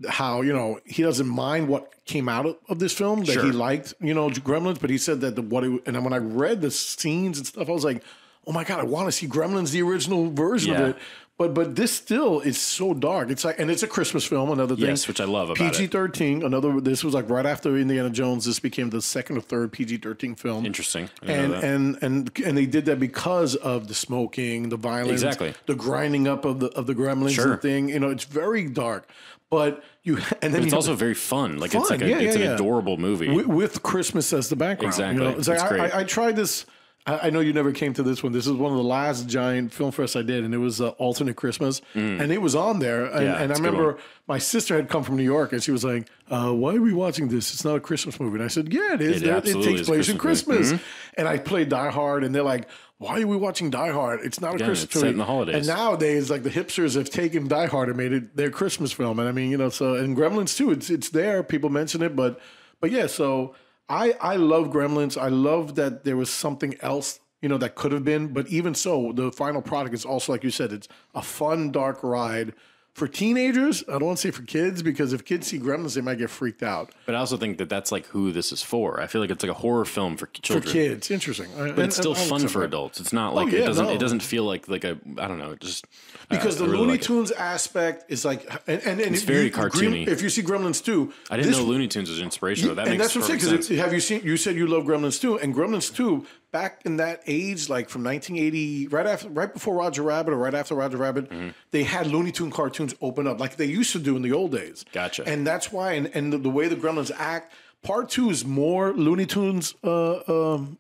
how, he doesn't mind what came out of this film, that he liked, Gremlins, but he said that and when I read the scenes and stuff, I was like, oh my God, I want to see Gremlins, the original version of it. But this still is so dark. It's like, and it's a Christmas film. Another thing, yes, which I love about PG-13. Another. This was like right after Indiana Jones. This became the second or third PG-13 film. Interesting. And they did that because of the smoking, the violence, the grinding up of the Gremlins and thing. You know, it's very dark. But it's also very fun. Like it's like it's an adorable movie with Christmas as the background. Exactly. You know? It's like I tried this. I know you never came to this one. This is one of the last giant film fests I did, and it was Alternate Christmas, and it was on there. And I remember my sister had come from New York, and she was like, "Why are we watching this? It's not a Christmas movie." And I said, "Yeah, it is. It takes place in Christmas." And I played Die Hard, and they're like, "Why are we watching Die Hard? It's not a Christmas movie." Set in the holidays. And nowadays, like the hipsters have taken Die Hard and made it their Christmas film. And I mean, you know, so and Gremlins too. It's there. People mention it, but yeah. So I love Gremlins. I love that there was something else, you know, that could have been, but even so, the final product is also, like you said, it's a fun, dark ride for teenagers. I don't want to say for kids, because if kids see Gremlins, they might get freaked out. But I also think that that's like who this is for. I feel like it's like a horror film for children. For kids, interesting. But it's still fun for adults. It's not like it doesn't feel like a, I don't know, just because the Looney Tunes aspect is like, and it's very cartoony. If you see Gremlins 2, I didn't know Looney Tunes was inspiration. That makes that's what I'm saying. sense. Because have you seen? You said you love Gremlins 2, and Gremlins 2 back in that age, like from 1980, right before Roger Rabbit or right after Roger Rabbit, they had Looney Tune cartoons open up like they used to do in the old days. Gotcha. And that's why, and the way the Gremlins act, part 2 is more Looney Tunes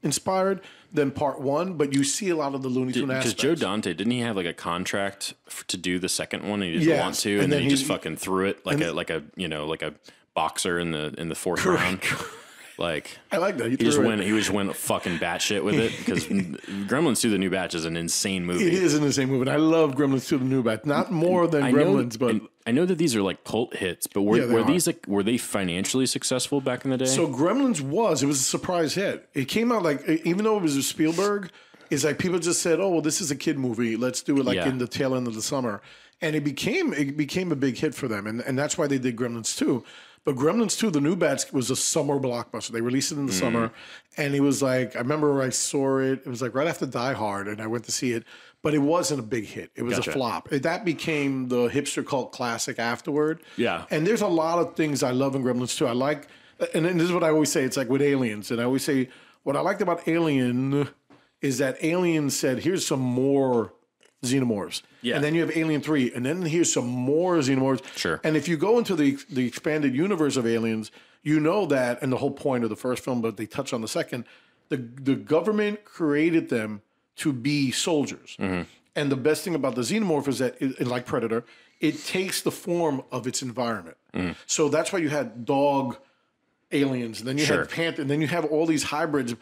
inspired than part 1, but you see a lot of the Looney Tune aspects. Because Joe Dante, didn't he have like a contract to do the second one? And he didn't want to, and then he just fucking threw it like a boxer in the fourth round. Like, I like that. He just went fucking batshit with it, because Gremlins 2: The New Batch is an insane movie. It is an insane movie, and I love Gremlins 2: The New Batch. Not more than Gremlins, but I know that these are like cult hits. But were they financially successful back in the day? So Gremlins it was a surprise hit. It came out like, even though it was a Spielberg, it's like people just said, "Oh, well, this is a kid movie. Let's do it like in the tail end of the summer." And it became a big hit for them, and that's why they did Gremlins 2. But Gremlins 2, The New Batch, was a summer blockbuster. They released it in the summer, and it was like, I remember I saw it. It was like right after Die Hard, and I went to see it. But it wasn't a big hit. It was a flop. That became the hipster cult classic afterward. Yeah. And there's a lot of things I love in Gremlins 2. I like, and this is what I always say. It's like with Aliens, and I always say what I liked about Alien is that Alien said, "Here's some more xenomorphs." Yeah. And then you have Alien 3, and then here's some more xenomorphs. Sure. And if you go into the expanded universe of Aliens, you know that, and the whole point of the first film, but they touch on the second, the government created them to be soldiers. Mm-hmm. And the best thing about the xenomorph is that, like Predator, it takes the form of its environment. Mm. So that's why you had dog aliens, and then you had panther, and then you have all these hybrids.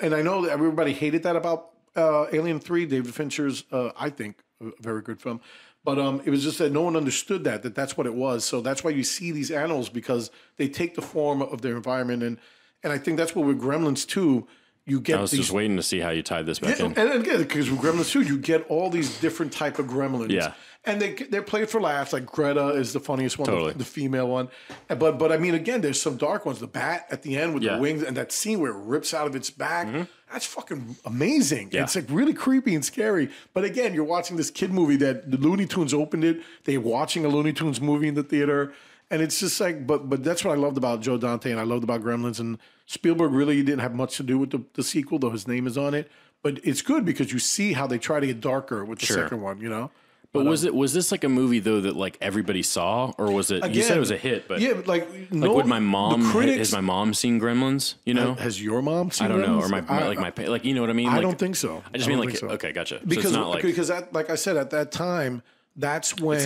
And I know that everybody hated that about Alien 3, David Fincher's, I think, a very good film. But it was just that no one understood that's what it was. So that's why you see these animals, because they take the form of their environment. And I think that's what with Gremlins 2, you get. I was just waiting to see how you tied this back in. And again, because with Gremlins 2, you get all these different type of gremlins. Yeah. And they're played for laughs. Like Greta is the funniest one, totally. The female one. But I mean, again, there's some dark ones. The bat at the end with the wings, and that scene where it rips out of its back. Mm-hmm. That's fucking amazing. Yeah. It's like really creepy and scary. But again, you're watching this kid movie that the Looney Tunes opened it. They're watching a Looney Tunes movie in the theater. And it's just like, but that's what I loved about Joe Dante, and I loved about Gremlins. And Spielberg really didn't have much to do with the sequel, though his name is on it. But it's good because you see how they try to get darker with the second one, you know? But was this like a movie though that like everybody saw, or was it? Again, you said it was a hit, but would my mom? Has my mom seen Gremlins? You know, has your mom seen? I don't know, or Gremlins? like you know what I mean? I don't think so. I just mean like okay, gotcha. Because so it's not because like I said, at that time, that's when it's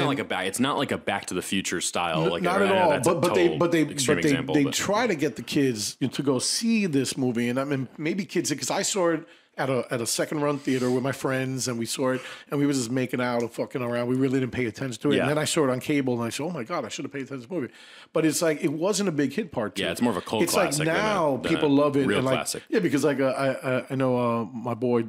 not like a Back to the Future style. Like not at all. But they but try to get the kids to go see this movie, and I mean maybe kids, because I saw it at a second run theater with my friends, and we saw it, and we were just making out and fucking around. We really didn't pay attention to it. Yeah. And then I saw it on cable, and I said, "Oh my god, I should have paid attention to the movie." But it's like it wasn't a big hit part. Yeah, it's more of a cult classic. It's like now people love it. Real and like, classic. Yeah, because like I know my boy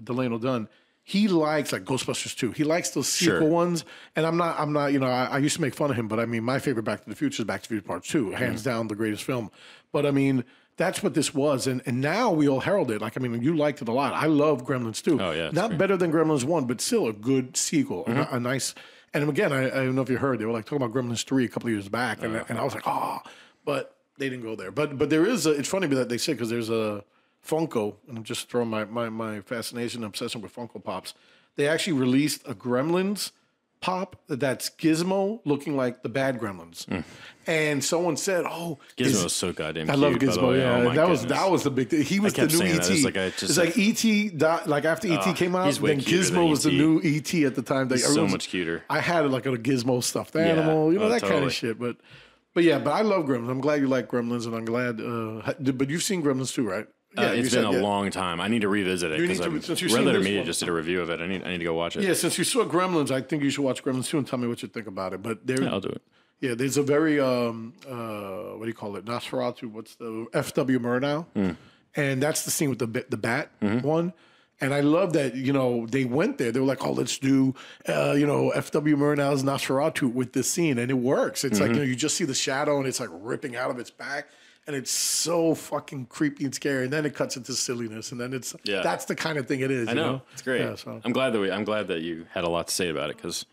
Delano Dunn. He likes like Ghostbusters 2. He likes those sequel ones, and I'm not. You know, I used to make fun of him, but I mean, my favorite Back to the Future is Back to the Future Part 2, hands down the greatest film. But I mean, that's what this was. And now we all herald it. Like, I mean, you liked it a lot. I love Gremlins 2. Oh, yeah. Not better than Gremlins 1, but still a good sequel. A nice... And again, I don't know if you heard, they were like talking about Gremlins 3 a couple of years back. And I was like, oh, but they didn't go there. But there is it's funny that they say, because there's a Funko, and I'm just throwing my fascination and obsession with Funko Pops. They actually released a Gremlins pop that's Gizmo looking like the bad Gremlins. And someone said, "Oh, Gizmo's so goddamn cute." I love Gizmo. Yeah, oh that was the big thing. He was the new ET. It's like ET. Like after ET came out, then Gizmo was the new ET at the time. He's so much cuter. I had like a Gizmo stuffed animal, that kind of shit. But I love Gremlins. I'm glad you like Gremlins, and I'm glad. But you've seen Gremlins too, right? Yeah, it's been a long time. I need to revisit it because Red Letter Media just did a review of it. I need to go watch it. Yeah, since you saw Gremlins, I think you should watch Gremlins 2 and tell me what you think about it. But I'll do it. Yeah, there's a very what do you call it? Nosferatu. What's the F.W. Murnau? And that's the scene with the bat one. And I love that, they went there. They were like, oh, let's do, F.W. Murnau's Nosferatu with this scene. And it works. It's like, you just see the shadow and it's like ripping out of its back. And it's so fucking creepy and scary. And then it cuts into silliness. And then that's the kind of thing it is. I know. It's great. Yeah, so. I'm glad that you had a lot to say about it because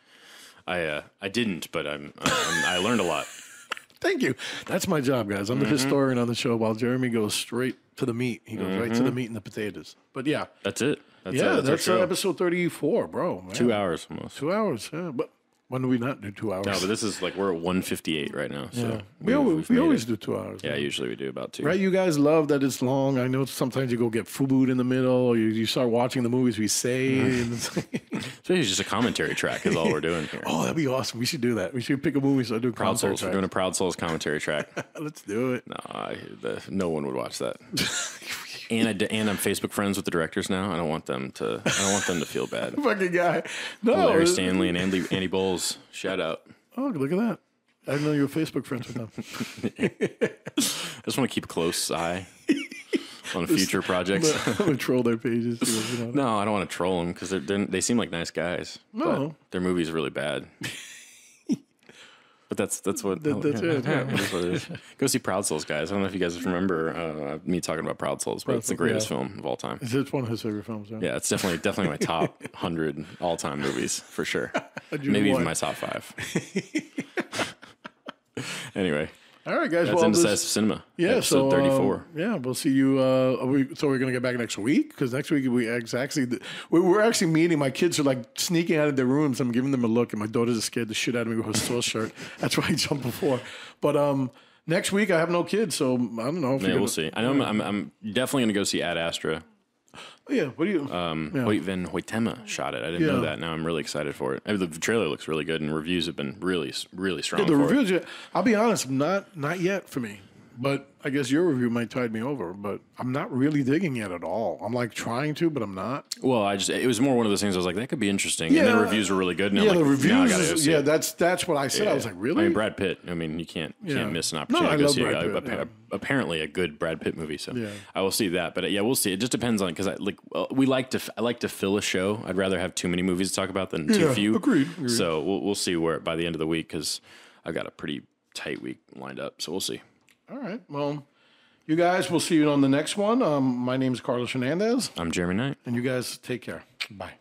I didn't, but I learned a lot. Thank you. That's my job, guys. I'm the historian on the show while Jeremy goes straight to the meat. He goes right to the meat and the potatoes. But yeah. That's it. That's episode 34, bro. Man. 2 hours almost. 2 hours, yeah. But when do we not do 2 hours? No, but this is like we're at 1:58 right now. So we always do 2 hours. Yeah, man. Usually we do about 2. Right? You guys love that it's long. I know sometimes you go get food in the middle, or you start watching the movies we say. So it's just a commentary track is all we're doing here. Oh, that'd be awesome. We should do that. We should pick a movie so I do a Proud Souls. We're doing a Proud Souls commentary track. Let's do it. No, no one would watch that. And I'm Facebook friends with the directors now. I don't want them to feel bad. Fucking guy. No. Larry Stanley and Andy Bowles. Shout out. Oh, look at that. I didn't know you were Facebook friends with them. I just want to keep a close eye on future projects. I'm going to troll their pages. No, I don't want to troll them because they seem like nice guys. No. But their movie's really bad. But that's what it. Yeah. That's what it is. Go see Proud Souls, guys. I don't know if you guys remember me talking about Proud Souls, but it's the greatest film of all time. It's one of his favorite films. Yeah, it's definitely my top 100 all-time movies for sure. Maybe even my top 5. Anyway. All right, guys. That's Indecisive Cinema. Yeah, episode 34. We'll see you. So we're going to get back next week? Because next week we're actually meeting. My kids are like sneaking out of their rooms. I'm giving them a look, and my daughter's scared the shit out of me with her store shirt. That's why I jumped before. But next week I have no kids, so I don't know. We'll see. I know I'm definitely going to go see Ad Astra. Oh, yeah, what do you? Hoyt Van Hoytema shot it. I didn't know that. Now I'm really excited for it. The trailer looks really good, and reviews have been really, really strong. Yeah, the reviews. I'll be honest, not yet for me. But I guess your review might tide me over. But I'm not really digging it at all. I'm like trying to, but I'm not. Well, it was more one of those things. I was like, that could be interesting. Yeah, and then reviews were really good. And the reviews. That's what I said. I was like, really? I mean, Brad Pitt. I mean, you can't miss an opportunity to go see apparently a good Brad Pitt movie. So I will see that. But we'll see. It just depends on because I like to fill a show. I'd rather have too many movies to talk about than too few. Agreed. So we'll see where by the end of the week because I've got a pretty tight week lined up. So we'll see. All right. Well, you guys, we'll see you on the next one. My name is Carlos Hernandez. I'm Jeremy Knight. And you guys take care. Bye.